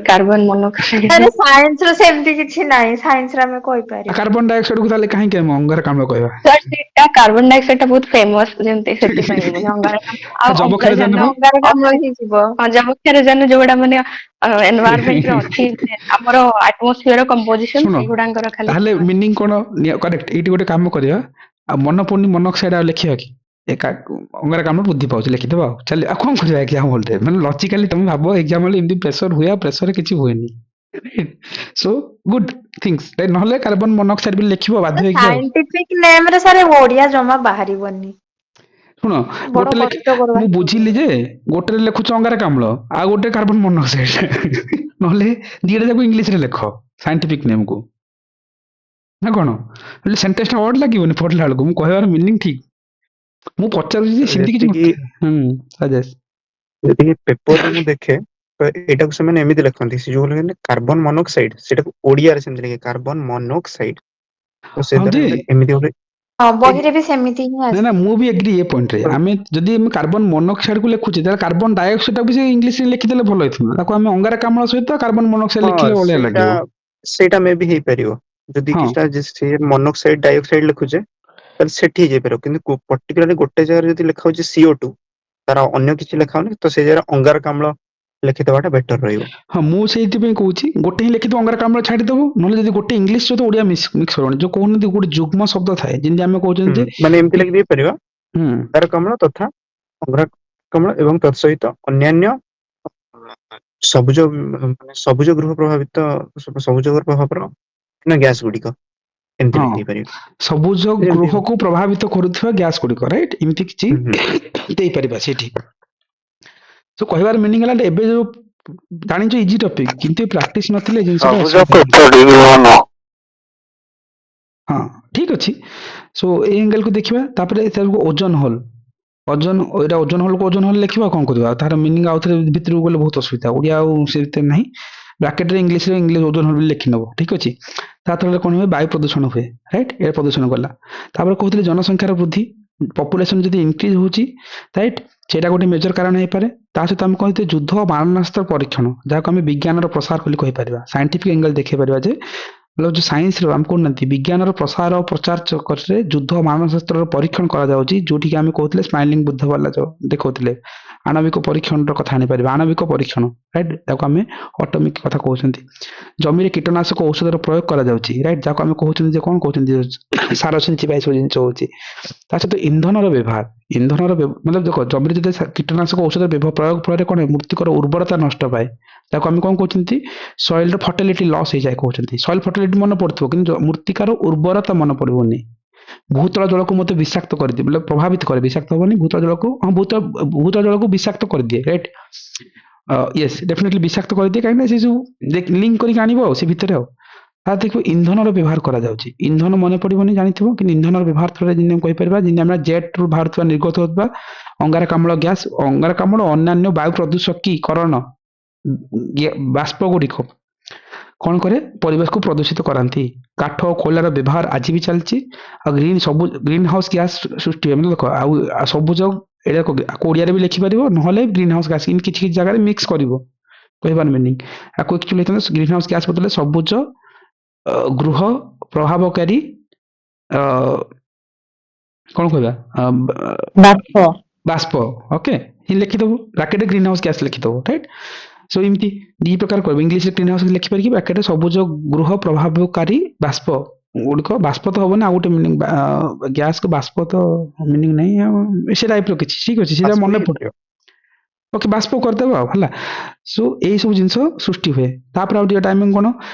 कार्बन मोनोक्साइड ଆରେ ସାଇନ୍ସ ର ସେମିତି କିଛି ନାହିଁ ସାଇନ୍ସ ରେ ଆମେ କହିପାରିବୁ कार्बन डाइऑक्साइड को ताले कहीं अंगारकाम्ल कहवा सर सेटा कार्बन डाइऑक्साइड टा बहुत फेमस जेमते सेति ପାଇଁ ମାନେ ଅଙ୍ଗାରକାମ୍ଳ ଆଉ जबକ୍ଷारजान ଅମ୍ଳଜାନ ଅଙ୍ଗାରକାମ୍ଳ ହିଁ ଯିବ ହଁ ଯବକ୍ଷାରଜାନ ଯୋଉଟା ମାନେ ଏନवायरमेंट ରେ ଅଛି ଆମର ଆଟମୋସ୍ଫିୟର कंपोजिशन ଶୁଣ ସେଗୁଡାଙ୍କର ଖାଲି ताहले मीनिंग कौन करेक्ट ये गोटे काम करिया आ मन पड़नी मोनोक्साइड आ लिखिया कि अंगारकाम्ल वृद्धि पाउछ लिखिदेव आ चल आ कौन करिया एग्जाम हॉल रे माने लॉजिकली तुम भाबो एग्जाम हॉल एमदी प्रेशर हुआ प्रेशर किछि हुएनी सो गुड थिंग्स राइट नहले कार्बन मोनोक्साइड भी लिखिबो बाध्य होई कि ସାଇଣ୍ଟିଫିକ ନେମ ରେ ସାରେ ଓଡିଆ ଜମା बाहरिबनी शुण ବଡ गोटे କଷ୍ଟ କରବା मु बुझिली जे गोटे लिखुछ अंगारकाम्ल आ गोटे कार्बन मोनोक्साइड नहले दिटा जाको इंग्लिश रे लिख साइंटिफिक नेम को ना कौन सेंटेंस वर्ड लगे पढ़ला बेलू मुझे कहबार मिनिंग ठीक मु पचारुछि सेमती किछि राजेश ଯଦି ପେପର ମୁଁ ଦେଖେ ତ ଏଟାକୁ ସେମାନେ ଏମିତି ଲେଖନ୍ତି ସେ ଯୋଉ ଲେଖନ୍ତି କାର୍ବନ ମୋନୋକ୍ସାଇଡ ସେଟାକୁ ଓଡିଆରେ ସେମିତି ଲେଖେ କାର୍ବନ ମୋନୋକ୍ସାଇଡ ତ हाँ ସେଟା जी ଏମିତି ଗୋଟେ ହଁ ବହିରେ ବି ସେମିତି ହିଁ ना ଆସେ ना मु भी एग्री ये पॉइंट रे आमे जदी हम कार्बन मोनोक्साइड को लिखुचे तार कार्बन डाइऑक्साइड को भी से इंग्लिश रे लिखि देले भलो हेतु ताको हम अंगारकाम्ल सहित कार्बन मोनोक्साइड लिखिले ओले ସେଇଟା लागियो ସେଇଟା ମେ ବି ହେଇପାରିବ ଯଦି हाँ କିଛିଟା ସେ ମୋନୋକ୍ସାଇଡ ଡାଇଅକ୍ସାଇଡ ଲେଖୁଛେ ତାହେଲେ ସେଠି ହେଇପାରିବ କିନ୍ତୁ ପର୍ଟିକୁଲାରଲି ଗୋଟେ ଜାଗାରେ ଯଦି ଲେଖା ହଉଛି CO2 ତାର ଅନ୍ୟ କିଛି ଲେଖା ହଉନି ତ ସେ ଜାଗାରେ ଅଙ୍ଗାରକାମ୍ଳ ଲେଖିଦେବାଟା ବେଟର ରହିବ। हाँ मु सेति पे कहूची गोटे ही लिखि तो अंगारकाम्ल छाडी देबो नले जदी गोटे इंग्लिश सहित ओडिया मिक्स करबनी जो कहउन गोटे जुग्म शब्द थाए जिंदे हम कहउछन जे ମାନେ ଏମିତି ଲେଖି ଦେଇ ପାରିବା हम ଅଙ୍ଗାରକାମ୍ଳ ତଥା ଅଙ୍ଗାରକାମ୍ଳ ଏବଂ ତତ୍ ସହିତ ଅନ୍ୟାନ୍ୟ ସବୁଜ ମାନେ ସବୁଜ ଗୃହ ପ୍ରଭାବିତ ସବୁଜ ଗୃହ ପ୍ରଭାବର ଗ୍ୟାସ ଗୁଡିକ ଏମିତି हाँ ଲେଖି ଦେଇ ପାରିବା। सबुज ଯେମିତି गृह को प्रभावित करुवा गैस गुड़िक राइट इमती किछि देई परिबा सेठी तो कहबार मीनिंग हला एबे जो जानि जो इजी टॉपिक किंतु प्रैक्टिस नथिले जिंसटा हाँ ठीक अच्छी सो ए एंगल को देखिबा तापरे ओजोन होल एटा ओजोन होल को ओजोन होल लिखिबा कोन करबा तार मीनिंग आउ थरे भितर गले बहुत असुविधा ओडिया आ सेते नहीं ब्रैकेट रे इंग्लिश ओजोन होल भी लिखि नबो ठीक अछि ता तले कोन होय वायु प्रदूषण हुए राइट एयर प्रदूषण गला तापर कहउतले जनसंख्यार वृद्धि पॉपुलेशन जदी इंक्रीज होची राइट सेटा गोटे मेजर कारण हे पारे ता सहित हम कहते युद्ध और मारणास्त्र परीक्षण जहाँ आम विज्ञान प्रसार बोली कहि परिबा साइंटिफिक एंगल देखि परिबा जे मतलब जो साइंस रो हम कहते विज्ञान प्रसार और प्रचार चक्कर से युद्ध और मारणास्त्र परीक्षण करा जाउची जोठी कि आम कहते स्माइलिंग बुद्ध वाला जो देखौतले आणविक परीक्षण कथा आनी परिबा आणविक परीक्षण राइट ताको आम ऑटोमिक कथा कहउछंती जमी रे कीटनाशक औषधर प्रयोग करा जाउची राइट जाको आम कहउछंती जे कोन कहउछंती सार सिंचिबाई सब जिनिस होउची ता सहित इंधनर व्यवहार मतलब देखो जमी जब कीटनाशक औषध प्रयोग फल कौन मृत्तिकर उर्वरता नष्ट पाए ताको आम कौन कहते सॉइल फर्टिलिटी लॉस हो जाए कहते सॉइल फर्टिलिटी मन पड़ो कि मृत्तिकार उर्वरता मन पड़ोनी भूतल जल को मत विषाक्त कर दिए मतलब प्रभावित करे विषाक्त हेनी भूतल जल को हाँ भूतल जल को विषाक्त कर दिए राइट यस डेफिनेटली विषाक्त कर दिए कहीं जो लिंक करके आनब से भितर देखो इंधन व्यवहार करा जाउची इंधन मन पड़ोनी जानिथिबो कि इंधन व्यवहार थरे जिन कहि परबा जिन हमरा जेट रु भारत निर्गत होतबा अंगारकाम्ल गैस अंगारकाम्ल अन्यान्य वायु प्रदूषकी करण बाष्प गुड़िक कौन करे परिवेश को प्रदूषित कराती काठ और कोयलार व्यवहार आज भी चलती ग्रीन हाउस गैस सृष्टि मतलब देख आ सबुज ओडिया भी लिखिपर ना ग्रीन हाउस गैस किसी जगह मिक्स कर कहबार मीनिंग आपको एक्चुअली ग्रीन हाउस गैस बदले सबुज ଗୃହ ପ୍ରଭାବକାରୀ କଣ କହିବା ବାଷ୍ପ ବାଷ୍ପ ଓକେ ଲେଖିଦବୁ ବ୍ରାକେଟରେ ଗ୍ରୀନ ହାଉସ ଗ୍ୟାସ ଲେଖିଦବୁ ରାଇଟ୍ ସୋ ଏମିତି ଦି ପ୍ରକାର କହିବ ଇଂଲିଶରେ ଗ୍ରୀନ ହାଉସ ଲେଖିପାରିକି ବ୍ରାକେଟରେ ସବୁଜ ଗୃହ ପ୍ରଭାବକାରୀ ବାଷ୍ପ ଗୁଡ଼ିକ ବାଷ୍ପ ତ ହବନି ଆଉ ଗୋଟେ ମିନିଂ ଗ୍ୟାସକୁ ବାଷ୍ପ ତ ମିନିଂ ନାହିଁ ସେ ଟାଇପର କିଛି ଠିକ ଅଛି ସେଟା ବାଷ୍ପ ମନେ ହିଁ ପଡେ ହେଇପାରିବ। ଓକେ ବାଷ୍ପ କରିଦେବା ଆଉ ହେଲା ସୋ ଏଇ ସବୁ ଜିନିଷ ସୃଷ୍ଟି ହୁଏ ତାପରେ ଆଉ ଟିକେ ଟାଇମିଂ କଣ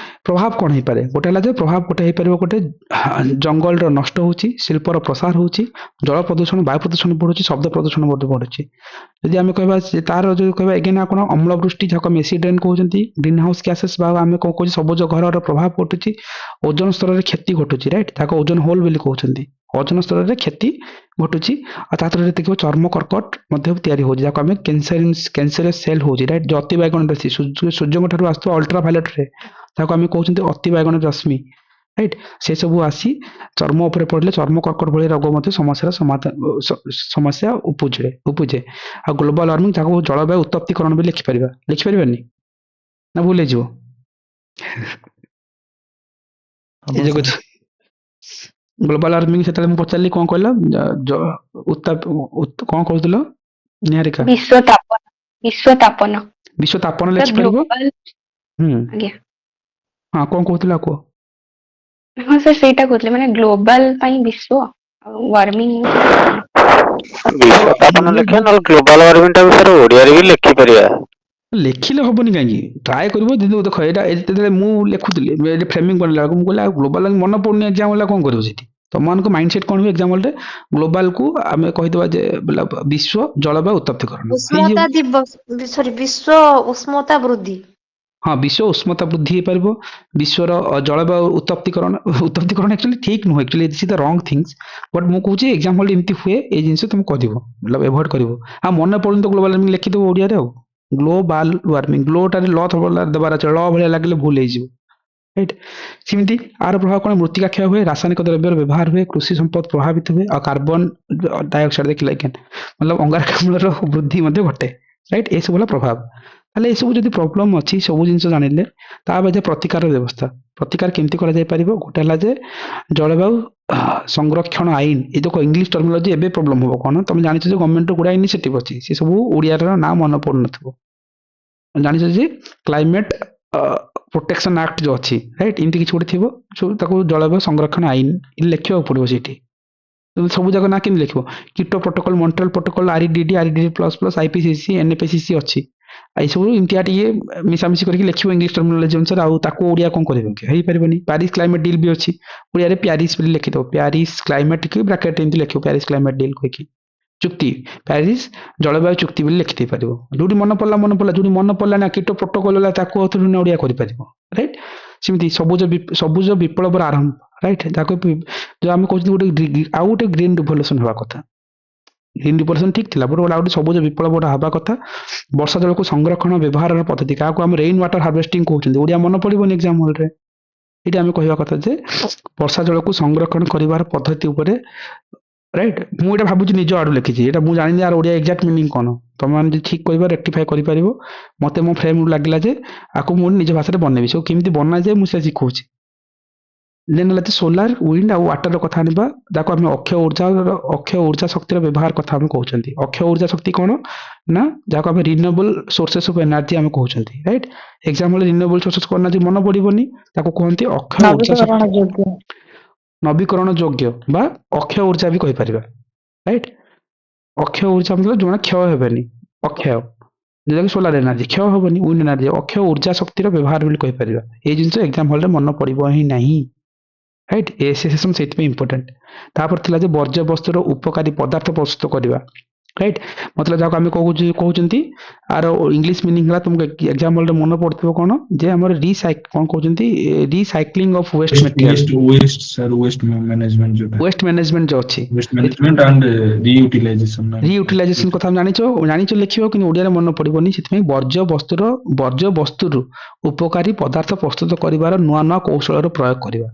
ପ୍ରଭାବ କଣ ହେଇପାରେ ଗୋଟେ ହେଲା ଯେ ପ୍ରଭାବ ଗୋଟେ ହେଇପାରିବ ଗୋଟେ ଜଙ୍ଗଲର ନଷ୍ଟ ହଉଛି ଶିଳ୍ପର ପ୍ରସାର ହଉଛି ଜଳ ପ୍ରଦୂଷଣ ବାୟୁ ପ୍ରଦୂଷଣ ବଢୁଛି ଶବ୍ଦ ପ୍ରଦୂଷଣ ମଧ୍ୟ ବଢୁଛି ଯଦି ଆମେ କହିବା ତାର ଯଦି କହିବା ଏଗେନ୍ କଣ ଅମ୍ଳ ବୃଷ୍ଟି ଯାହାକୁ ଆମେ ଏସିଡ୍ ରେନ୍ କହୁଛନ୍ତି ଗ୍ରୀନ ହାଉସ ଗ୍ୟାସେସ୍ ବା ଆମେ କଣ କହୁଛେ ସବୁଜ ଘରର ପ୍ରଭାବ ଘଟୁଛି ଓଜନ ସ୍ତରରେ କ୍ଷତି ଘଟୁଛି ରାଇଟ୍ ତାକୁ ଓଜନ ହୋଲ ବୋଲି କହୁଛନ୍ତି ଓଜନ ସ୍ତରରେ କ୍ଷତି ଘଟୁଛି ଆଉ ତା ତଳରେ ଦେଖିବ ଚର୍ମ କର୍କଟ ମଧ୍ୟ ତିଆରି ହଉଛି ଯାହାକୁ ଆମେ କ୍ୟାନ୍ସରିୟସ୍ ସେଲ୍ ହଉଛି ରାଇଟ୍ ଯୋଉ ଅତି ବାଇଗଣ ରଶ୍ମି ସୂର୍ଯ୍ୟଙ୍କ ଠାରୁ ଆସୁଥିବା ଅଲ୍ଟ୍ରା ଭାଇଲେଟ୍ ରେ ତାକୁ ଆମେ କହୁଛନ୍ତି ଅତି ବାଇଗଣ ରଶ୍ମି ରାଇଟ୍ ସେ ସବୁ ଆସି ଚର୍ମ ଉପରେ ପଡ଼ିଲେ ଚର୍ମ କର୍କଟ ଭଳି ରୋଗ ମଧ୍ୟ ସମସ୍ୟା ଉପୁଜେ ଆଉ ଗ୍ଲୋବାଲ ୱାର୍ମିଂ ତାକୁ ଜଳବାୟୁ ଉତ୍ତପ୍ତିକରଣ ବି ଲେଖିପାରିବାନି ନା ଭୁଲ ହେଇଯିବ ହବ ଏ ଯୋଉ sir। ଗ୍ଲୋବାଲ ୱାର୍ମିଂ ସେତେବେଳେ ମୁଁ ପଚାରିଲି କଣ କହିଲ କଣ କହୁଥିଲ ନିହାରିକା ବିଶ୍ୱ ତାପନ ବିଶ୍ୱ ତାପନ ବିଶ୍ୱ ତାପନ ତ ଲେଖିପାରିବ ଗ୍ଲୋବାଲ ହୁଁ ଆଜ୍ଞା ହଁ କଣ କହୁଥିଲ କୁହ ହଁ ସାର୍ ସେଇଟା କହୁଥିଲେ ମାନେ ଗ୍ଲୋବାଲ ପାଇଁ ବିଶ୍ୱ ଆଉ ୱାର୍ମିଂ ବିଶ୍ୱ ତାପନ ଲେଖିବା ନହେଲେ ଗ୍ଲୋବାଲ ୱାର୍ମିଂ ଟା ବିଷୟରେ ଓଡିଆରେ ବି ଲେଖିପାରିବା ଲେଖିଲେ ହବନି କାହିଁକି ଟ୍ରାଏ କରିବ ଯଦି ଦେଖ ଏଇଟା ଯେତେବେଳେ ମୁଁ ଲେଖୁଥିଲି ଫ୍ରେମିଂ କରିଲା ବେଳକୁ ମୁଁ କହିଲି ଆଉ ଗ୍ଲୋବାଲ ମନେ ପଡୁନି ଏକ୍ଜାମ ହେଲା କଣ କରିବ ସେଠି ତମମାନଙ୍କ ମାଇଣ୍ଡ ସେଟ୍ କଣ ହୁଏ ଏକ୍ଜାମ୍ପଲରେ ଗ୍ଲୋବାଲକୁ ଆମେ କହିଦେବା ଯେ ବିଶ୍ୱ ଜଳବାୟୁ ଉତ୍ତପ୍ତିକରଣ ହେଇଯିବ ଉଷ୍ମତା ଦିବସ ସରି ବିଶ୍ଵ ଉଷ୍ମତା ବୃଦ୍ଧି ହଁ ବିଶ୍ୱ ଉଷ୍ମତା ବୃଦ୍ଧି ହେଇପାରିବ ବିଶ୍ୱର ଜଳବାୟୁ ଉତ୍ତପ୍ତିକରଣ ଆକ୍ଚୁଆଲି ଠିକ ନୁହେଁ ଆକ୍ଚୁଆଲି ଦିସ୍ ଇଜ ଦ ରଙ୍ଗ ଥିଙ୍ଗସ୍ ବଟ୍ ମୁଁ କହୁଛି ଏକ୍ଜାମ୍ପଲ ଏମିତି ହୁଏ ଏଇ ଜିନିଷ ତମେ କରିବ ଏଭଏଡ୍ କରିବ ଆଉ ମନେ ପଡୁନି ତ ଗ୍ଲୋବାଲ ୱାର୍ମିଂ ଲେଖିଦେବ ଓଡ଼ିଆରେ ଆଉ ଗ୍ଲୋବାଲ ୱାର୍ମିଂ ଗ୍ଲୋଟାରେ ଦେବାର ଅଛି ଲ ଭଳିଆ ଲାଗିଲେ ଭୁଲ ହେଇଯିବ ରାଇଟ୍ ସେମିତି ଆର ପ୍ରଭାବ କଣ ମୃତ୍ତିକା କ୍ଷୟ ହୁଏ ରାସାୟନିକ ଦ୍ରବ୍ୟର ବ୍ୟବହାର ହୁଏ କୃଷି ସମ୍ପଦ ପ୍ରଭାବିତ ହୁଏ ଆଉ କାର୍ବନ ଡାଇଅକ୍ସାଇଡ ଦେଖିଲେ ଅଙ୍ଗାରକାମ୍ଳର ବୃଦ୍ଧି ମଧ୍ୟ ଘଟେ ରାଇଟ୍ ଏସବୁ ହେଲା ପ୍ରଭାବ ତାହେଲେ ଏସବୁ ଯଦି ପ୍ରୋବ୍ଲେମ ଅଛି ସବୁ ଜିନିଷ ଜାଣିଲେ ତା ବାଦେ ପ୍ରତିକାର ବ୍ୟବସ୍ଥା ପ୍ରତିକାର କେମିତି କରାଯାଇ ପାରିବ ଗୋଟେ ହେଲା ଯେ ଜଳବାୟୁ ସଂରକ୍ଷଣ ଆଇନ ଏ ଯୋଉ ଇଂଲିଶ ଟର୍ମିନୋଲୋଜି ଏବେ ପ୍ରୋବ୍ଲେମ ହବ କଣ ତମେ ଜାଣିଛ ଯେ ଗଭର୍ଣ୍ଣମେଣ୍ଟର ଗୁଡା ଇନିସିଏଟିଭ ଅଛି ସେ ସବୁ ଓଡିଆର ନାଁ ମନେ ପଡୁନଥିବ ଜାଣିଛ ଯେ କ୍ଲାଇମେଟ ପ୍ରୋଟେକ୍ସନ ଆକ୍ଟ ଯୋଉ ଅଛି ରାଇଟ୍ ଏମିତି କିଛି ଗୋଟେ ଥିବ ତାକୁ ଜଳବାୟୁ ସଂରକ୍ଷଣ ଆଇନ ଲେଖିବାକୁ ପଡିବ ସେଇଠି ସବୁ ଜାଗା ନା କେମିତି ଲେଖିବ Kyoto protocol Montreal protocol RDD plus IPCC NAPCC ଅଛି ଏଇସବୁ ଏମିତିଆ ଟିକେ ମିଶାମିଶି କରିକି ଲେଖିବ ଇଂଲିଶ ଟର୍ମିନୋଲୋଜି ଅନୁସାରେ ଆଉ ତାକୁ ଓଡିଆ କଣ କରିବ କି ହେଇପାରିବନି ପ୍ୟାରିସ୍ କ୍ଲାଇମେଟ ଡିଲ୍ ବି ଅଛି ଓଡିଆରେ ପ୍ୟାରିସ୍ ବୋଲି ଲେଖିଦବ ପ୍ୟାରିସ୍ କ୍ଲାଇମେଟ କି ବ୍ରାକେଟ ଏମିତି ଲେଖିବ ପ୍ୟାରିସ୍ କ୍ଲାଇମେଟ ଡିଲ୍ କହିକି ଚୁକ୍ତି ପ୍ୟାରିସ୍ ଜଳବାୟୁ ଚୁକ୍ତି ବୋଲି ଲେଖିଦେଇ ପାରିବ ଯୋଉଠି ମନେ ପଡିଲା ଯୋଉଠି ମନେ ପଡିଲା ନା କିଟୋ ପ୍ରୋଟୋକଲ ହେଲା ତାକୁ ଓଡିଆ କରିପାରିବ ରାଇଟ୍ ସେମିତି ସବୁଜ ବିପ୍ଳବର ଆରମ୍ଭ ରାଇଟ୍ ଯାହାକୁ ଯୋଉ ଆମେ କହୁଛନ୍ତି ଗୋଟେ ଆଉ ଗୋଟେ ଗ୍ରୀନ ରିଭଲ୍ୟୁସନ ହେବା କଥା ଗ୍ରୀନ ରିଭଲ୍ୟୁସନ ଠିକ ଥିଲା ବଟ ଆଉ ଗୋଟେ ସବୁଜ ବିପ୍ଳବ ଗୋଟେ ହେବା କଥା ବର୍ଷା ଜଳକୁ ସଂରକ୍ଷଣ ବ୍ୟବହାରର ପଦ୍ଧତି କାହାକୁ ଆମେ ରେନ୍ ୱାଟର ହାର୍ଭେଷ୍ଟିଂ କହୁଛନ୍ତି ଓଡିଆ ମନେ ପଡିବନି ଏକ୍ଜାମ ହଲରେ ଏଇଠି ଆମେ କହିବା କଥା ଯେ ବର୍ଷା ଜଳକୁ ସଂରକ୍ଷଣ କରିବାର ପଦ୍ଧତି ଉପରେ ରାଇଟ୍ ମୁଁ ଏଇଟା ଭାବୁଛି ନିଜ ଆଡୁ ଲେଖିଛି ଏଇଟା ମୁଁ ଜାଣିନି ଆର ଓଡିଆ ଏକ୍ଜାକ୍ଟ ମିନିଂ କଣ ତମେ ଯଦି ଠିକ କହିବ ରେକ୍ଟିଫାଏ କରିପାରିବ ମତେ ମୋ ଫ୍ରେମ୍ ଲାଗିଲା ଯେ ଆକୁ ମୁଁ ନିଜ ଭାଷାରେ ବନେଇବି ସବୁ କେମିତି ବନାଯାଏ ମୁଁ ସେ ଶିଖଉଛି ଦେନ୍ ହେଲା ସୋଲାର ୱିଣ୍ଡ ଆଉ ୱାଟରର କଥା ଆଣିବା ଯାହାକୁ ଆମେ ଅକ୍ଷୟ ଉର୍ଜା ଶକ୍ତିର ବ୍ୟବହାର କଥା ଆମେ କହୁଛନ୍ତି ଅକ୍ଷୟ ଉର୍ଜା ଶକ୍ତି କଣ ନା ଯାହାକୁ ଆମେ ରିନ୍ୟୁଏବଲ ସୋର୍ସେସ୍ ଅଫ ଏନର୍ଜି ଆମେ କହୁଛନ୍ତି right example renewable sources of energy ମନେ ପଡିବନି ତାକୁ କୁହନ୍ତି ଅକ୍ଷୟ ଉର୍ଜା ନବୀକରଣ ଶକ୍ତି ଯୋଗ୍ୟ ନବୀକରଣ ଯୋଗ୍ୟ ବା ଅକ୍ଷୟ ଉର୍ଜା ବି କହିପାରିବା ରାଇଟ୍ ଅକ୍ଷୟ ଉର୍ଜା मतलब ଯୋଉଟା କ୍ଷୟ ହେବେନି ଅକ୍ଷୟ ଯେଟାକି ସୋଲାର ଏନର୍ଜି କ୍ଷୟ ହେବନି ୱିଣ୍ଡ ଏନର୍ଜି ଅକ୍ଷୟ ଉର୍ଜା ଶକ୍ତିର ବ୍ୟବହାର ବୋଲି କହିପାରିବା ଏଇ ଜିନିଷ ଏକ୍ସାମ ହଲରେ ମନେ ପଡିବ ହିଁ ନାହିଁ ରାଇଟ୍ ଏ ସେସନ୍ ସେଇଥିପାଇଁ ଇମ୍ପୋର୍ଟାଣ୍ଟ ତାପରେ ଥିଲା ଯେ ବର୍ଜ୍ୟବସ୍ତୁର ଉପକାରୀ ପଦାର୍ଥ ପ୍ରସ୍ତୁତ କରିବା ରାଇଟ୍ ମତଲବ ଯାହାକୁ ଆମେ କହୁଛନ୍ତି ଆର ଇଂଲିଶ ମିନିଂ ହେଲା ତୁମକୁ ଏକ୍ସାମ ହଲରେ ମନେ ପଡୁଥିବ କଣ ଯେ ଆମର କଣ କହୁଛନ୍ତି recycling of waste material waste management ଯୋଉଟା ୱେଷ୍ଟ ମ୍ୟାନେଜମେଣ୍ଟ ଯୋଉ ଅଛି waste management and reutilisation ରିୟୁଟିଲାଇଜେସନ କଥା ଜାଣିଛ ଲେଖିବ କିନ୍ତୁ ଓଡିଆରେ ମନେ ପଡିବନି ସେଥିପାଇଁ ବର୍ଜ୍ୟବସ୍ତୁରୁ ଉପକାରୀ ପଦାର୍ଥ ପ୍ରସ୍ତୁତ କରିବାର ନୂଆ ନୂଆ କୌଶଳର ପ୍ରୟୋଗ କରିବା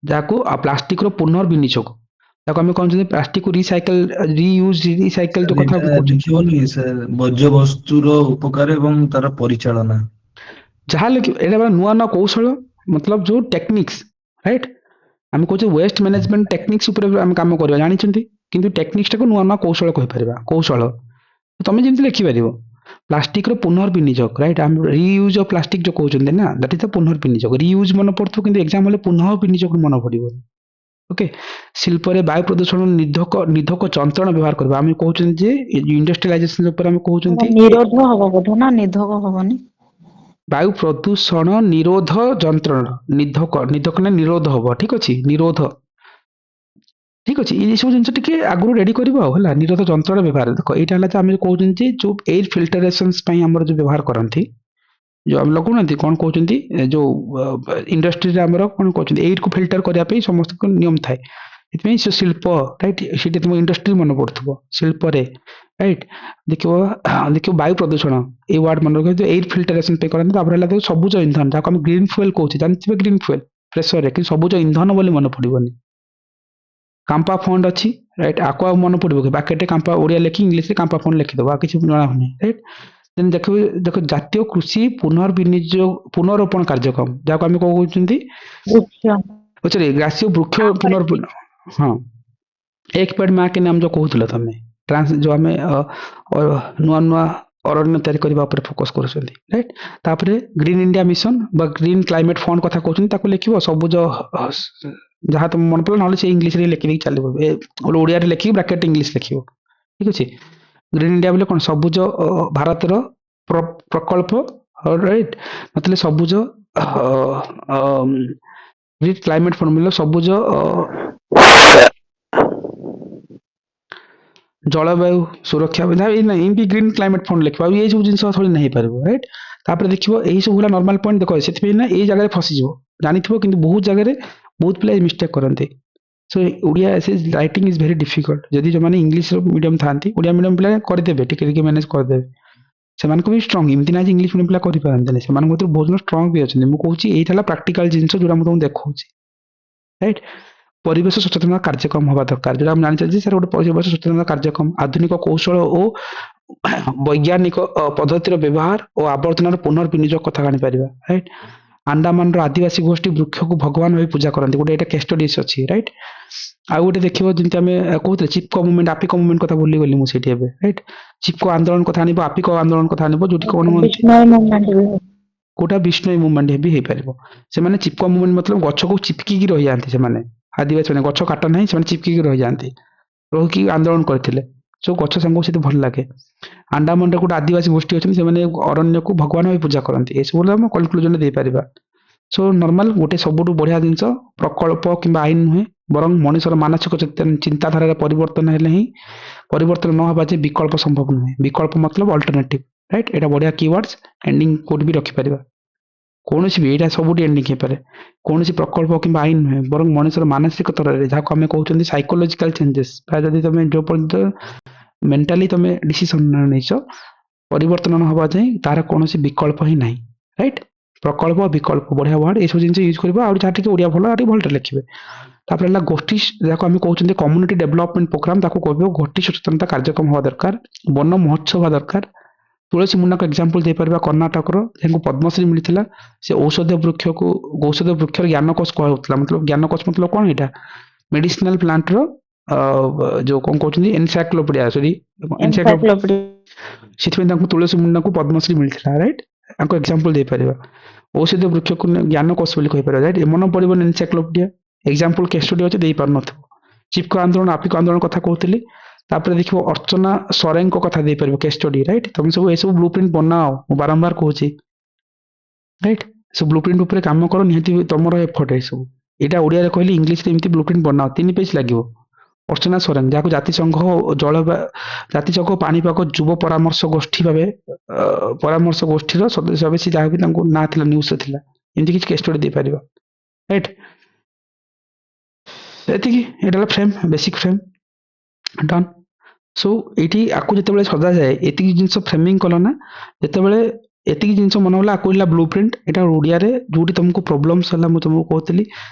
ଯାହାକୁ ପ୍ଲାଷ୍ଟିକର ପୁନର୍ବିନିଯୋଗ ତାକୁ ଆମେ କହୁଛନ୍ତି ପ୍ଲାଷ୍ଟିକ ରିସାଇକେଲ ଯୋଉ କଥା ଦେଖିବନି ବର୍ଜ୍ୟବସ୍ତୁର ଉପକାର ଏବଂ ତାର ପରିଚାଳନା ଯାହା ଲେଖିବ ଏଇଟା ନୂଆ ନୂଆ କୌଶଳ मतलब जो टेक्निक्स राइट आम कहे वेस्ट मैनेजमेंट टेक्निक्स आम कम करवा जानते किंतु टेक्निक्स टाक नुआ नुआ कौशल कहीपर कौशल तुम जमी लिखिपर प्लास्टिक पुनर्विनियोग राइट आम रियूज ऑफ प्लास्टिक जो कहते ना दैट इज द पुनर्विनियोग रियूज मन पड़ो कि एग्जाम पुनर्विनियोग मन पड़ो ओके शिल्प वायु प्रदूषण निधक निधक जंत्रण व्यवहार करबा आम कहते इंडस्ट्रियलाइजेशन आम कहते ନିରୋଧ ହବ ବୋଧେ ନା ନିଧକ ହବନି वायु प्रदूषण निरोध जंत्रण निधक निधक ना निरोध हम ठीक अच्छे निरोध ठीक अच्छे ये सब जिन टे आगु रेडी कर निरोध जंत्रण व्यवहार देख यहाँ आम कहते जो एयर फिल्टरेशन जो व्यवहार करती जो आम लगुना कौन कहते जो इंडस्ट्री आम कौन कहते एयर को फिल्टर करने समस्त नियम थाए ये शिल्प राइट से तुम इंडस्ट्री मन पड़ो शिल्प राइट देखो देखो वायु प्रदूषण ये वार्ड मन रखिए एयर फिल्टरेशन पे करते सबुज इंधन जहाँ आम ग्रीन फुएल कहे जानते ग्रीन फुएल प्रेसर कि सबुज इंधन बोली मन पड़ोनी कांपा फंड अच्छी राइट आपको मन पड़ो कि बाकेटे कांपा ओडिया लिखी इंग्लीश कांपा फंड लिखिदेव आ किसी जना राइट देन देखो देखो जातीय कृषि पुनर्विनियोग पुनरोपण कार्यक्रम जहाँ आम कौन कहते ବୃକ୍ଷ सॉरी ग्रास्य वृक्ष पुनर् हाँ एक पेड़ माँ के नाम जो कहूल तुम ट्रांस जो आम नुआ नुआ अरण्य तैयारी करने फोकस कर राइट तापर ग्रीन इंडिया मिशन बा ग्रीन क्लाइमेट फंड कथा कहते लिख सबुज जहाँ तुम मन पड़ा ना से इंग्लीश लिखी चलो ओडिया लिखिक ब्राकेट इंग्लीश लिख ठीक अच्छे ग्रीन इंडिया बोले कौन सबुज भारत प्रकल्प राइट मतलब सबुज ग्रीन क्लाइमेट फंड मतलब सबुज जलवायु सुरक्षा एमती ग्रीन क्लाइमेट फंड लिखा ये सब जिन थोड़ी नहीं पार राइट तापर देखो यही सब है नॉर्मल पॉइंट देख से ना ये जगह फसीज जानी कि बहुत जगह बहुत पिला मिस्टेक करते so Odia writing is very difficult जदि जो मैंने इंग्लिश मीडियम था ओडिया मीडियम पिला करदे टिके मैनेज करदे से भी स्ट्रंग एमती ना इंग्लिश मीडियम पिला करें से बहुत स्ट्रंग भी अच्छे मुझे यही प्राक्टिकल जिनस जो तुमको देखा राइट परिवेश सचेतनता कार्यक्रम हवा दरकार जो जानी सर गोटे परिवेश सचेतनता कार्यक्रम आधुनिक कौशल और वैज्ञानिक पद्धतिर व्यवहार और आवर्तन पुनर्विनियोग कथा जापर राइट आंडामान आदिवासी गोष्ठी वृक्ष को भगवान भाई पूजा करते गोटे यहाँ केस्टडीज अच्छी राइट आउ गोटे देखिए जमी आम कहते चिपको मुवमेंट आपिको मुवमेंट कथा भूली गली मुझे राइट चिपको आंदोलन कथा आनिब आपिको आंदोलन कथा आनिब जो कौन ବିଷ୍ଣୟ ମୁଭମେଣ୍ଟ ବି कोटा विष्णु मुवमेंट भी हो पार से चिपको मुवमेंट मतलब गछ को चिपकी रही जाती से आदिवासी मैंने गछ काट ना से चिपकी रही जाती रही आंदोलन करते सो गछ सांग से भल लगे आंडामान गोटे आदिवासी गोष्ठी अच्छे से अरण्य को भगवान भाई पूजा करते ये सब आम कनक्लूजन दे पार सो नॉर्मल गोटे सबुठ बढ़िया जिनस प्रकल्प कि आईन नुहे बर मनुष्यर मानसिक चिंताधारा परिवर्तन है ही परिवर्तन न होगा विकल्प संभव नुहे विकल्प मतलब अल्टरनेटिव राइट यहाँ बढ़िया कीवर्ड्स एंडिंग कोड भी रखिपर कौन भी यहाँ सब एंडिंग हो पाए कौन प्रकल्प कि आईन नुहे बर मनुष्यर मानसिक तरह जहाँ आम कहते साइकोलोजिकल चेंजेस जब तुम जो पर्यटन मेंटाली तुम डिसीजन नहीं परिवर्तन न होगा जाए तार कौन विकल्प ही ना राइट प्रकल्प विकल्प बढ़िया वर्ड ये सब जिन यूज करवा जहाँ ओडिया भल भल लिखे तापर गोष्ठी जहाँ आम कहते कम्युनिटी डेवलपमेंट प्रोग्राम कह गोष्ठी सचेतनता कार्यक्रम हवा दरकार वन महोत्सव हवा दरकार तुलसी मुन्ना को एग्जांपल दे पार कर्णाटक जहाँ पद्मश्री मिलता से औषधीय वृक्ष को औषधीय वृक्ष ज्ञानकोश कहला मतलब ज्ञानकोश मतलब कौन यहाँ मेडिसिनाल प्लांट जो कौन कहते एनसाइक्लोपीडिया सॉरी encyclopedia से तुलसी मुन्ना को पद्मश्री मिलता राइट एग्जांपल दे पार औषधीय वृक्ष को ज्ञानकोश कहीपर राइट मन पड़ो एनसाइक्लोपीडिया एग्जांपल केस स्टडी अच्छे दे पार न चिपको आंदोलन आपिको आंदोलन कथा कहती तापर देखो अर्चना सोरेन को कथा दे पार केस स्टडी राइट तुम सब ये ब्लू प्रिंट बनाओ बारंबार कहूँ राइट सब ब्लू प्रिंट उपर काम कर निहाती तुम एफर्ट ये सब यहाँ ओडिया कहले इंग्लीश एमती ब्लू प्रिंट बनाओ 3 पेज लगे अर्चना सोरेन जहाँ जातिसंघ जातिसंघ पाणीपाग युव परामर्श गोष्ठी भाव परामर्श गोष्ठी सदस्य भाव सी जहाँ भी ना था न्यूज थी एमती किसी केस स्टडी दे पार राइट ये frame basic frame done so ये आपको जिते सजा जाए ये जिन फ्रेमिंग कल ना जिते एति जिन मन गला आपको ब्लू प्रिंट यहाँ ओडिया जो तुमको प्रोब्लेम्स है मुझे तुमको कहती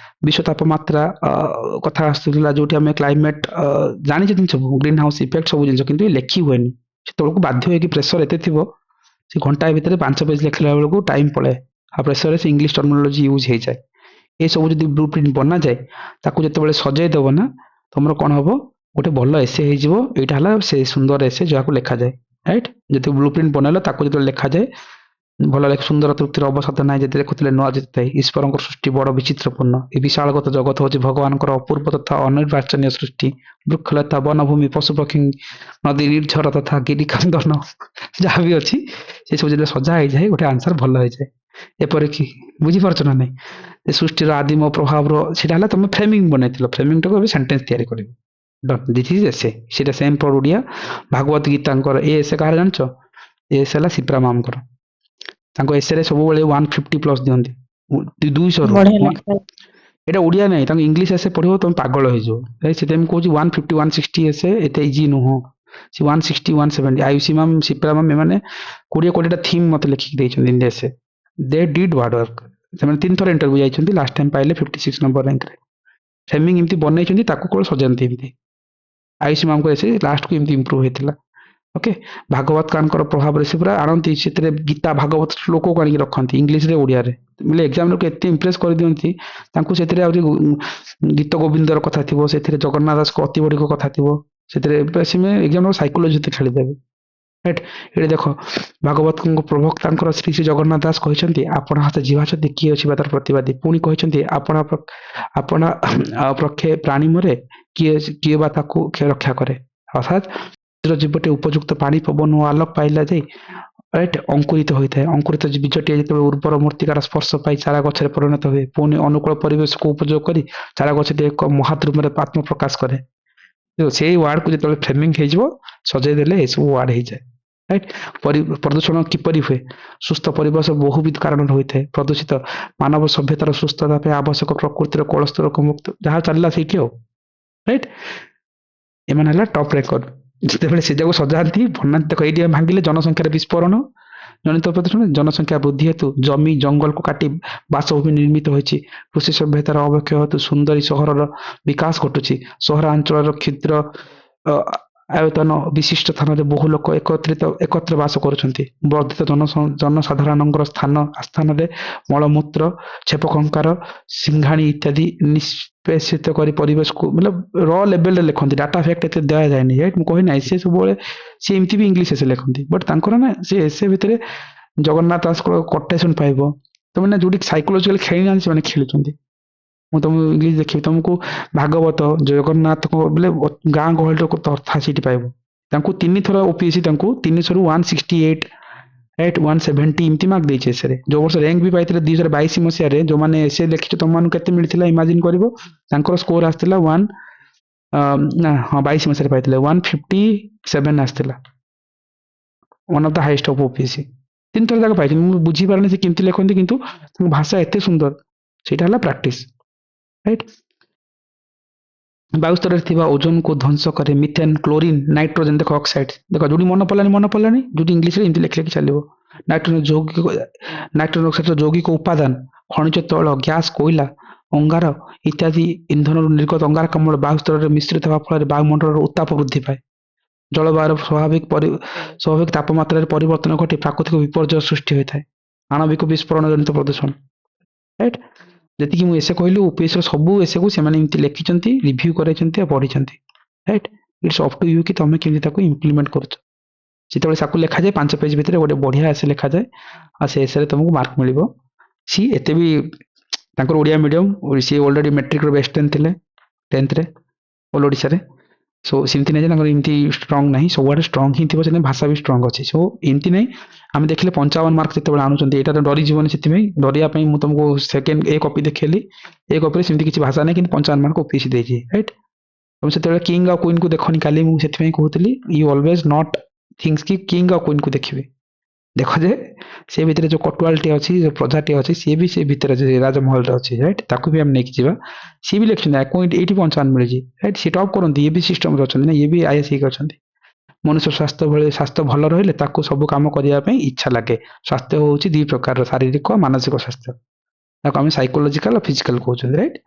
विश्व तापमात्रा कथा आसूला जो आम क्लाइमेट जानी जिन सब ग्रीन हाउस इफेक्ट सब जिन कि लिखी हुए से बाध्य हो प्रेसर एत थी से घंटा भितर 5 पेज लिखला बेलू टाइम पड़े आ प्रेसर से इंग्लिश टर्मिनोलॉजी यूज हो जाए ଏସବୁ ଯଦି ବ୍ଲୁ ପ୍ରିଣ୍ଟ ବନାଯାଏ ତାକୁ ଯେତେବେଳେ ସଜାଇ ଦେବ ନା ତମର କ'ଣ ହବ ଗୋଟେ ଭଲ ଏସେ ହେଇଯିବ। ଏଇଟା ହେଲା ସେ ସୁନ୍ଦର ଏସେ ଯାହାକୁ ଲେଖାଯାଏ ରାଇଟ୍। ଯଦି ବ୍ଲୁ ପ୍ରିଣ୍ଟ ବନେଇଲ ତାକୁ ଯେତେବେଳେ ଲେଖାଯାଏ ଭଲ ଲାଗେ। ସୁନ୍ଦର ତୃପ୍ତିର ଅବସାଦ ନାହିଁ ଯେତେ ଦେଖୁଥିଲେ ନୂଆ ଯେତେ ଈଶ୍ୱରଙ୍କର ସୃଷ୍ଟି ବଡ଼ ବିଚିତ୍ରପୂର୍ଣ୍ଣ। ଏ ବିଶାଳଗତ ଜଗତ ହେଉଛି ଭଗବାନଙ୍କର ଅପୂର୍ବ ତଥା ଅନିର୍ବାଚନୀୟ ସୃଷ୍ଟି। ବୃକ୍ଷଲତା ବନଭୂମି ପଶୁପକ୍ଷୀ ନଦୀ ନିର୍ଝର ତଥା ଗିରିକାନ୍ଦନ ଯାହା ବି ଅଛି ସେସବୁ ଯେତେବେଳେ ସଜା ହେଇଯାଏ ଗୋଟେ ଆନ୍ସର ଭଲ ହେଇଯାଏ। ଏପରିକି ବୁଝିପାରୁଛ ନା ନାହିଁ ଏ ସୃଷ୍ଟିର ଆଦିମ ପ୍ରଭାବର ସେଇଟା ହେଲା ତମେ ଫ୍ରେମିଂ ବନେଇଥିଲ। ଫ୍ରେମିଂଟାକୁ ଏବେ ସେଣ୍ଟେନ୍ସ ତିଆରି କରିବ। This is essay. ସେଇଟା ସେମ୍ ଫର୍ ଓଡ଼ିଆ। ଭାଗବତ ଗୀତାଙ୍କର ଏ ଏସେ କାହାର ଜାଣିଛ? ଏ ଏସେ ହେଲା ଶିପ୍ରା ମ୍ୟାମଙ୍କର। ତାଙ୍କ ଏସେରେ ସବୁବେଳେ 150+ ଦିଅନ୍ତି 200ରୁ। ବଢିଆ ଲେଖା ଏଇଟା ଓଡ଼ିଆ ନାହିଁ, ତାଙ୍କ ଇଂଲିଶ ଏସେ ପଢ଼ିବ ତମେ ପାଗଳ ହେଇଯିବ। ସେଥିପାଇଁ ମୁଁ କହୁଛି 150 160 ଏସେ ଏତେ ଇଜି ନୁହଁ। ସେ 160 170 ଆୟୁଷୀ ମ୍ୟାମ୍ ଶିପ୍ରା ମ୍ୟାମ୍ ଏମାନେ 20-20ଟା ଥିମ୍ ମତେ ଲେଖିକି ଦେଇଛନ୍ତି India essay. They did hard work. ସେମାନେ 3 ଥର ଇଣ୍ଟରଭ୍ୟୁ ଯାଇଛନ୍ତି, ଲାଷ୍ଟ ଟାଇମ୍ ପାଇଲେ 56 ନମ୍ବର ର୍ୟାଙ୍କରେ। ଫ୍ରେମିଂ ଏମିତି ବନେଇଛନ୍ତି ତାକୁ କେବଳ ସଜାନ୍ତି ଏମିତି। ଆୟୁଷୀ ମ୍ୟାମଙ୍କ ଏସେ ଲାଷ୍ଟକୁ ଏମିତି ଇମ୍ପ୍ରୁଭ ହେଇଥିଲା। ଓକେ। ଭାଗବତ କାନଙ୍କର ପ୍ରଭାବରେ ସେ ପୁରା ଆଣନ୍ତି ସେଥିରେ ଗୀତା ଭାଗବତ ଶ୍ଲୋକକୁ ଆଣିକି ରଖନ୍ତି ଇଂଲିଶରେ ଓଡ଼ିଆରେ। ବୋଲେ ଏକ୍ଜାମିନରକୁ ଏତେ ଇମ୍ପ୍ରେସ କରିଦିଅନ୍ତି ତାଙ୍କୁ। ସେଥିରେ ଆହୁରି ଗୀତ ଗୋବିନ୍ଦର କଥା ଥିବ, ସେଥିରେ ଜଗନ୍ନାଥ ଦାସଙ୍କ ଅତି ବଡ଼ିଙ୍କ କଥା ଥିବ, ସେଥିରେ ସେମାନେ ଏକ୍ଜାମିନର ସାଇକୋଲୋଜି ସହିତ ଖେଳିଦେବେ ରାଇଟ୍। ଏଠି ଦେଖ ଭାଗବତଙ୍କ ପ୍ରବକ୍ତାଙ୍କର ଶ୍ରୀ ଶ୍ରୀ ଜଗନ୍ନାଥ ଦାସ କହିଛନ୍ତି ଆପଣ ହାତ ଯିବା ଯଦି କିଏ ଅଛି ବା ତାର ପ୍ରତିବାଦୀ। ପୁଣି କହିଛନ୍ତି ଆପଣା ପ୍ରକ୍ଷେ ପ୍ରାଣୀ ମରେ କିଏ ବା ତାକୁ ରକ୍ଷା କରେ। ଅର୍ଥାତ୍ ଜୀବଟି ଉପଯୁକ୍ତ ପାଣି ପବନ ଓ ଆଲୋକ ପାଇଲା ଯାଇ ରାଇଟ୍ ଅଙ୍କୁରିତ ହୋଇଥାଏ। ଅଙ୍କୁରିତ ବୀଜଟିଏ ଯେତେବେଳେ ଉର୍ବର ମୂର୍ତ୍ତିକାର ସ୍ପର୍ଶ ପାଇ ଚାରା ଗଛରେ ପରିଣତ ହୁଏ, ପୁଣି ଅନୁକୂଳ ପରିବେଶକୁ ଉପଯୋଗ କରି ଚାରା ଗଛଟି ଏକ ମହାଦ୍ରୁମରେ ଆତ୍ମ ପ୍ରକାଶ କରେ। ସେଇ ୱାର୍ଡକୁ ଯେତେବେଳେ ଫ୍ରେମିଂ ହେଇଯିବ ସଜେଇ ଦେଲେ ଏସବୁ ୱାର୍ଡ ହେଇଯାଏ ରାଇଟ୍। ପ୍ରଦୂଷଣ କିପରି ହୁଏ? ସୁସ୍ଥ ପରିବେଶ ବହୁବିଧ କାରଣରୁ ହୋଇଥାଏ। ପ୍ରଦୂଷିତ ମାନବ ସଭ୍ୟତାର ସୁସ୍ଥତା ପାଇଁ ଆବଶ୍ୟକ ପ୍ରକୃତିର କଳସ୍ତ ରୋଗ ମୁକ୍ତ ଯାହା ଚାଲିଲା ସେଇଠି ଆଉ ରାଇଟ୍। ଏମାନେ ହେଲା ଟପ୍ ରେକର୍ଡ। ଯେତେବେଳେ ସେ ଯାକୁ ସଜାନ୍ତି ବନାନ୍ତି ଦେଖ ଏଇଠି ଭାଙ୍ଗିଲେ ଜନସଂଖ୍ୟାର ବିସ୍ଫୋରଣ ଜନିତ ପ୍ରଦୂଷଣ। ଜନସଂଖ୍ୟା ବୃଦ୍ଧି ହେତୁ ଜମି ଜଙ୍ଗଲକୁ କାଟି ବାସଭୂମି ନିର୍ମିତ ହୋଇଛି। କୃଷି ସଭ୍ୟତାର ଅବକ୍ଷୟ ହେତୁ ସୁନ୍ଦରୀ ସହରର ବିକାଶ ଘଟୁଛି। ସହରାଞ୍ଚଳର କ୍ଷୁଦ୍ର ଆୟତନ ବିଶିଷ୍ଟ ସ୍ଥାନରେ ବହୁ ଲୋକ ଏକତ୍ର ବାସ କରୁଛନ୍ତି। ବର୍ଦ୍ଧିତ ଜନସାଧାରଣଙ୍କର ସ୍ଥାନରେ ମଳମୂତ୍ର ଛେପଖଙ୍କାର ସିଂଘାଣୀ ଇତ୍ୟାଦି ନିଷ୍ପେଷିତ କରି ପରିବେଶକୁ ର ଲେଭେଲରେ ଲେଖନ୍ତି। ଡାଟା ଫ୍ୟାକ୍ଟ ଏତେ ଦିଆଯାଏନି ରାଇଟ୍। ମୁଁ କହିନାହିଁ ସେ ସବୁବେଳେ ସେ ଏମିତି ବି ଇଂଲିଶ ଏସେ ଲେଖନ୍ତି, ବଟ୍ ତାଙ୍କର ନା ସେ ଏସେ ଭିତରେ ଜଗନ୍ନାଥ ଦାସଙ୍କର କୋଟେସନ ପାଇବ। ତମେ ନା ଯୋଉଠି ସାଇକୋଲୋଜିକାଲ ଖେଳି ନାହାନ୍ତି ସେମାନେ ଖେଳୁଛନ୍ତି। ମୁଁ ତମକୁ ଇଂଲିଶ ଦେଖିବି ତମକୁ ଭାଗବତ ଜଗନ୍ନାଥଙ୍କ ବୋଲେ ଗାଁ ଗହଳିର ଅର୍ଥା ସେଇଠି ପାଇବ। ତାଙ୍କୁ 3 ଥର ଓପିଏସସି ତାଙ୍କୁ 300ରୁ 168 170 ଏମିତି ମାର୍କ ଦେଇଛି ଏସେରେ। ଯୋଉ ବର୍ଷ ର୍ୟାଙ୍କ ବି ପାଇଥିଲେ 2022 ମସିହାରେ ଯୋଉମାନେ ଏସେ ଲେଖିଛ ତମମାନଙ୍କୁ କେତେ ମିଳିଥିଲା ଇମାଜିନ କରିବ। ତାଙ୍କର ସ୍କୋର ଆସିଥିଲା 22 ମସିହାରେ ପାଇଥିଲେ 157 ଆସିଥିଲା। One of the highest of OPSC 3 ଥର ଯାକ ପାଇଛନ୍ତି। ମୁଁ ବୁଝିପାରୁନି ସେ କେମିତି ଲେଖନ୍ତି, କିନ୍ତୁ ତାଙ୍କ ଭାଷା ଏତେ ସୁନ୍ଦର। ସେଇଟା ହେଲା ପ୍ରାକ୍ଟିସ ରାଇଟ୍। ବାୟୁସ୍ତରରେ ଥିବା ଓଜୋନକୁ ଧ୍ୱଂସ କରେ। ମିଥେନ୍ କ୍ଲୋରିନ୍ ନାଇଟ୍ରୋଜେନ ଦେଖ ଅକ୍ସାଇଡ ଦେଖ ଯୋଉଠି ମନେ ପଡ଼ିଲାନି ଯୋଉଠି ଇଂଲିଶରେ ଏମିତି ଲେଖି ଚାଲିବ। ନାଇଟ୍ରୋଜେନ ଅକ୍ସାଇଡର ଯୌଗିକ ଉପାଦାନ ଖଣିଜ ତୈଳ ଗ୍ୟାସ କୋଇଲା ଅଙ୍ଗାର ଇତ୍ୟାଦି ଇନ୍ଧନରୁ ନିର୍ଗତ ଅଙ୍ଗାରକାମ୍ଳ ବାୟୁସ୍ତରରେ ମିଶ୍ରିତ ହେବା ଫଳରେ ବାୟୁମଣ୍ଡଳର ଉତ୍ତାପ ବୃଦ୍ଧି ପାଏ। ଜଳବାୟୁର ସ୍ୱାଭାବିକ ତାପମାତ୍ରାରେ ପରିବର୍ତ୍ତନ ଘଟି ପ୍ରାକୃତିକ ବିପର୍ଯ୍ୟୟ ସୃଷ୍ଟି ହୋଇଥାଏ। ଆଣବିକ ବିସ୍ଫୋରଣ ଜନିତ ପ୍ରଦୂଷଣ ରାଇଟ୍। ଯେତିକି ମୁଁ ଏସେ କହିଲି ଓପିଏସସିର ସବୁ ଏସେକୁ ସେମାନେ ଏମିତି ଲେଖିଛନ୍ତି, ରିଭ୍ୟୁ କରାଇଛନ୍ତି ଆଉ ପଢିଛନ୍ତି right. It's up to you କି ତମେ କେମିତି ତାକୁ ଇମ୍ପ୍ଲିମେଣ୍ଟ କରୁଛ। ଯେତେବେଳେ ତାକୁ ଲେଖାଯାଏ 5 ପେଜ ଭିତରେ ଗୋଟେ ବଢିଆ ଏସେ ଲେଖାଯାଏ ଆଉ ସେ ଏସେରେ ତମକୁ ମାର୍କ ମିଳିବ। ସିଏ ଏତେ ବି ତାଙ୍କର ଓଡ଼ିଆ ମିଡ଼ିୟମ, ସିଏ ଅଲରେଡ଼ି ମେଟ୍ରିକର ବେଷ୍ଟ 10 ଥିଲେ 10th ଅଲ ଓଡ଼ିଶାରେ। ସୋ ସେମିତି ନାହିଁ ଯେ ତାଙ୍କର ଏମିତି ଷ୍ଟ୍ରଙ୍ଗ ନାହିଁ, ସବୁଆଡ଼େ ଷ୍ଟ୍ରଙ୍ଗ ହିଁ ଥିବ। ସେଥିପାଇଁ ଭାଷା ବି ଷ୍ଟ୍ରଙ୍ଗ ଅଛି। ସୋ ଏମିତି ନାହିଁ ଆମେ ଦେଖିଲେ 55 ମାର୍କ ଯେତେବେଳେ ଆଣୁଛନ୍ତି ଏଇଟା ତ ଡରିଯିବନି। ସେଥିପାଇଁ ଡରିବା ପାଇଁ ମୁଁ ତମକୁ ସେକେଣ୍ଡ ଏ କପି ଦେଖେଇଲି। ଏ କପିରେ ସେମିତି କିଛି ଭାଷା ନାହିଁ, କିନ୍ତୁ 55 ମାର୍କ ଓପିଏସସି ଦେଇଛି ରାଇଟ୍। ତମେ ସେତେବେଳେ କିଙ୍ଗ ଆଉ କୁଇନକୁ ଦେଖନି କାଲି ମୁଁ ସେଥିପାଇଁ କହୁଥିଲି ୟୁ ଅଲୱେଜ ନଟ୍ ଥିଙ୍ଗସ କି କିଙ୍ଗ ଆଉ କୁଇନକୁ ଦେଖିବେ। ଦେଖ ଯେ ସେ ଭିତରେ ଯୋଉ କଟୁଆଲଟି ଅଛି ଯୋଉ ପ୍ରଜାଟି ଅଛି ସିଏ ବି ସେ ଭିତରେ ରାଜମହଲରେ ଅଛି ରାଇଟ୍। ତାକୁ ବି ଆମେ ନେଇକି ଯିବା। ସିଏ ବି ଲେଖିଛନ୍ତି ଏଇଠି 55 ମିଳିଛି ରାଇଟ୍। ସିଏ ଟପ୍ କରନ୍ତି, ଇଏ ବି ସିଷ୍ଟମରେ ଅଛନ୍ତି ନା, ଇଏ ବି ଆଇଏସ୍ ହେଇକି ଅଛନ୍ତି। ମନୁଷ୍ୟ ସ୍ୱାସ୍ଥ୍ୟ ଭଲ ରହିଲେ ତାକୁ ସବୁ କାମ କରିବା ପାଇଁ ଇଚ୍ଛା ଲାଗେ। ସ୍ୱାସ୍ଥ୍ୟ ହେଉଛି 2 ପ୍ରକାରର, ଶାରୀରିକ ମାନସିକ ସ୍ୱାସ୍ଥ୍ୟ। ତାକୁ ଆମେ ସାଇକୋଲୋଜିକାଲ ଆଉ ଫିଜିକାଲ କହୁଛନ୍ତି ରାଇଟ୍।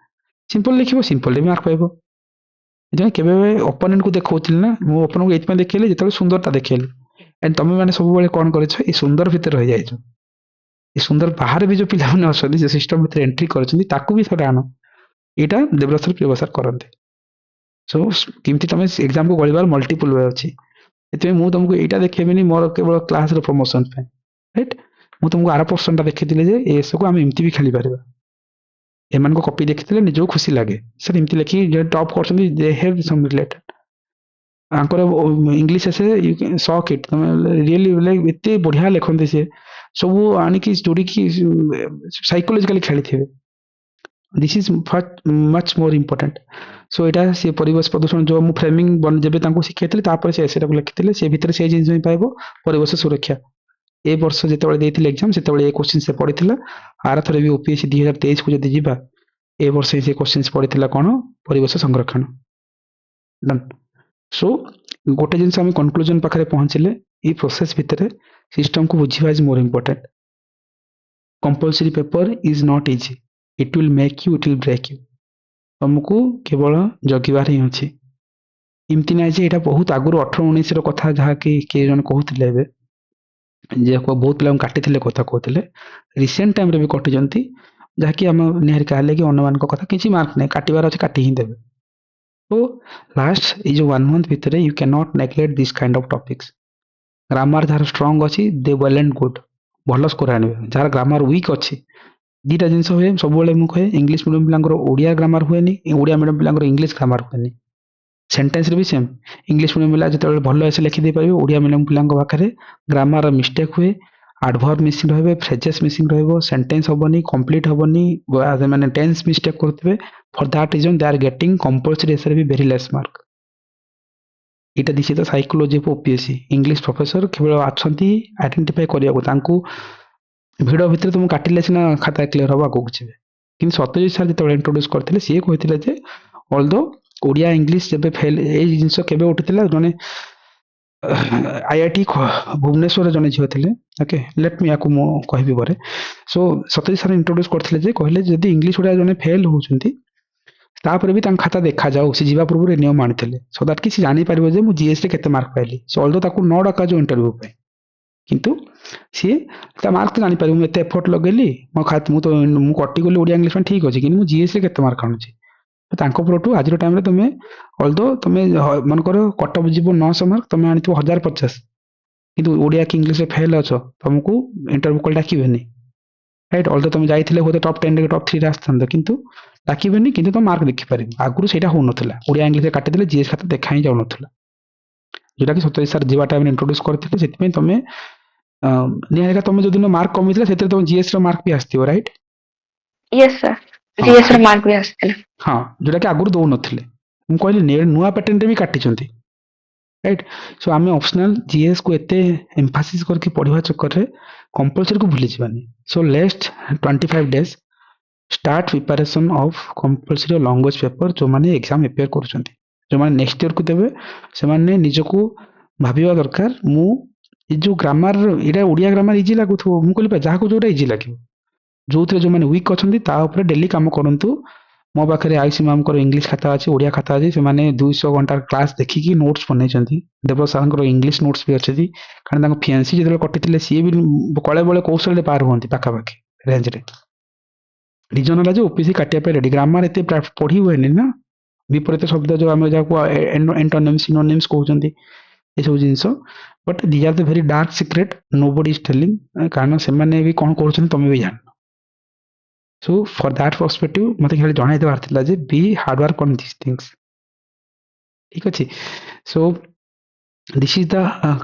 ସିମ୍ପଲ ଲେଖିବ ସିମ୍ପଲରେ ବି ମାର୍କ ପାଇବ। ସେଥିପାଇଁ କେବେ ଓପୋନେଣ୍ଟକୁ ଦେଖାଉଥିଲି ନା, ମୁଁ ଓପୋନେଣ୍ଟକୁ ଏଇଥିପାଇଁ ଦେଖେଇଲି ଯେତେବେଳେ ସୁନ୍ଦରତା ଦେଖେଇଲି। ଏଣ୍ଡ ତମେ ମାନେ ସବୁବେଳେ କ'ଣ କରିଛ ଏଇ ସୁନ୍ଦର ଭିତରେ ରହିଯାଇଛ। ଏ ସୁନ୍ଦର ବାହାରେ ବି ଯୋଉ ପିଲାମାନେ ଅଛନ୍ତି ସେ ସିଷ୍ଟମ ଭିତରେ ଏଣ୍ଟ୍ରି କରିଛନ୍ତି ତାକୁ ବି ଥରେ ଆଣ। ଏଇଟା ଦେବରାଜ ସର ପ୍ରିୟ ସାର୍ କରନ୍ତି। ସୋ କେମିତି ତମେ ଏକ୍ସାମକୁ ଗଳିବାର ମଲ୍ଟିପୁଲ ୱେ ଅଛି। ସେଥିପାଇଁ ମୁଁ ତମକୁ ଏଇଟା ଦେଖେଇବିନି ମୋର କେବଳ କ୍ଲାସର ପ୍ରମୋସନ ପାଇଁ, ରାଇଟ୍? ମୁଁ ତମକୁ ଆର ପର୍ସନଟା ଦେଖେଇଥିଲି ଯେ ଏସବୁ ଆମେ ଏମିତି ବି ଖେଳିପାରିବା। ଏମାନଙ୍କ କପି ଦେଖିଥିଲେ ନିଜକୁ ଖୁସି ଲାଗେ, ସାର୍ ଏମିତି ଲେଖି ଯେ ଟପ୍ କରୁଛନ୍ତି ଦେ ହେଭ୍ ସମ୍ ରିଲେଟେଡ୍। ତାଙ୍କର ଇଂଲିଶ ଆସେ ୟୁ କ୍ୟାନ୍ ସକ୍ ଇଟ୍, ତମେ ରିଏଲି ଏତେ ବଢିଆ ଲେଖନ୍ତି ସେ, ସବୁ ଆଣିକି ଯୋଡ଼ିକି ସାଇକୋଲୋଜିକାଲି ଖେଳିଥିବେ। This is much more important. So ଏଇଟା ସେ ପରିବେଶ ପ୍ରଦୂଷଣ ଯୋଉ ମୁଁ ଫ୍ରେମିଂ ଯେବେ ତାଙ୍କୁ ଶିଖେଇଥିଲି ତାପରେ ସେ ଏସେଟାକୁ ଲେଖିଥିଲେ, ସେ ଭିତରେ ସେଇ ଜିନିଷ ହିଁ ପାଇବ, ପରିବେଶ ସୁରକ୍ଷା। ଏ ବର୍ଷ ଯେତେବେଳେ ଦେଇଥିଲେ ଏକ୍ସାମ ସେତେବେଳେ ଏ କୋଶ୍ଚିନ୍ ସେ ପଡିଥିଲା। ଆରଥର ବି ଓପିଏସସି 2023 କୁ ଯଦି ଯିବା ଏ ବର୍ଷ ସେ କୋଶ୍ଚିନ୍ସ ପଡିଥିଲା କଣ, ପରିବେଶ ସଂରକ୍ଷଣ। ଡନ୍। ସୋ ଗୋଟେ ଜିନିଷ ଆମେ କନକ୍ଲୁଜନ ପାଖରେ ପହଞ୍ଚିଲେ, ଏଇ ପ୍ରୋସେସ ଭିତରେ ସିଷ୍ଟମକୁ ବୁଝିବା is more important. Compulsory paper is not easy, it will make you, it will break you. ତମକୁ କେବଳ ଜଗିବାର ହିଁ ଅଛି। ଏମିତି ନାହିଁ ଯେ ଏଇଟା ବହୁତ ଆଗରୁ 18-19ର କଥା ଯାହାକି କିଏ ଜଣେ କହୁଥିଲେ, ଏବେ ଯେ ବହୁତ ପିଲାଙ୍କୁ କାଟିଥିଲେ କଥା କହୁଥିଲେ, ରିସେଣ୍ଟ ଟାଇମରେ ବି କଟିଛନ୍ତି, ଯାହାକି ଆମ ନିହାରିକା ହେଲେ କି ଅନ୍ୟମାନଙ୍କ କଥା କିଛି ମାର୍କ ନାହିଁ, କାଟିବାର ଅଛି କାଟି ହିଁ ଦେବେ। So last ଏଇ ଯୋଉ 1 month ଭିତରେ you cannot neglect this kind of topics। Grammar ଯାହାର ଷ୍ଟ୍ରଙ୍ଗ ଅଛି ଦେ ୱେଲ୍ ଆଣ୍ଡ ଗୁଡ୍, ଭଲ ସ୍କୋର ଆଣିବେ। ଯାହାର ଗ୍ରାମାର ୱିକ୍ ଅଛି, ଦିଟା ଜିନିଷ ହୁଏ ସବୁବେଳେ ମୁଁ କହେ, ଇଂଲିଶ ମିଡ଼ିୟମ ପିଲାଙ୍କର ଓଡ଼ିଆ ଗ୍ରାମାର ହୁଏନି, ଓଡ଼ିଆ ମିଡ଼ିୟମ ପିଲାଙ୍କର ଇଂଲିଶ ଗ୍ରାମାର ହୁଏନି। ସେଣ୍ଟେନ୍ସରେ ବି ସେମ୍, ଇଂଲିଶ ମିଡ଼ିୟମ ପିଲା ଯେତେବେଳେ ଭଲ ଏସେ ଲେଖିଦେଇ ପାରିବେ, ଓଡ଼ିଆ ମିଡ଼ିୟମ ପିଲାଙ୍କ ପାଖରେ ଗ୍ରାମାର ମିଷ୍ଟେକ୍ ହୁଏ, ଆଡଭର୍ବ ମିସିଂ ରହିବେ, ଫ୍ରେଜେସ୍ ମିସିଂ ରହିବ, ସେଣ୍ଟେନ୍ସ ହବନି, କମ୍ପ୍ଲିଟ ହବନି, ମାନେ ଟେନ୍ସ ମିଷ୍ଟେକ୍ କରୁଥିବେ। For that reason they are getting compulsory ଏସେରେ ବି ଭେରି ଲେସ୍ ମାର୍କ। ଏଇଟା ଦିଶିତ psychology of OPSC. English professor କେବଳ ଅଛନ୍ତି ଆଇଡେଣ୍ଟିଫାଇ କରିବାକୁ, ତାଙ୍କୁ ଭିଡ଼ ଭିତରେ ତୁମକୁ କାଟିଲେ ସିନା ଖାତା କ୍ଲିୟର ହବ, ଆଗକୁ ଯିବେ। କିନ୍ତୁ ସତ୍ୟଜିତ ସାର୍ ଯେତେବେଳେ ଇଣ୍ଟ୍ରୋଡ୍ୟୁସ କରିଥିଲେ ସିଏ କହିଥିଲେ ଯେ ଅଲଦୋ ଓଡ଼ିଆ ଇଂଲିଶ ଯେବେ ଫେଲ୍, ଏଇ ଜିନିଷ କେବେ ଉଠିଥିଲା, ଜଣେ ଆଇଆଇଟି ଭୁବନେଶ୍ୱରରେ ଜଣେ ଝିଅ ଥିଲେ, ଓକେ, ଲେଟ୍ ମି ୟାକୁ ମୁଁ କହିବି ପରେ। ସୋ ସତ୍ୟଜିତ ସାର୍ ଇଣ୍ଟ୍ରୋଡ୍ୟୁସ କରିଥିଲେ ଯେ କହିଲେ ଯଦି ଇଂଲିଶ ଓଡ଼ିଆ ଜଣେ ଫେଲ୍ ହଉଛନ୍ତି ତାପରେ ବି ତାଙ୍କ ଖାତା ଦେଖାଯାଉ, ସେ ଯିବା ପୂର୍ବରୁ ଏ ନିୟମ ଆଣିଥିଲେ, ସୋ ଦ୍ୟାଟ୍ କି ସେ ଜାଣିପାରିବ ଯେ ମୁଁ ଜିଏସ୍ ରେ କେତେ ମାର୍କ ପାଇଲି। ସୋ ଅଲଦୋ ତାକୁ ନ ଡକାଯାଉ ଇଣ୍ଟରଭ୍ୟୁ ପାଇଁ, କିନ୍ତୁ ସିଏ ତା ମାର୍କ ତ ଜାଣିପାରିବ, ମୁଁ ଏତେ ଏଫର୍ଟ ଲଗେଇଲି, ମୁଁ କଟିଗଲି ଓଡ଼ିଆ ଇଂଲିଶ ପାଇଁ, ଠିକ୍ ଅଛି, କିନ୍ତୁ ମୁଁ ଜିଏସ୍ ରେ କେତେ ମାର୍କ ଆଣୁଛି। ତାଙ୍କ ପରଠୁ ଆଜିର ଟାଇମରେ ତମେ ଅଲଦୋ ତମେ ମନେକର କଟକ ଯିବ 900 ମାର୍କ, ତମେ ଆଣିଥିବ 1050, କିନ୍ତୁ ଓଡ଼ିଆ କି ଇଂଲିଶରେ ଫେଲ୍ ଅଛ, ତମକୁ ଇଣ୍ଟରଭ୍ୟୁ କଲ୍ ଡାକିବେନି, ରାଇଟ୍? ଅଲଦୋ ତମେ ଯାଇଥିଲେ ହୁଏତ ଟପ୍ 10 ରେ ଟପ୍ 3 ରେ ଆସିଥାନ୍ତ, କିନ୍ତୁ ଡାକିବେନି, କିନ୍ତୁ ତମ ମାର୍କ ଦେଖିପାରିବ। ଆଗରୁ ସେଇଟା ହଉନଥିଲା, ଓଡ଼ିଆ ଇଂଲିଶରେ କାଟିଦେଲେ ଜିଏସ୍ ଖାତା ଦେଖା ହିଁ ଯାଉନଥିଲା, ଯୋଉଟାକି ସତ୍ୟଜିତ ସାର୍ ଯିବା ଟାଇମରେ ଇଣ୍ଟ୍ରୋଡ୍ୟୁସ କରିଥିଲେ। ସେଥିପାଇଁ ତମେ ନିହାରିକା ତମେ ଯୋଉଦିନ ମାର୍କ କମିଥିଲା ସେଥିରେ ତମ ଜିଏସ୍ ର ମାର୍କ ବି ଆସିଥିବ, ରାଇଟ୍? ୟେସ୍ ସାର୍, ଜିଏସ୍ ର ମାର୍କ ବି ଆସିଥିଲା। ହଁ, ଯୋଉଟାକି ଆଗରୁ ଦଉନଥିଲେ। ମୁଁ କହିଲି ନୂଆ ପ୍ୟାଟର୍ନରେ ବି କାଟିଛନ୍ତି, ରାଇଟ୍? ସୋ ଆମେ ଅପସନାଲ ଜିଏସ୍ କୁ ଏତେ ଏମ୍ଫାସିସ୍ କରିକି ପଢିବା ଚକ୍କରରେ କମ୍ପଲସରୀ କୁ ଭୁଲିଯିବାନି। So next 25 days start preparation of compulsory language paper. ଯୋଉମାନେ ଏକ୍ସାମ ପ୍ରିପେୟାର କରୁଛନ୍ତି, ଯୋଉମାନେ ନେକ୍ସଟ ଇୟରକୁ ଦେବେ, ସେମାନେ ନିଜକୁ ଭାବିବା ଦରକାର, ମୁଁ ଏ ଯୋଉ ଗ୍ରାମାର, ଏଇଟା ଓଡ଼ିଆ ଗ୍ରାମାର ଇଜି ଲାଗୁଥିବ, ମୁଁ କହିଲି ଯାହାକୁ ଯୋଉଟା ଇଜି ଲାଗିବ, ଯୋଉଥିରେ ଯୋଉମାନେ ୱିକ୍ ଅଛନ୍ତି ତା ଉପରେ ଡେଲି କାମ କରନ୍ତୁ। ମୋ ପାଖରେ ଆୟୁଷୀ ମ୍ୟାମଙ୍କର ଇଂଲିଶ ଖାତା ଅଛି, ଓଡ଼ିଆ ଖାତା ଅଛି, ସେମାନେ 200 ଘଣ୍ଟାର କ୍ଲାସ ଦେଖିକି ନୋଟ୍ସ ବନେଇଛନ୍ତି। ଦେବରାଜ ସାରଙ୍କର ଇଂଲିଶ ନୋଟ୍ସ ବି ଅଛି, କାରଣ ତାଙ୍କ ଫିଆନ୍ସି ଯେତେବେଳେ କଟିଥିଲେ ସିଏ ବି କଳେ ବଳେ କୌଶଳରେ ପାର ହୁଅନ୍ତି ପାଖାପାଖି ରେଞ୍ଜରେ। ରିଜନ ହେଲା ଯେ ଓପିସି କାଟିବା ପାଇଁ ରେଡି। ଗ୍ରାମାର ଏତେ ପଢି ହୁଏନି ନା, ବିପରୀତ ଶବ୍ଦ ଯୋଉ ଆମେ ଯାହାକୁ ଏଣ୍ଟୋନିମ୍ସ ସିନୋନିମ୍ସ କହୁଛନ୍ତି, ଏସବୁ ଜିନିଷ। But they are the very dark secret, nobody is telling, କାରଣ ସେମାନେ ବି କ'ଣ କରୁଛନ୍ତି ତମେ ବି ଜାଣିନ। ସୋ ଫର୍ ଦ୍ୟାଟ୍ ପର୍ସପେକ୍ଟିଭ ମତେ ଖାଲି ଜଣାଇ ଦେବାର ଥିଲା ଯେ be hard work on this things, ଠିକ ଅଛି? So this is the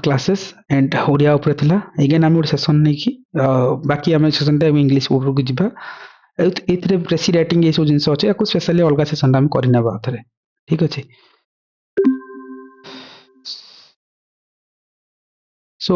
classes and Odia ଉପରେ ଥିଲା। ଏଗେନ୍ ଆମେ ଗୋଟେ ସେସନ ନେଇକି ବାକି ଆମେ ସେସନଟା ଇଂଲିଶ ଉପରକୁ ଯିବା। ଏଥିରେ ପ୍ରେସି ରାଇଟିଂ ଏସବୁ ଜିନିଷ ଅଛି, ୟାକୁ ସ୍ପେଶାଲି ଅଲଗା ସେସନଟା ଆମେ କରିନେବା ଥରେ, ଠିକ ଅଛି? ସୋ